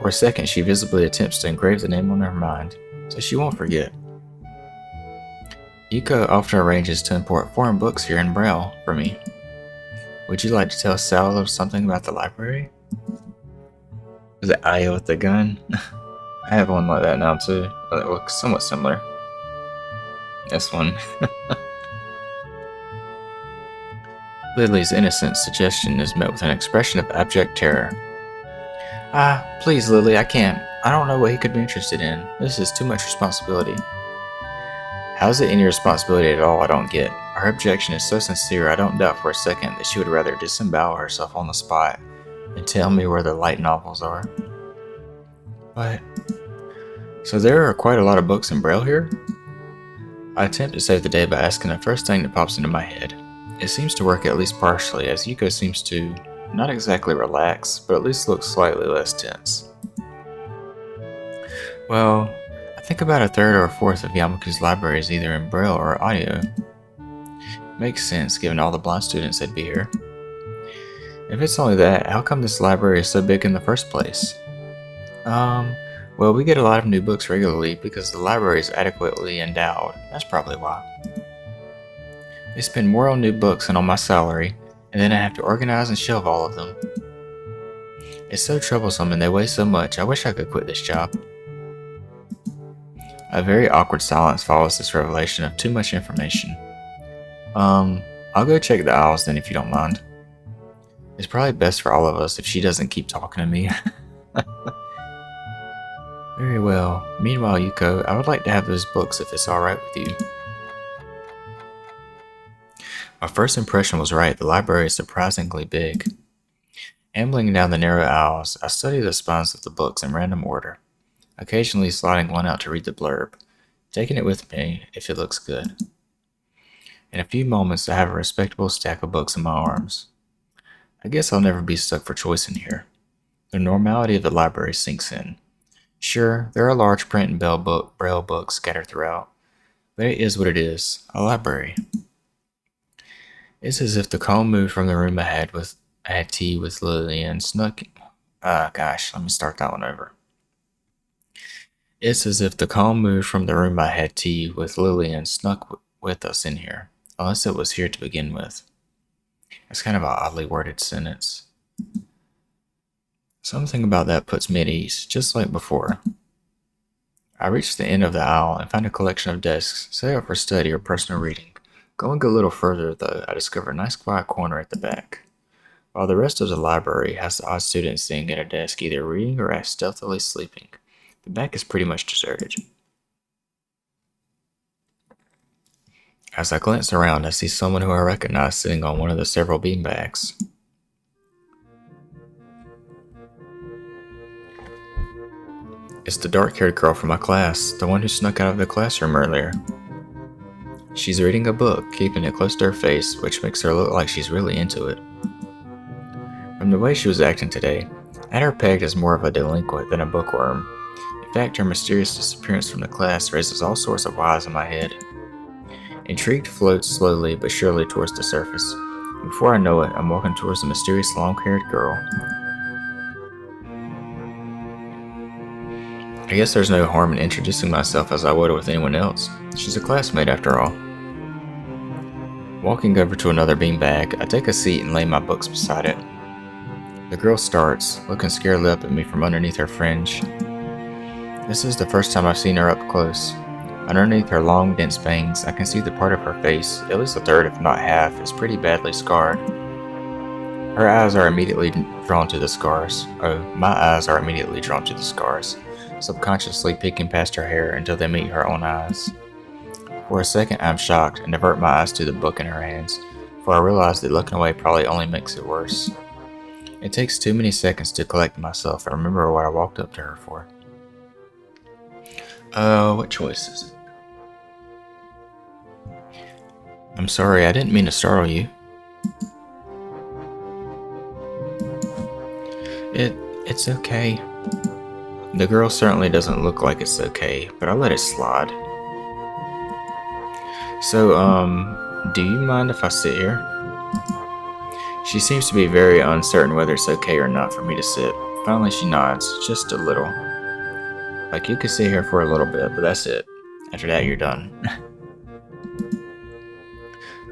For a second, she visibly attempts to engrave the name on her mind, so she won't forget. Yuko often arranges to import foreign books here in Braille for me. Would you like to tell Hasao a little something about the library? Is it Aya with the gun? I have one like that now too. It looks somewhat similar. This one. Lily's innocent suggestion is met with an expression of abject terror. Ah, please, Lily, I can't. I don't know what he could be interested in. This is too much responsibility. How's it any responsibility at all? I don't get. Her objection is so sincere, I don't doubt for a second that she would rather disembowel herself on the spot than tell me where the light novels are. But. So there are quite a lot of books in Braille here? I attempt to save the day by asking the first thing that pops into my head. It seems to work at least partially, as Yuko seems to not exactly relax, but at least look slightly less tense. Well, I think about a third or a fourth of Yamaku's library is either in Braille or audio. Makes sense, given all the blind students that'd be here. If it's only that, how come this library is so big in the first place? Well, we get a lot of new books regularly because the library is adequately endowed. That's probably why. They spend more on new books than on my salary, and then I have to organize and shelve all of them. It's so troublesome and they weigh so much, I wish I could quit this job. A very awkward silence follows this revelation of too much information. I'll go check the aisles then if you don't mind. It's probably best for all of us if she doesn't keep talking to me. Very well. Meanwhile, Yuko, I would like to have those books if it's alright with you. My first impression was right, the library is surprisingly big. Ambling down the narrow aisles, I study the spines of the books in random order, occasionally sliding one out to read the blurb, taking it with me if it looks good. In a few moments, I have a respectable stack of books in my arms. I guess I'll never be stuck for choice in here. The normality of the library sinks in. Sure, there are large print and braille books scattered throughout, but it is what it is, a library. It's as if the calm moved from the room I had tea with Lily and snuck. Let me start that one over. It's as if the calm moved from the room I had tea with Lily and snuck with us in here, unless it was here to begin with. It's kind of an oddly worded sentence. Something about that puts me at ease, just like before. I reach the end of the aisle and find a collection of desks set up for study or personal reading. Going a little further, though, I discover a nice quiet corner at the back. While the rest of the library has the odd students sitting at a desk either reading or stealthily sleeping, the back is pretty much deserted. As I glance around, I see someone who I recognize sitting on one of the several beanbags. It's the dark-haired girl from my class, the one who snuck out of the classroom earlier. She's reading a book, keeping it close to her face, which makes her look like she's really into it. From the way she was acting today, I had her pegged as more of a delinquent than a bookworm. In fact, her mysterious disappearance from the class raises all sorts of whys in my head. Intrigue floats slowly but surely towards the surface. Before I know it, I'm walking towards the mysterious long-haired girl. I guess there's no harm in introducing myself as I would with anyone else. She's a classmate after all. Walking over to another beanbag, I take a seat and lay my books beside it. The girl starts, looking scarily up at me from underneath her fringe. This is the first time I've seen her up close. Underneath her long, dense bangs, I can see the part of her face, at least a third if not half, is pretty badly scarred. Her eyes are immediately drawn to the scars. My eyes are immediately drawn to the scars, subconsciously peeking past her hair until they meet her own eyes. For a second, I'm shocked and divert my eyes to the book in her hands, for I realize that looking away probably only makes it worse. It takes too many seconds to collect myself and remember what I walked up to her for. What choice is it? I'm sorry, I didn't mean to startle you. It's okay. The girl certainly doesn't look like it's okay, but I'll let it slide. So, do you mind if I sit here? She seems to be very uncertain whether it's okay or not for me to sit. Finally, she nods, just a little. Like, you could sit here for a little bit, but that's it. After that, you're done.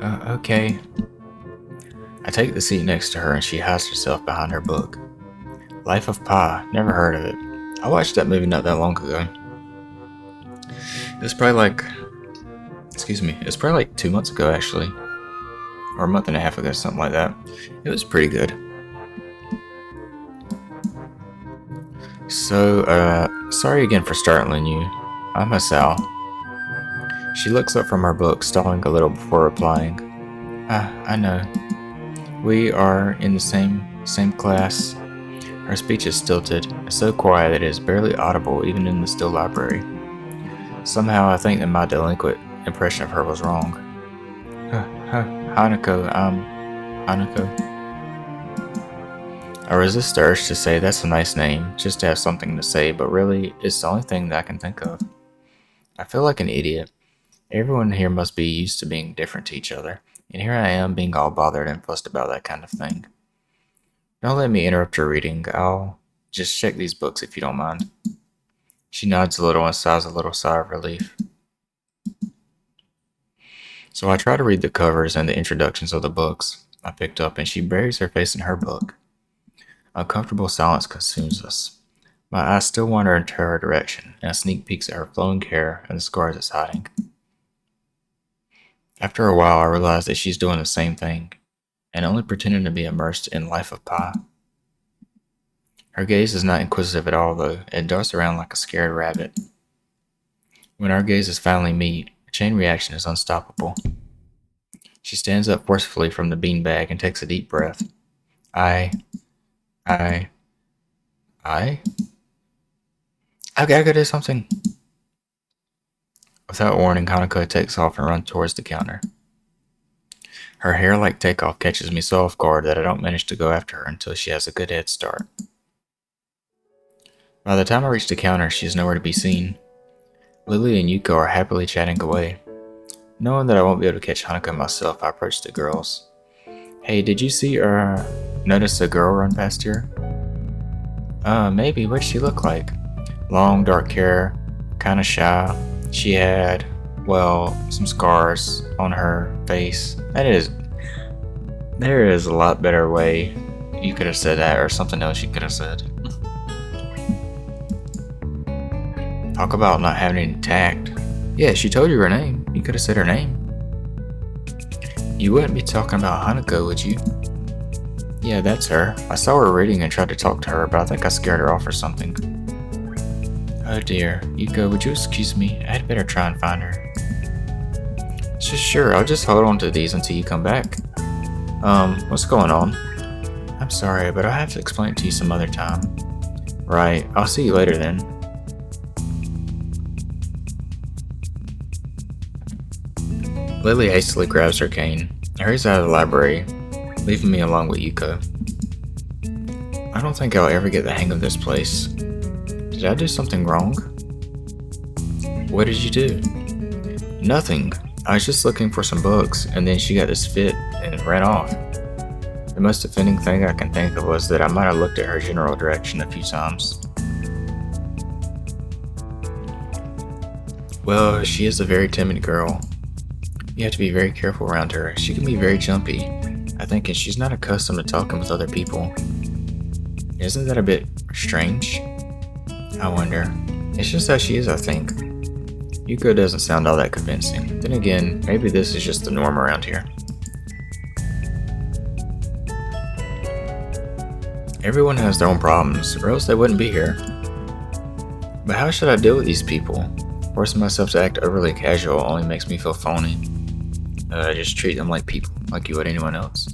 Okay. I take the seat next to her and she hides herself behind her book. Life of Pi. Never heard of it. I watched that movie not that long ago. It was probably like, it's probably like 2 months ago actually. Or a month and a half ago, something like that. It was pretty good. So, sorry again for startling you. I'm Hasal. She looks up from her book, stalling a little before replying. I know. We are in the same class. Her speech is stilted, and so quiet that it is barely audible even in the still library. Somehow I think that my delinquent impression of her was wrong. Hanako, Hanako. I resist the urge to say that's a nice name, just to have something to say, but really, it's the only thing that I can think of. I feel like an idiot. Everyone here must be used to being different to each other, and here I am being all bothered and fussed about that kind of thing. Don't let me interrupt your reading. I'll just check these books if you don't mind. She nods a little and sighs a little sigh of relief. So I try to read the covers and the introductions of the books I picked up, and she buries her face in her book. Uncomfortable silence consumes us. My eyes still wander into her direction, and a sneak peeks at her flowing hair and the scars it's hiding. After a while, I realize that she's doing the same thing, and only pretending to be immersed in Life of Pi. Her gaze is not inquisitive at all, though. It darts around like a scared rabbit. When our gazes finally meet, a chain reaction is unstoppable. She stands up forcefully from the beanbag and takes a deep breath. I gotta do something. Without warning, Hanako takes off and runs towards the counter. Her hair-like takeoff catches me so off guard that I don't manage to go after her until she has a good head start. By the time I reach the counter, she is nowhere to be seen. Lily and Yuko are happily chatting away. Knowing that I won't be able to catch Hanako myself, I approach the girls. Hey, did you see or notice a girl run past here? Maybe. What'd she look like? Long, dark hair, kinda shy. She had, well, some scars on her face. There is a lot better way you could have said that, or something else you could have said. Talk about not having any tact. Yeah, she told you her name. You could have said her name. You wouldn't be talking about Hanako, would you? Yeah, that's her. I saw her reading and tried to talk to her, but I think I scared her off or something. Oh dear. Yuko, would you excuse me? I had better try and find her. Sure, I'll just hold on to these until you come back. What's going on? I'm sorry, but I'll have to explain it to you some other time. Right, I'll see you later then. Lily hastily grabs her cane and hurries out of the library, leaving me alone with Yuko. I don't think I'll ever get the hang of this place. Did I do something wrong? What did you do? Nothing. I was just looking for some books, and then she got this fit and ran off. The most offending thing I can think of was that I might have looked at her general direction a few times. Well, she is a very timid girl. You have to be very careful around her. She can be very jumpy, I think, and she's not accustomed to talking with other people. Isn't that a bit strange? I wonder. It's just how she is, I think. Yuko doesn't sound all that convincing. Then again, maybe this is just the norm around here. Everyone has their own problems, or else they wouldn't be here. But how should I deal with these people? Forcing myself to act overly casual only makes me feel phony. Just treat them like people, like you would anyone else.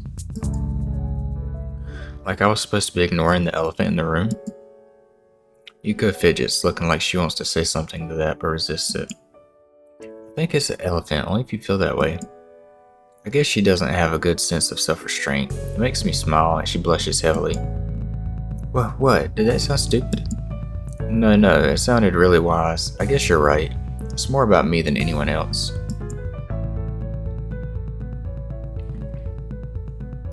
Like I was supposed to be ignoring the elephant in the room? Yuko fidgets, looking like she wants to say something to that, but resists it. I think it's an elephant, only if you feel that way. I guess she doesn't have a good sense of self-restraint. It makes me smile, and she blushes heavily. What? Did that sound stupid? No, it sounded really wise. I guess you're right. It's more about me than anyone else.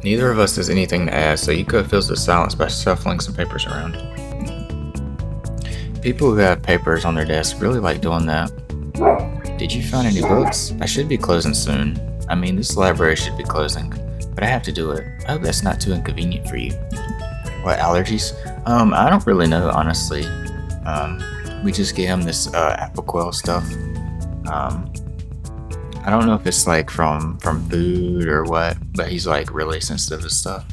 Neither of us has anything to add, so Yuko fills the silence by shuffling some papers around. People who have papers on their desk really like doing that. Did you find any books? I should be closing soon. I mean, this library should be closing, but I have to do it. I hope that's not too inconvenient for you. What allergies? I don't really know, honestly. We just gave him this Apoquel stuff. I don't know if it's like from food or what, but he's like really sensitive to stuff.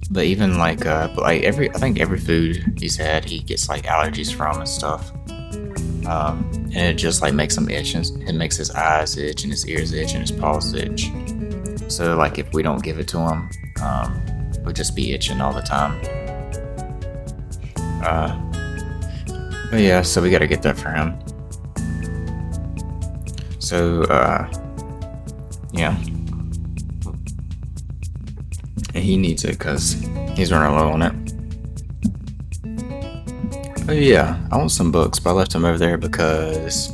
But even like I think every food he's had, he gets like allergies from and stuff. And it just like makes him itch, and it makes his eyes itch and his ears itch and his paws itch. So like if we don't give it to him, we'll just be itching all the time. But yeah, so we gotta get that for him. So yeah, and he needs it because he's running low on it. Oh yeah, I want some books, but I left them over there because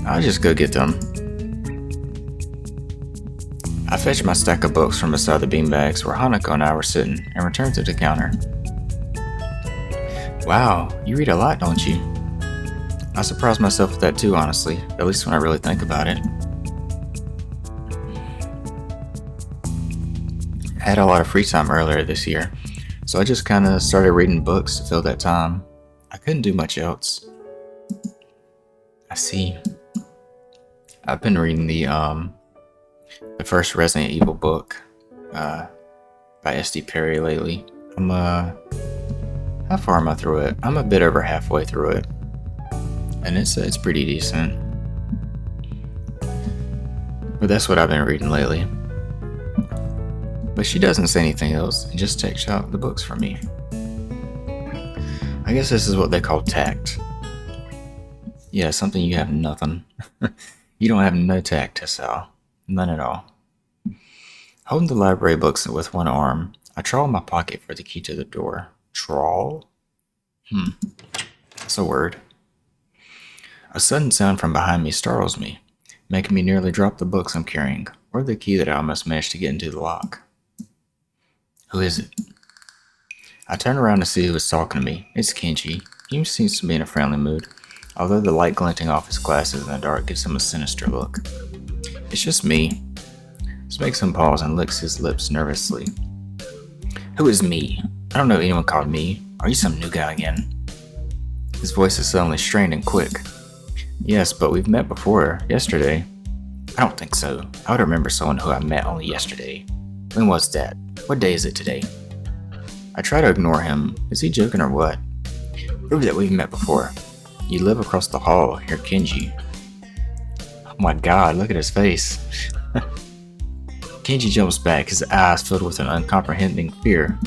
I'll just go get them. I fetched my stack of books from beside the beanbags where Hanako and I were sitting and returned to the counter. Wow, you read a lot, don't you? I surprised myself with that too, honestly, at least when I really think about it. I had a lot of free time earlier this year, so I just kind of started reading books to fill that time. I couldn't do much else. I see. I've been reading the first Resident Evil book by S.D. Perry lately. How far am I through it? I'm a bit over halfway through it. And it's pretty decent. But that's what I've been reading lately. But she doesn't say anything else and just takes out the books from me. I guess this is what they call tact. Yeah, something you have nothing. You don't have no tact, Tessel. None at all. Holding the library books with one arm, I trawl in my pocket for the key to the door. Trawl? That's a word. A sudden sound from behind me startles me, making me nearly drop the books I'm carrying, or the key that I almost managed to get into the lock. Who is it? I turn around to see who is talking to me. It's Kenji. He seems to be in a friendly mood, although the light glinting off his glasses in the dark gives him a sinister look. It's just me. This makes him pause and licks his lips nervously. Who is me? I don't know anyone called me. Are you some new guy again? His voice is suddenly strained and quick. Yes, but we've met before, yesterday. I don't think so. I would remember someone who I met only yesterday. When was that? What day is it today? I try to ignore him. Is he joking or what? Prove that we've met before. You live across the hall. You're Kenji. Oh my god, look at his face. Kenji jumps back, his eyes filled with an uncomprehending fear.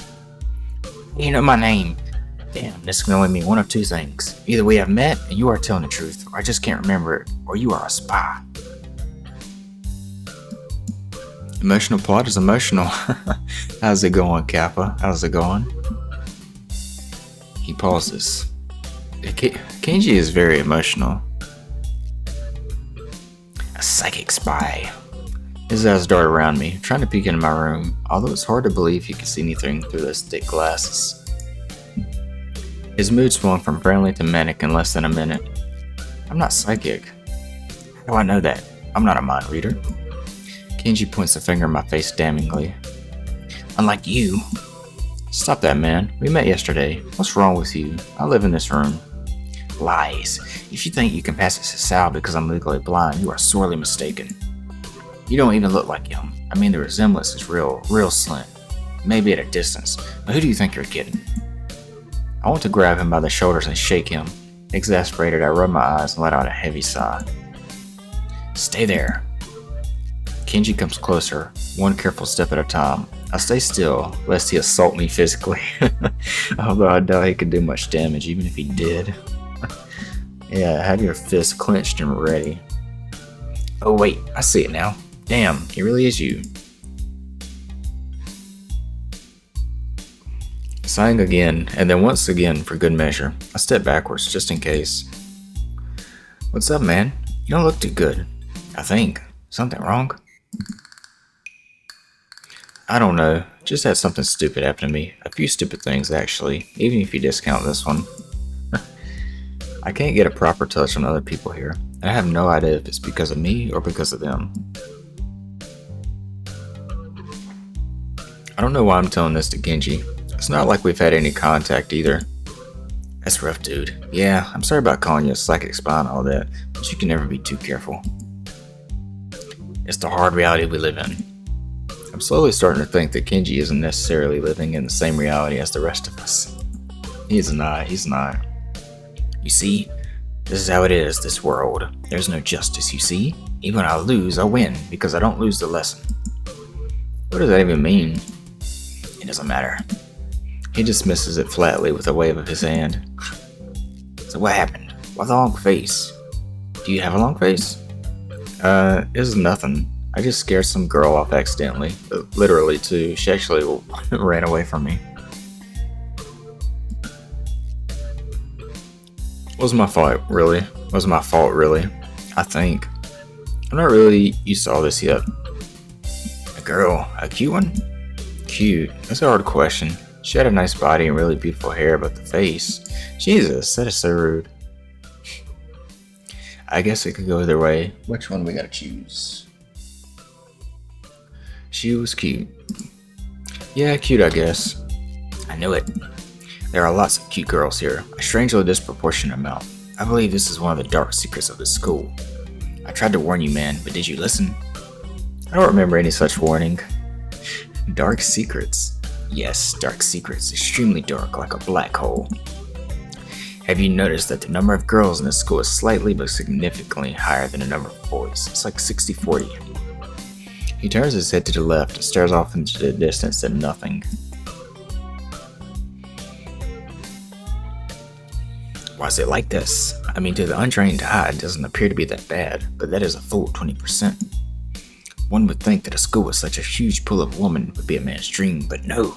You know my name. Damn, this can only mean one of two things. Either we have met and you are telling the truth, or I just can't remember it, or you are a spy. Emotional plot is emotional. How's it going, Kappa? How's it going? He pauses. Kenji is very emotional. A psychic spy. His eyes dart around me, trying to peek into my room, although it's hard to believe he can see anything through those thick glasses. His mood swung from friendly to manic in less than a minute. I'm not psychic. How do I know that? I'm not a mind reader. Kenji points a finger in my face damningly. Unlike you. Stop that, man. We met yesterday. What's wrong with you? I live in this room. Lies. If you think you can pass as Sal because I'm legally blind, you are sorely mistaken. You don't even look like him. I mean, the resemblance is real slim. Maybe at a distance, but who do you think you're kidding? I want to grab him by the shoulders and shake him. Exasperated, I rub my eyes and let out a heavy sigh. Stay there. Kenji comes closer, one careful step at a time. I stay still, lest he assault me physically. Although I doubt he could do much damage, even if he did. Yeah, have your fist clenched and ready. Oh wait, I see it now. Damn, it really is you. Sighing again, and then once again for good measure, I step backwards just in case. What's up, man? You don't look too good. I think. Something wrong? I don't know. Just had something stupid happen to me. A few stupid things, actually, even if you discount this one. I can't get a proper touch on other people here, and I have no idea if it's because of me or because of them. I don't know why I'm telling this to Genji. It's not like we've had any contact either. That's rough, dude. Yeah, I'm sorry about calling you a psychic spy and all that, but you can never be too careful. It's the hard reality we live in. I'm slowly starting to think that Kenji isn't necessarily living in the same reality as the rest of us. He's not. You see, this is how it is, this world. There's no justice, you see? Even when I lose, I win, because I don't lose the lesson. What does that even mean? It doesn't matter. He dismisses it flatly with a wave of his hand. So what happened? Why the long face? Do you have a long face? It's nothing. I just scared some girl off accidentally. Literally, too. She actually ran away from me. Was my fault, really? I think. I'm not really used to all this yet. A girl? A cute one? Cute? That's a hard question. She had a nice body and really beautiful hair, but the face... Jesus, that is so rude. I guess it could go either way. Which one we gotta choose? She was cute. Yeah, cute, I guess. I knew it. There are lots of cute girls here, a strangely disproportionate amount. I believe this is one of the dark secrets of this school. I tried to warn you, man, but did you listen? I don't remember any such warning. Dark secrets? Yes, dark secrets, extremely dark, like a black hole. Have you noticed that the number of girls in this school is slightly but significantly higher than the number of boys? It's like 60-40. He turns his head to the left and stares off into the distance at nothing. Why is it like this? I mean, to the untrained eye, it doesn't appear to be that bad, but that is a full 20%. One would think that a school with such a huge pool of women would be a man's dream, but no.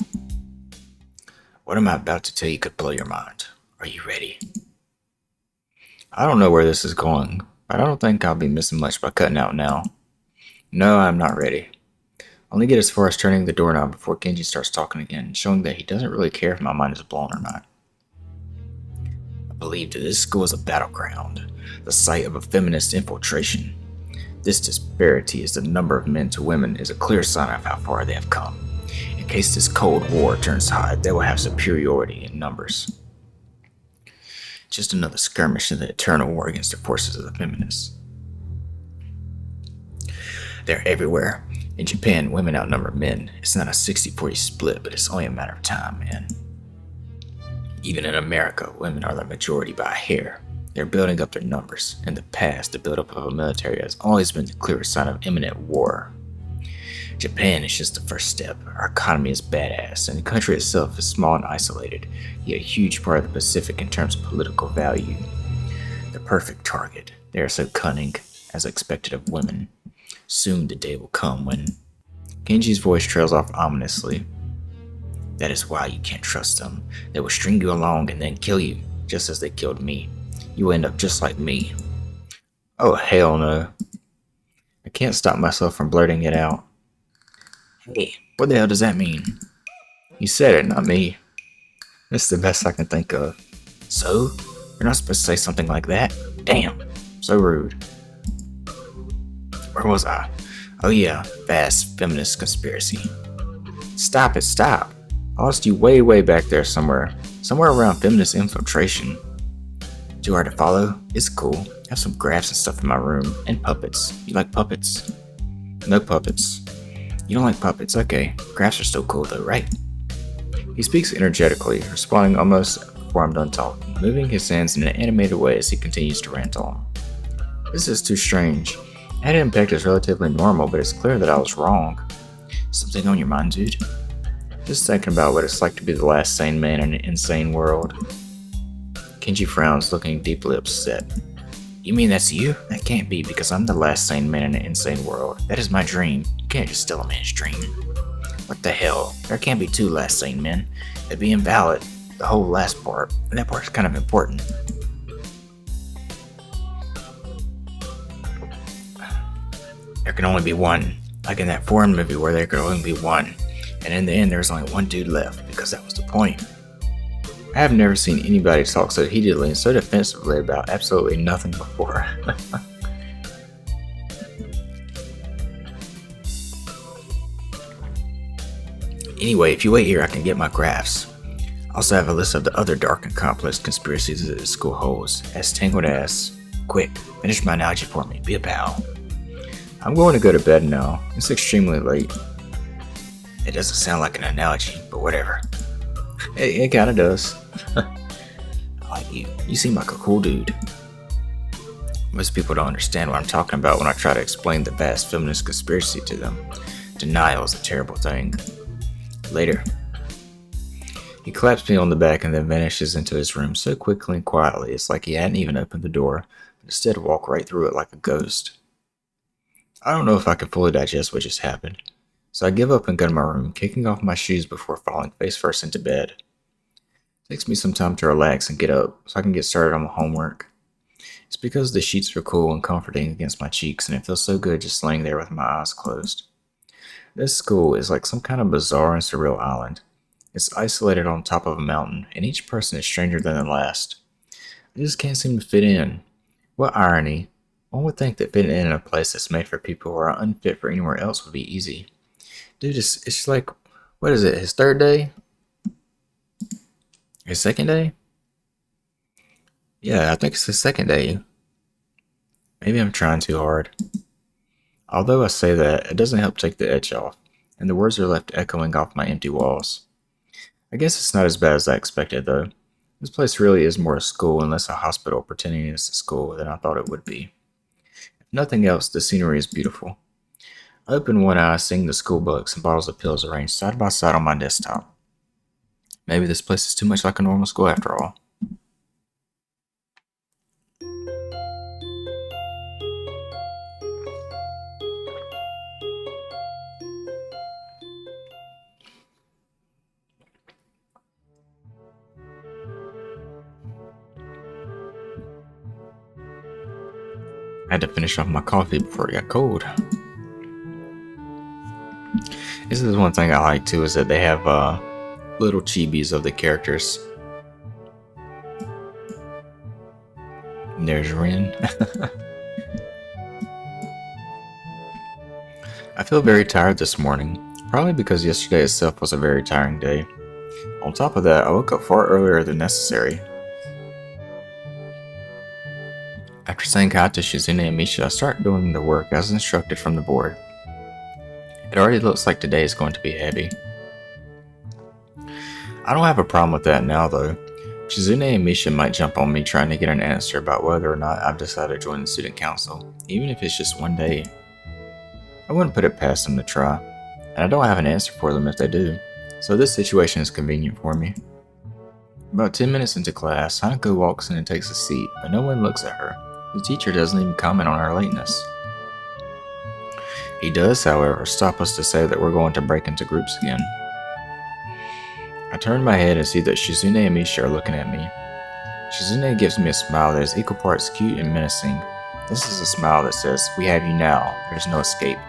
What I'm about to tell you could blow your mind. Are you ready? I don't know where this is going, but I don't think I'll be missing much by cutting out now. No, I'm not ready. Only get as far as turning the doorknob before Kenji starts talking again, showing that he doesn't really care if my mind is blown or not. I believe that this school is a battleground, the site of a feminist infiltration. This disparity as the number of men to women is a clear sign of how far they have come. In case this Cold War turns hot, they will have superiority in numbers. Just another skirmish in the eternal war against the forces of the feminists. They're everywhere. In Japan, women outnumber men. It's not a 60-40 split, but it's only a matter of time, man. Even in America, women are the majority by a hair. They're building up their numbers. In the past, the buildup of a military has always been the clearest sign of imminent war. Japan is just the first step. Our economy is badass, and the country itself is small and isolated, yet a huge part of the Pacific in terms of political value. The perfect target. They are so cunning, as expected of women. Soon the day will come when... Genji's voice trails off ominously. That is why you can't trust them. They will string you along and then kill you, just as they killed me. You will end up just like me. Oh, hell no. I can't stop myself from blurting it out. Hey, what the hell does that mean? You said it, not me. That's the best I can think of. So? You're not supposed to say something like that? Damn, so rude. Where was I? Oh yeah, vast feminist conspiracy. Stop it, stop. I lost you way back there somewhere. Somewhere around feminist infiltration. Too hard to follow? It's cool. I have some graphs and stuff in my room. And puppets. You like puppets? No puppets. You don't like puppets? Okay. Graphs are still cool though, right? He speaks energetically, responding almost before I'm done talking, moving his hands in an animated way as he continues to rant on. This is too strange. Head impact is relatively normal, but it's clear that I was wrong. Something on your mind, dude? Just thinking about what it's like to be the last sane man in an insane world. Kenji frowns, looking deeply upset. You mean that's you? That can't be, because I'm the last sane man in an insane world. That is my dream. You can't just steal a man's dream. What the hell? There can't be two last sane men. It'd be invalid. The whole last part. And that part's kind of important. There can only be one. Like in that foreign movie where there could only be one. And in the end there's only one dude left, because that was the point. I have never seen anybody talk so heatedly and so defensively about absolutely nothing before. Anyway, if you wait here, I can get my graphs. I also have a list of the other dark and complex conspiracies that the school holds, as tangled as... Quick, finish my analogy for me, be a pal. I'm going to go to bed now. It's extremely late. It doesn't sound like an analogy, but whatever. It kinda does. I like you. You seem like a cool dude. Most people don't understand what I'm talking about when I try to explain the vast feminist conspiracy to them. Denial is a terrible thing. Later. He claps me on the back and then vanishes into his room so quickly and quietly it's like he hadn't even opened the door, but instead walked right through it like a ghost. I don't know if I can fully digest what just happened, so I give up and go to my room, kicking off my shoes before falling face first into bed. It takes me some time to relax and get up so I can get started on my homework. It's because the sheets are cool and comforting against my cheeks and it feels so good just laying there with my eyes closed. This school is like some kind of bizarre and surreal island. It's isolated on top of a mountain, and each person is stranger than the last. I just can't seem to fit in. What irony. One would think that fitting in a place that's made for people who are unfit for anywhere else would be easy. Dude, it's like, what is it, his third day? His second day? Yeah, I think it's his second day. Maybe I'm trying too hard. Although I say that, it doesn't help take the edge off, and the words are left echoing off my empty walls. I guess it's not as bad as I expected, though. This place really is more a school and less a hospital pretending it's a school than I thought it would be. If nothing else, the scenery is beautiful. I open one eye, seeing the school books and bottles of pills arranged side by side on my desktop. Maybe this place is too much like a normal school after all. I had to finish off my coffee before it got cold. This is one thing I like too, is that they have little chibis of the characters. And there's Rin. I feel very tired this morning, probably because yesterday itself was a very tiring day. On top of that, I woke up far earlier than necessary. After saying hi to Shizune and Misha, I start doing the work as instructed from the board. It already looks like today is going to be heavy. I don't have a problem with that now though. Shizune and Misha might jump on me trying to get an answer about whether or not I've decided to join the student council, even if it's just one day. I wouldn't put it past them to try, and I don't have an answer for them if they do, so this situation is convenient for me. About 10 minutes into class, Hanako walks in and takes a seat, but no one looks at her. The teacher doesn't even comment on her lateness. He does, however, stop us to say that we're going to break into groups again. I turn my head and see that Shizune and Misha are looking at me. Shizune gives me a smile that is equal parts cute and menacing. This is a smile that says, "We have you now, there's no escape."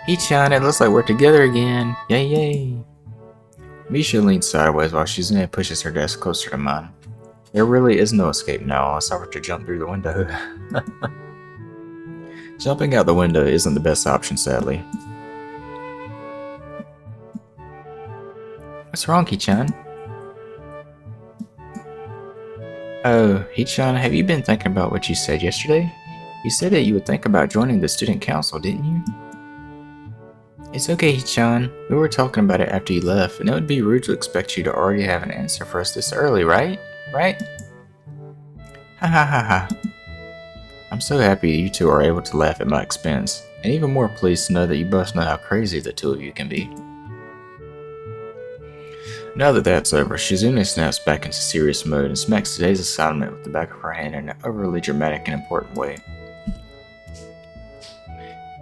Hee-chan, it looks like we're together again. Yay yay. Misha leans sideways while Shizune pushes her desk closer to mine. There really is no escape now unless I were to jump through the window. Jumping out the window isn't the best option, sadly. What's wrong, Hee-chan? Oh, Hee-chan, have you been thinking about what you said yesterday? You said that you would think about joining the student council, didn't you? It's okay, Hee-chan. We were talking about it after you left, and it would be rude to expect you to already have an answer for us this early, right? Right? Ha ha ha ha. I'm so happy you two are able to laugh at my expense, and even more pleased to know that you both know how crazy the two of you can be. Now that that's over, Shizune snaps back into serious mode and smacks today's assignment with the back of her hand in an overly dramatic and important way.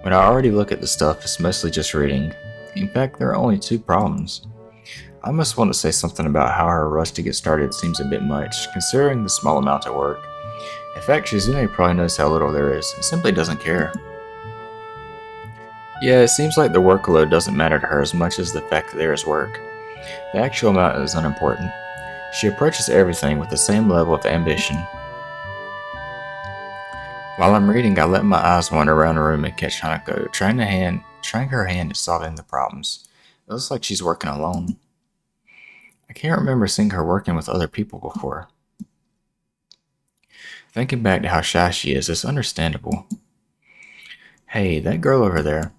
When I already look at the stuff, it's mostly just reading. In fact, there are only 2 problems. I must want to say something about how her rush to get started seems a bit much, considering the small amount of work. In fact, Shizune probably knows how little there is, and simply doesn't care. Yeah, it seems like the workload doesn't matter to her as much as the fact that there is work. The actual amount is unimportant. She approaches everything with the same level of ambition. While I'm reading, I let my eyes wander around the room and catch Hanako, trying her hand at solving the problems. It looks like she's working alone. I can't remember seeing her working with other people before. Thinking back to how shy she is, it's understandable. Hey, that girl over there.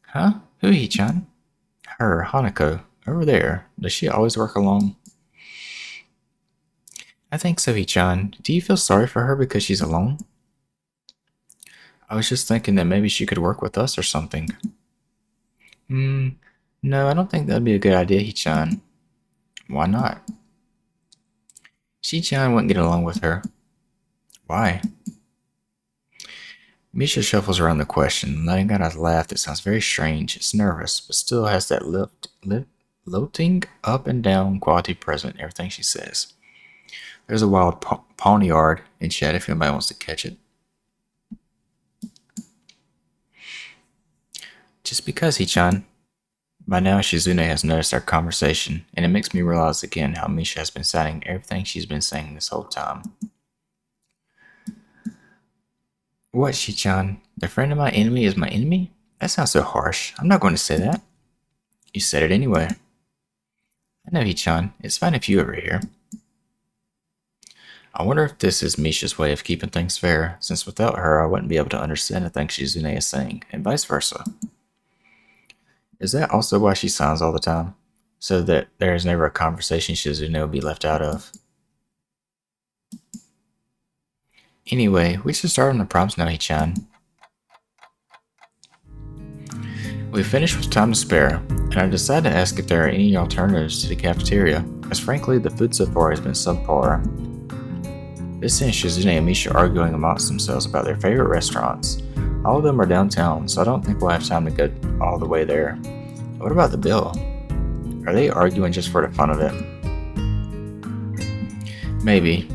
Huh? Who he-chan? Her, Hanako. Over there. Does she always work alone? I think so, he-chan. Do you feel sorry for her because she's alone? I was just thinking that maybe she could work with us or something. No, I don't think that'd be a good idea, he-chan. Why not? Shi-chan wouldn't get along with her. Why? Misha shuffles around the question, letting out a laugh that sounds very strange. It's nervous, but still has that lilting up and down quality present in everything she says. There's a wild pawnyard in chat if anybody wants to catch it. Just because, he-chan. By now, Shizune has noticed our conversation, and it makes me realize again how Misha has been citing everything she's been saying this whole time. What, Shi-chan? The friend of my enemy is my enemy? That sounds so harsh. I'm not going to say that. You said it anyway. I know, He-chan. It's fine if you ever hear. I wonder if this is Misha's way of keeping things fair, since without her I wouldn't be able to understand the things Shizune is saying, and vice versa. Is that also why she signs all the time? So that there is never a conversation Shizune will be left out of? Anyway, we should start on the prompts now, He-chan. We finished with time to spare, and I decided to ask if there are any alternatives to the cafeteria, as frankly the food so far has been subpar. This sends Shizune and Misha arguing amongst themselves about their favorite restaurants. All of them are downtown, so I don't think we'll have time to go all the way there. What about the bill? Are they arguing just for the fun of it? Maybe.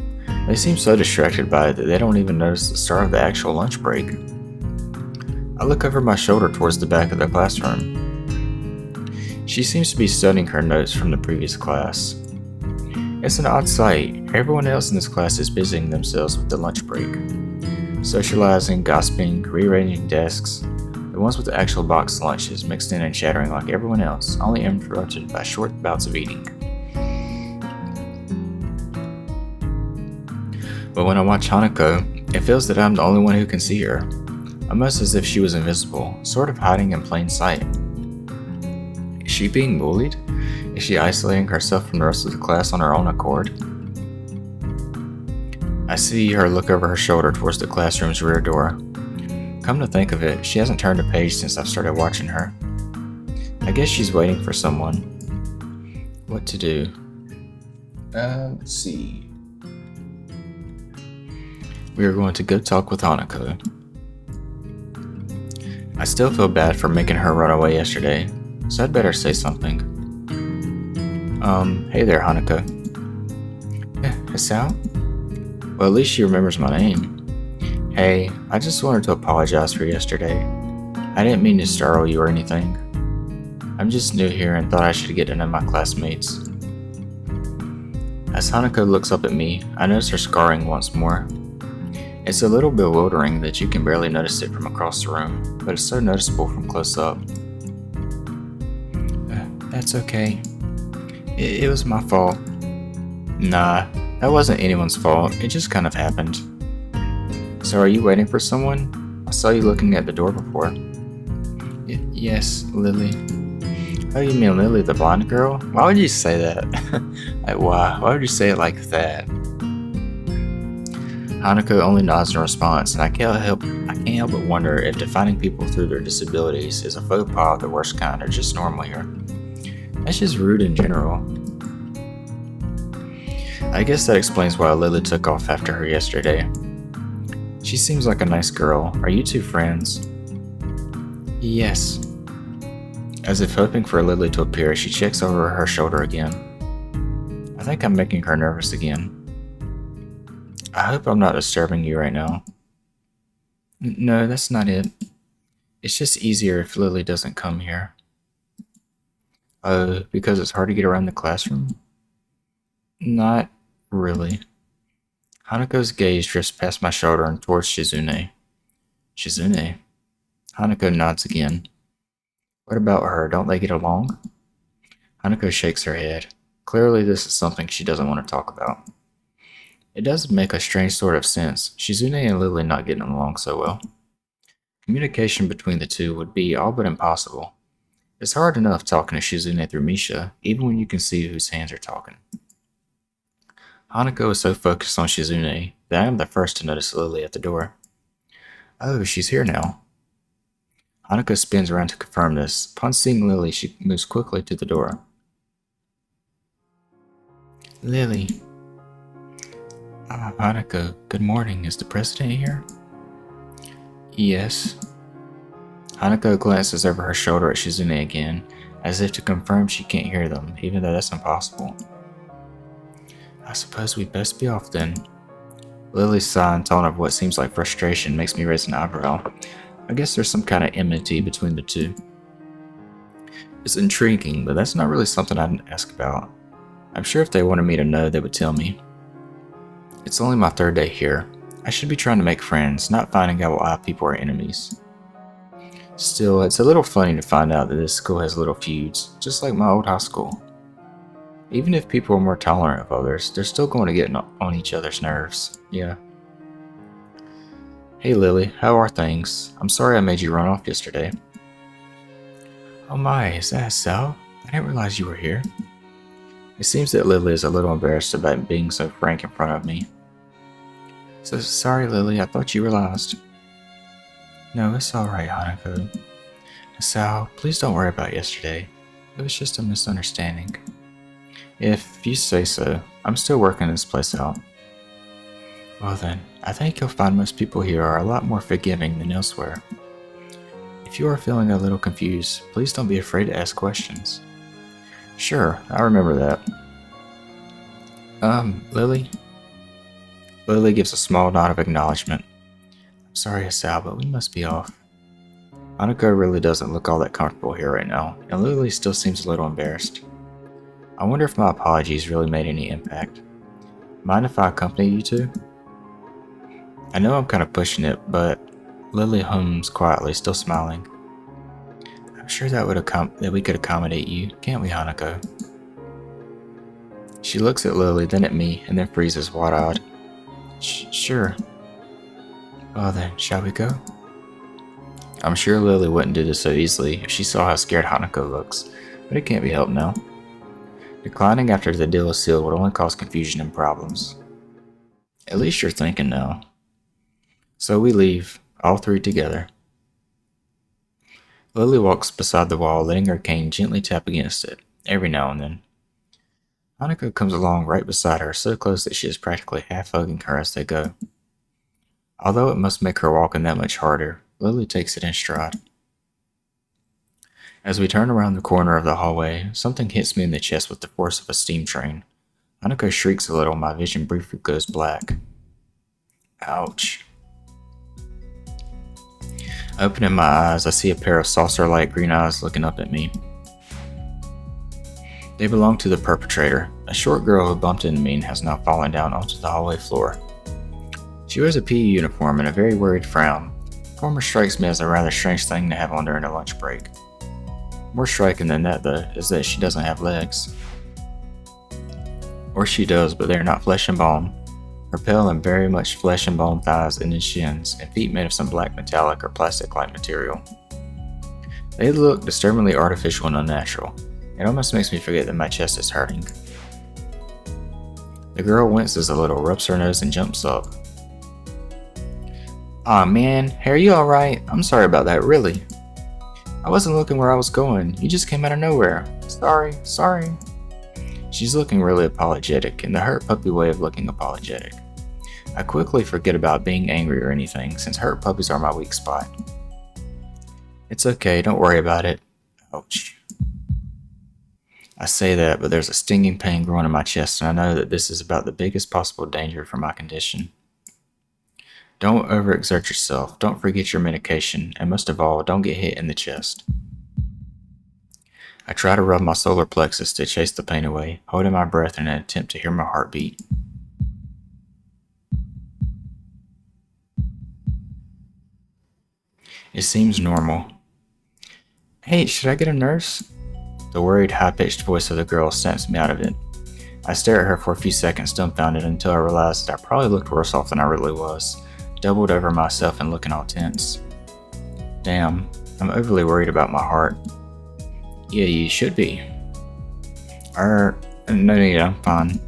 They seem so distracted by it that they don't even notice the start of the actual lunch break. I look over my shoulder towards the back of the classroom. She seems to be studying her notes from the previous class. It's an odd sight. Everyone else in this class is busying themselves with the lunch break. Socializing, gossiping, rearranging desks. The ones with the actual boxed lunches mixed in and chattering like everyone else, only interrupted by short bouts of eating. But when I watch Hanako, it feels that I'm the only one who can see her. Almost as if she was invisible, sort of hiding in plain sight. Is she being bullied? Is she isolating herself from the rest of the class on her own accord? I see her look over her shoulder towards the classroom's rear door. Come to think of it, she hasn't turned a page since I've started watching her. I guess she's waiting for someone. What to do? Let's see. We are going to go talk with Hanako. I still feel bad for making her run away yesterday, so I'd better say something. Hey there, Hanako. Hisao? Well, at least she remembers my name. Hey, I just wanted to apologize for yesterday. I didn't mean to startle you or anything. I'm just new here and thought I should get to know my classmates. As Hanako looks up at me, I notice her scarring once more. It's a little bewildering that you can barely notice it from across the room, but it's so noticeable from close up. That's okay. It was my fault. Nah, that wasn't anyone's fault, it just kind of happened. So are you waiting for someone? I saw you looking at the door before. Yes, Lily. Oh, you mean Lily the blonde girl? Why would you say that? Like, why? Why would you say it like that? Hanako only nods in response, and I can't help but wonder if defining people through their disabilities is a faux pas of the worst kind or just normal here. That's just rude in general. I guess that explains why Lily took off after her yesterday. She seems like a nice girl. Are you two friends? Yes. As if hoping for Lily to appear, she checks over her shoulder again. I think I'm making her nervous again. I hope I'm not disturbing you right now. No, that's not it. It's just easier if Lily doesn't come here. Oh, because it's hard to get around the classroom? Not really. Hanako's gaze drifts past my shoulder and towards Shizune. Shizune? Hanako nods again. What about her? Don't they get along? Hanako shakes her head. Clearly, this is something she doesn't want to talk about. It does make a strange sort of sense, Shizune and Lily not getting along so well. Communication between the two would be all but impossible. It's hard enough talking to Shizune through Misha, even when you can see whose hands are talking. Hanako is so focused on Shizune that I am the first to notice Lily at the door. Oh, she's here now. Hanako spins around to confirm this. Upon seeing Lily, she moves quickly to the door. Lily. Hanako, good morning. Is the president here? Yes. Hanako glances over her shoulder at Shizune again, as if to confirm she can't hear them, even though that's impossible. I suppose we'd best be off then. Lily's sigh and tone of what seems like frustration makes me raise an eyebrow. I guess there's some kind of enmity between the two. It's intriguing, but that's not really something I'd ask about. I'm sure if they wanted me to know, they would tell me. It's only my third day here. I should be trying to make friends, not finding out why people are enemies. Still, it's a little funny to find out that this school has little feuds, just like my old high school. Even if people are more tolerant of others, they're still going to get on each other's nerves. Yeah. Hey Lily, how are things? I'm sorry I made you run off yesterday. Oh my, is that Sal? I didn't realize you were here. It seems that Lily is a little embarrassed about being so frank in front of me. So sorry Lily, I thought you realized. No, it's alright, Hanako. Sal, please don't worry about yesterday. It was just a misunderstanding. If you say so, I'm still working this place out. Well then, I think you'll find most people here are a lot more forgiving than elsewhere. If you are feeling a little confused, please don't be afraid to ask questions. Sure, I remember that. Lily? Lily gives a small nod of acknowledgement. I'm sorry, Asal, but we must be off. Hanako really doesn't look all that comfortable here right now, and Lily still seems a little embarrassed. I wonder if my apologies really made any impact. Mind if I accompany you two? I know I'm kind of pushing it, but Lily hums quietly, still smiling. I'm sure that we could accommodate you, can't we, Hanako? She looks at Lily, then at me, and then freezes wide-eyed. Sure. Well then, shall we go? I'm sure Lily wouldn't do this so easily if she saw how scared Hanako looks, but it can't be helped now. Declining after the deal is sealed would only cause confusion and problems. At least you're thinking now. So we leave, all three together. Lily walks beside the wall, letting her cane gently tap against it, every now and then. Hanako comes along right beside her, so close that she is practically half hugging her as they go. Although it must make her walking that much harder, Lily takes it in stride. As we turn around the corner of the hallway, something hits me in the chest with the force of a steam train. Hanako shrieks a little, my vision briefly goes black. Ouch. Opening my eyes, I see a pair of saucer-like green eyes looking up at me. They belong to the perpetrator, a short girl who bumped into me and has now fallen down onto the hallway floor. She wears a PE uniform and a very worried frown. Former strikes me as a rather strange thing to have on during a lunch break. More striking than that, though, is that she doesn't have legs. Or she does, but they are not flesh and bone. Her pale and very much flesh and bone thighs and shins, and feet made of some black metallic or plastic-like material. They look disturbingly artificial and unnatural. It almost makes me forget that my chest is hurting. The girl winces a little, rubs her nose, and jumps up. Aw man, are you alright? I'm sorry about that, really. I wasn't looking where I was going. You just came out of nowhere. Sorry. She's looking really apologetic, in the hurt puppy way of looking apologetic. I quickly forget about being angry or anything, since hurt puppies are my weak spot. It's okay, don't worry about it. Ouch. I say that, but there's a stinging pain growing in my chest, and I know that this is about the biggest possible danger for my condition. Don't overexert yourself, don't forget your medication, and most of all, don't get hit in the chest. I try to rub my solar plexus to chase the pain away, holding my breath in an attempt to hear my heartbeat. It seems normal. Hey, should I get a nurse? The worried, high-pitched voice of the girl snaps me out of it. I stare at her for a few seconds, dumbfounded, until I realized that I probably looked worse off than I really was, doubled over myself and looking all tense. Damn, I'm overly worried about my heart. Yeah, you should be. No, I'm fine.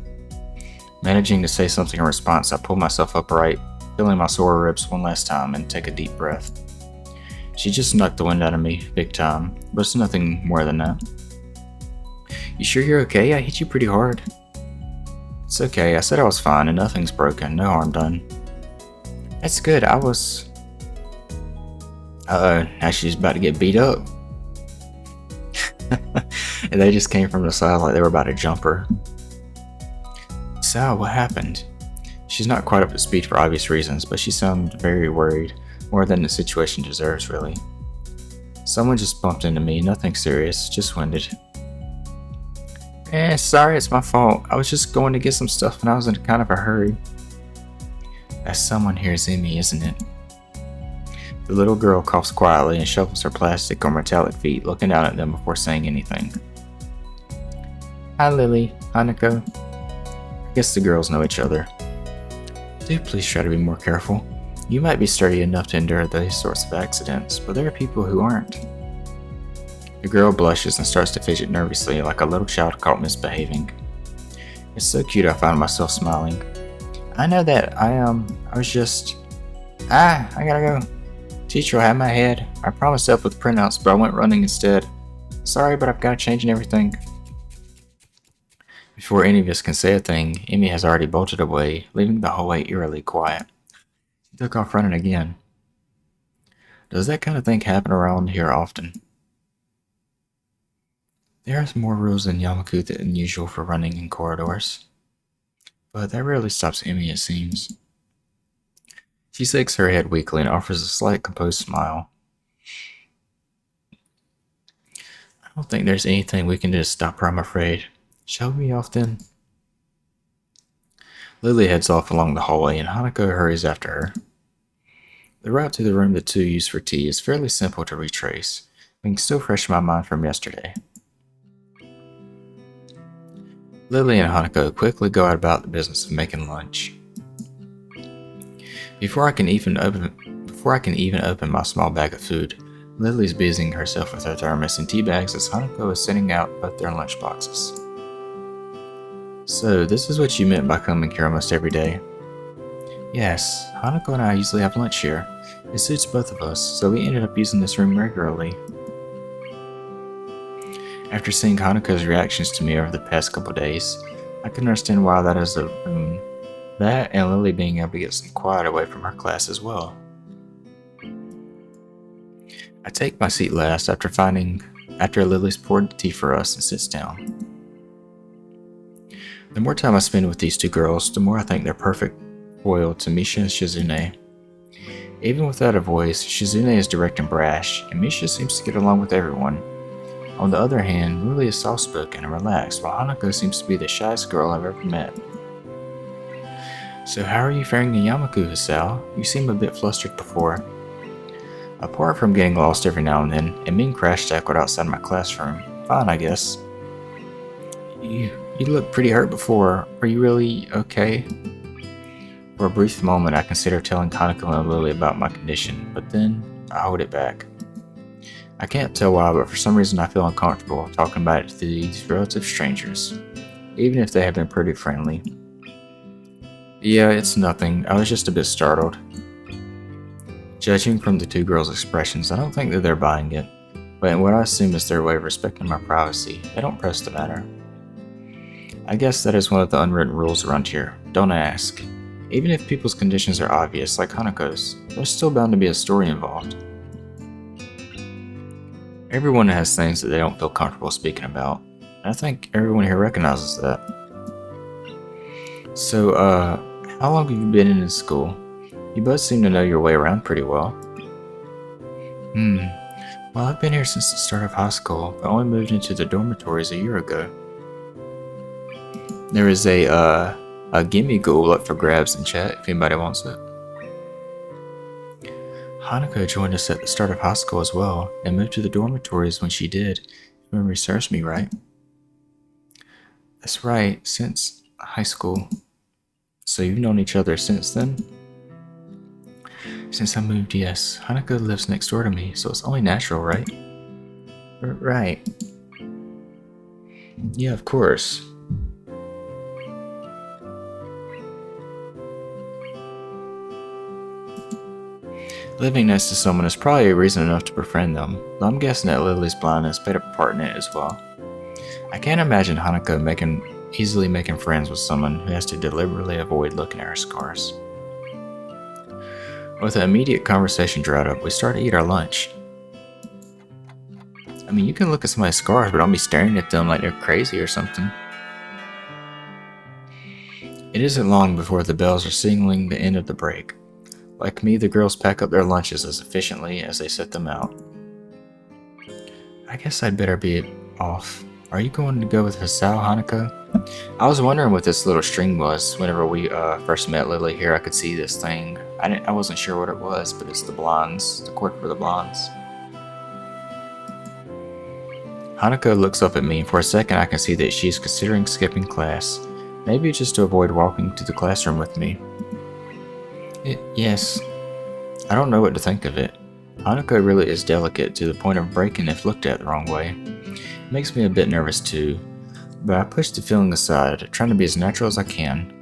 Managing to say something in response, I pull myself upright, feeling my sore ribs one last time, and take a deep breath. She just knocked the wind out of me, big time, but it's nothing more than that. You sure you're okay? I hit you pretty hard. It's okay, I said I was fine and nothing's broken, no harm done. That's good, I was... now she's about to get beat up. And they just came from the side like they were about to jump her. Sal, what happened? She's not quite up to speed for obvious reasons, but she sounded very worried, more than the situation deserves, really. Someone just bumped into me, nothing serious, just winded. Sorry, it's my fault. I was just going to get some stuff and I was in kind of a hurry. That someone here is Emmy, isn't it? The little girl coughs quietly and shuffles her plastic or metallic feet, looking down at them before saying anything. Hi, Lily. Hanako. I guess the girls know each other. Do please try to be more careful. You might be sturdy enough to endure these sorts of accidents, but there are people who aren't. The girl blushes and starts to fidget nervously like a little child caught misbehaving. It's so cute I find myself smiling. I know that I was just... I gotta go. Teacher will have my head. I promised to help with printouts, but I went running instead. Sorry, but I've got to change and everything. Before any of us can say a thing, Emmy has already bolted away, leaving the hallway eerily quiet. She took off running again. Does that kind of thing happen around here often? There are more rules in Yamaku than usual for running in corridors. But that rarely stops Emmy, it seems. She shakes her head weakly and offers a slight composed smile. I don't think there's anything we can do to stop her, I'm afraid. Shall we be off then? Lily heads off along the hallway and Hanako hurries after her. The route to the room the two use for tea is fairly simple to retrace, being still fresh in my mind from yesterday. Lily and Hanako quickly go out about the business of making lunch. Before I can even open my small bag of food, Lily's busying herself with her thermos and tea bags as Hanako is setting out both their lunch boxes. So, this is what you meant by coming here almost every day? Yes, Hanako and I usually have lunch here. It suits both of us, so we ended up using this room regularly. After seeing Hanako's reactions to me over the past couple days, I can understand why that is a boon. That and Lily being able to get some quiet away from her class as well. I take my seat last after Lily's poured tea for us and sits down. The more time I spend with these two girls, the more I think they're perfect foil to Misha and Shizune. Even without a voice, Shizune is direct and brash, and Misha seems to get along with everyone. On the other hand, Lily is soft-spoken and relaxed, while Hanako seems to be the shyest girl I've ever met. So how are you faring in Yamaku, Hisao? You seem a bit flustered before. Apart from getting lost every now and then, and being crash-tackled outside my classroom, fine I guess. You looked pretty hurt before. Are you really okay? For a brief moment I consider telling Hanako and Lily about my condition, but then I hold it back. I can't tell why, but for some reason I feel uncomfortable talking about it to these relative strangers, even if they have been pretty friendly. Yeah, it's nothing. I was just a bit startled. Judging from the two girls' expressions, I don't think that they're buying it, but in what I assume is their way of respecting my privacy, they don't press the matter. I guess that is one of the unwritten rules around here. Don't ask. Even if people's conditions are obvious, like Hanako's, there's still bound to be a story involved. Everyone has things that they don't feel comfortable speaking about, and I think everyone here recognizes that. So, how long have you been in school? You both seem to know your way around pretty well. Well, I've been here since the start of high school, but only moved into the dormitories a year ago. There is a gimme ghoul up for grabs in chat if anybody wants it. Hanako joined us at the start of high school as well, and moved to the dormitories when she did, if memory serves me right. That's right, since high school. So you've known each other since then? Since I moved, yes. Hanako lives next door to me, so it's only natural, right? Right. Yeah, of course. Living next to someone is probably a reason enough to befriend them, though I'm guessing that Lily's blindness played a part in it as well. I can't imagine Hanako easily making friends with someone who has to deliberately avoid looking at her scars. With the immediate conversation dried up, we start to eat our lunch. I mean, you can look at somebody's scars, but don't be staring at them like they're crazy or something. It isn't long before the bells are signaling the end of the break. Like me, the girls pack up their lunches as efficiently as they set them out. I guess I'd better be off. Are you going to go with Hisao, Hanako? I was wondering what this little string was. Whenever we first met Lily here, I could see this thing. I wasn't sure what it was, but it's the blondes, the cord for the blondes. Hanako looks up at me, and for a second I can see that she's considering skipping class. Maybe just to avoid walking to the classroom with me. Yes. I don't know what to think of it. Hanako really is delicate to the point of breaking if looked at the wrong way. It makes me a bit nervous too, but I push the feeling aside, trying to be as natural as I can.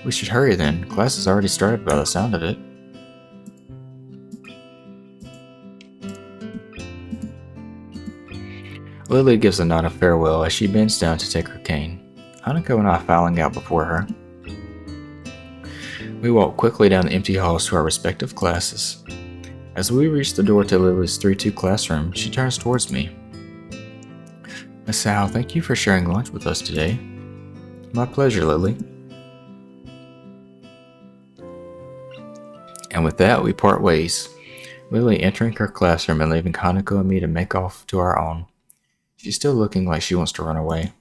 We should hurry then. Class has already started by the sound of it. Lily gives a nod of farewell as she bends down to take her cane. Hanako and I filing out before her. We walk quickly down the empty halls to our respective classes. As we reach the door to Lily's 3-2 classroom, she turns towards me. Miss Sal, thank you for sharing lunch with us today. My pleasure, Lily. And with that, we part ways. Lily entering her classroom and leaving Hanako and me to make off to our own. She's still looking like she wants to run away.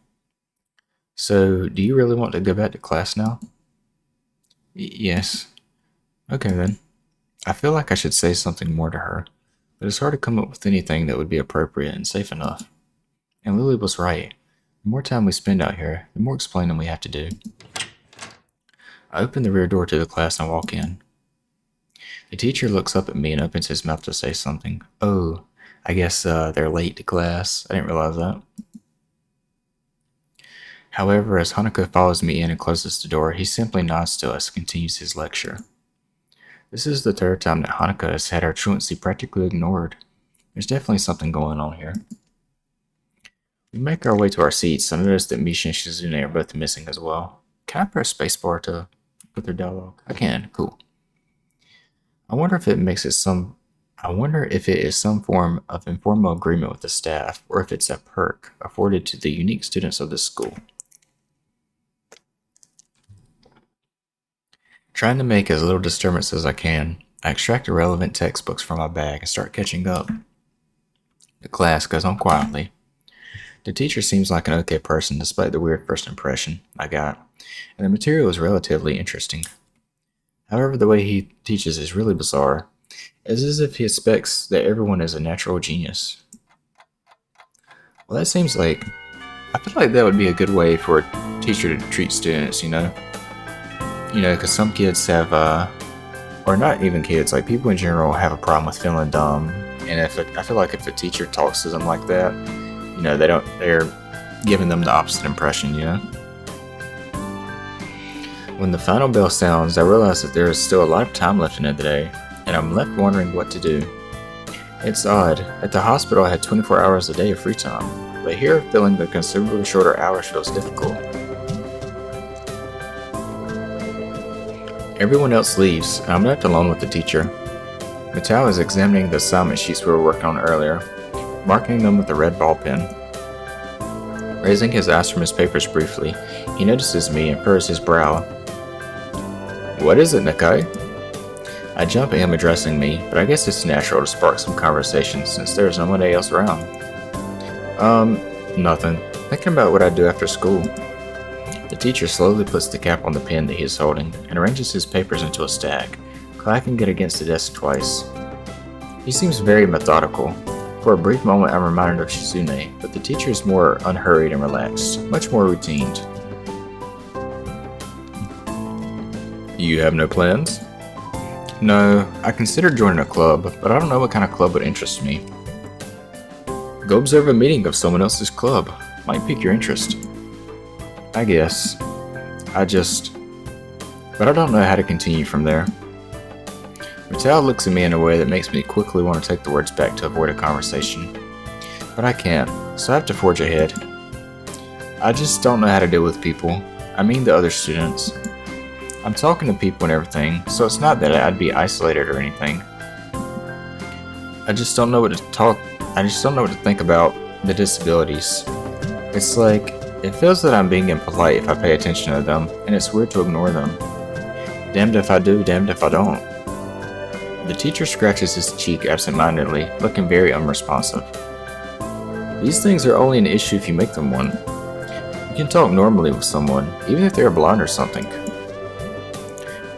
So, do you really want to go back to class now? Yes. Okay then. I feel like I should say something more to her, but it's hard to come up with anything that would be appropriate and safe enough. And Lily was right. The more time we spend out here, the more explaining we have to do. I open the rear door to the class and walk in. The teacher looks up at me and opens his mouth to say something. Oh, I guess they're late to class. I didn't realize that. However, as Hanako follows me in and closes the door, he simply nods to us and continues his lecture. This is the third time that Hanako has had her truancy practically ignored. There's definitely something going on here. We make our way to our seats. I notice that Misha and Shizune are both missing as well. Can I press spacebar to put their dialogue? I can. Cool. I wonder if it is some form of informal agreement with the staff, or if it's a perk afforded to the unique students of this school. Trying to make as little disturbance as I can, I extract the relevant textbooks from my bag and start catching up. The class goes on quietly. The teacher seems like an okay person despite the weird first impression I got, and the material is relatively interesting. However, the way he teaches is really bizarre. It's as if he expects that everyone is a natural genius. Well, I feel like that would be a good way for a teacher to treat students, you know? Because some kids have, or not even kids, like people in general have a problem with feeling dumb. And I feel like if a teacher talks to them like that, they're giving them the opposite impression, When the final bell sounds, I realize that there is still a lot of time left in the day, and I'm left wondering what to do. It's odd. At the hospital I had 24 hours a day of free time, but here filling the considerably shorter hours feels difficult. Everyone else leaves, and I'm left alone with the teacher. Matao is examining the assignment sheets we were working on earlier, marking them with a red ball pen. Raising his eyes from his papers briefly, he notices me and furrows his brow. What is it, Nakai? I jump at him addressing me, but I guess it's natural to spark some conversation since there's nobody else around. Nothing. Thinking about what I'd do after school. The teacher slowly puts the cap on the pen that he is holding and arranges his papers into a stack, clacking it against the desk twice. He seems very methodical. For a brief moment I'm reminded of Shizune, but the teacher is more unhurried and relaxed, much more routined. You have no plans? No, I considered joining a club, but I don't know what kind of club would interest me. Go observe a meeting of someone else's club. Might pique your interest. I guess. But I don't know how to continue from there. Mattel looks at me in a way that makes me quickly want to take the words back to avoid a conversation. But I can't, so I have to forge ahead. I just don't know how to deal with people. I mean the other students. I'm talking to people and everything, so it's not that I'd be isolated or anything. I just don't know what to think about the disabilities. It's like, it feels that I'm being impolite if I pay attention to them, and it's weird to ignore them. Damned if I do, damned if I don't. The teacher scratches his cheek absent-mindedly, looking very unresponsive. These things are only an issue if you make them one. You can talk normally with someone, even if they're blind or something.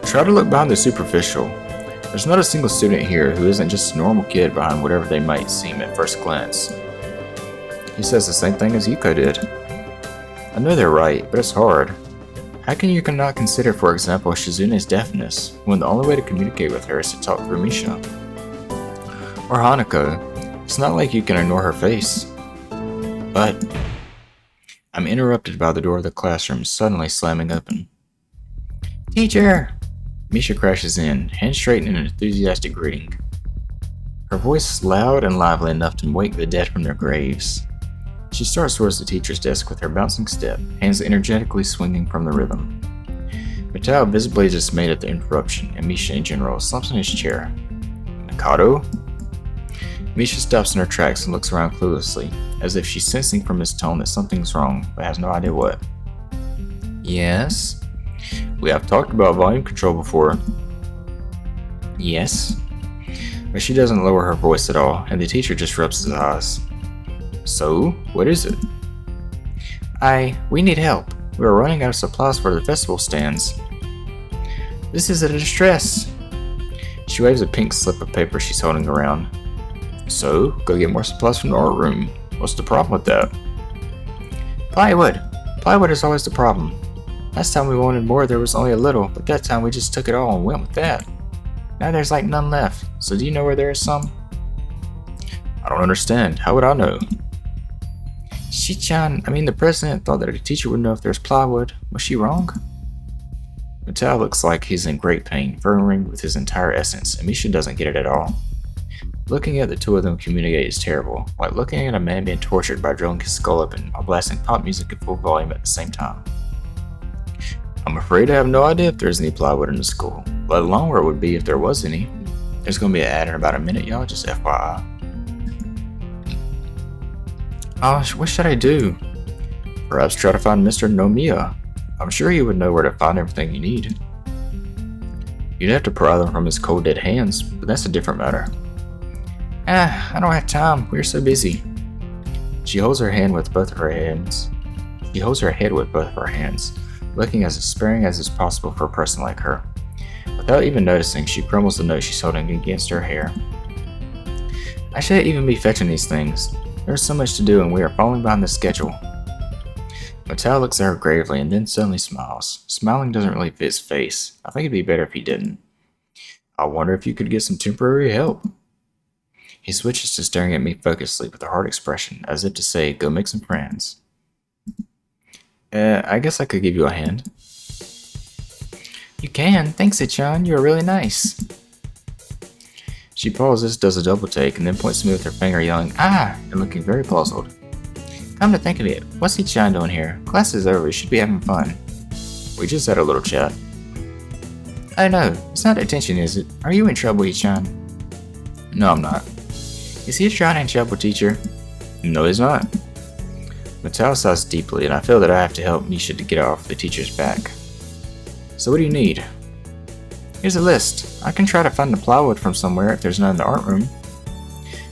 Try to look behind the superficial. There's not a single student here who isn't just a normal kid behind whatever they might seem at first glance. He says the same thing as Yuko did. I know they're right, but it's hard. How can you not consider, for example, Shizune's deafness, when the only way to communicate with her is to talk through Misha? Or Hanako. It's not like you can ignore her face. But I'm interrupted by the door of the classroom suddenly slamming open. Teacher! Misha crashes in, hands straight in an enthusiastic greeting. Her voice is loud and lively enough to wake the dead from their graves. She starts towards the teacher's desk with her bouncing step, hands energetically swinging from the rhythm. Mateo, visibly dismayed at the interruption, and Misha in general, slumps in his chair. Mikado? Misha stops in her tracks and looks around cluelessly, as if she's sensing from his tone that something's wrong, but has no idea what. Yes? We have talked about volume control before. Yes? But she doesn't lower her voice at all, and the teacher just rubs his eyes. So, what is it? We need help. We are running out of supplies for the festival stands. This is a distress. She waves a pink slip of paper she's holding around. So, go get more supplies from the art room. What's the problem with that? Plywood. Plywood is always the problem. Last time we wanted more, there was only a little, but that time we just took it all and went with that. Now there's like none left, so do you know where there is some? I don't understand. How would I know? The president thought that a teacher would know if there's plywood. Was she wrong? Mateo looks like he's in great pain, furrowing with his entire essence, and Misha doesn't get it at all. Looking at the two of them communicate is terrible, like looking at a man being tortured by drilling his skull open while blasting pop music at full volume at the same time. I'm afraid I have no idea if there's any plywood in the school, let alone where it would be if there was any. There's gonna be an ad in about a minute, y'all, just FYI. What should I do? Perhaps try to find Mr. Nomiya. I'm sure he would know where to find everything you need. You'd have to pry them from his cold dead hands, but that's a different matter. I don't have time, we're so busy. She holds her head with both of her hands, looking as despairing as is possible for a person like her. Without even noticing, she crumbles the note she's holding against her hair. I shouldn't even be fetching these things. There's so much to do and we are falling behind the schedule. Mattel looks at her gravely and then suddenly smiles. Smiling doesn't really fit his face. I think it'd be better if he didn't. I wonder if you could get some temporary help. He switches to staring at me focusedly with a hard expression, as if to say, go make some friends. I guess I could give you a hand. You can, thanks Ichan, you're really nice. She pauses, does a double take, and then points to me with her finger yelling, and looking very puzzled. Come to think of it, what's Ichan doing here? Class is over, we should be having fun. We just had a little chat. I know, it's not attention, is it? Are you in trouble, Ichan? No, I'm not. Is Ichan in trouble, teacher? No, he's not. Mattel sighs deeply, and I feel that I have to help Misha to get off the teacher's back. So what do you need? Here's a list. I can try to find the plywood from somewhere if there's none in the art room.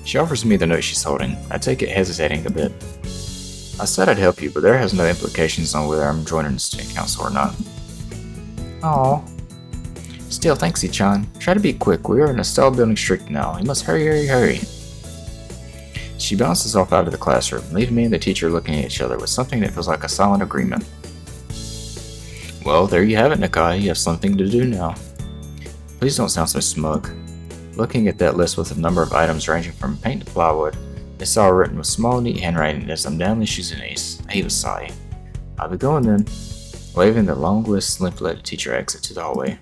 She offers me the note she's holding. I take it hesitating a bit. I said I'd help you, but there has no implications on whether I'm joining the student council or not. Aww. Still, thanks, Try to be quick. We are in a stall building streak now. You must hurry. She bounces off out of the classroom, leaving me and the teacher looking at each other with something that feels like a silent agreement. Well, there you have it, Nakai. You have something to do now. Please don't sound so smug. Looking at that list with a number of items ranging from paint to plywood, I saw written with small, neat handwriting as undoubtedly she's an ace. I hate a sigh. I'll be going then. Waving the long list, Limp let the teacher exit to the hallway.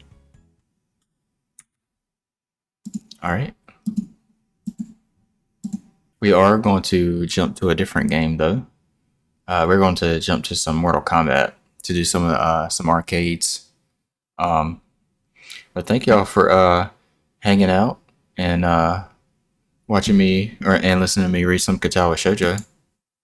Alright. We are going to jump to a different game though. We're going to jump to some Mortal Kombat to do some arcades. But thank y'all for hanging out and watching me and listening to me read some Katawa Shoujo.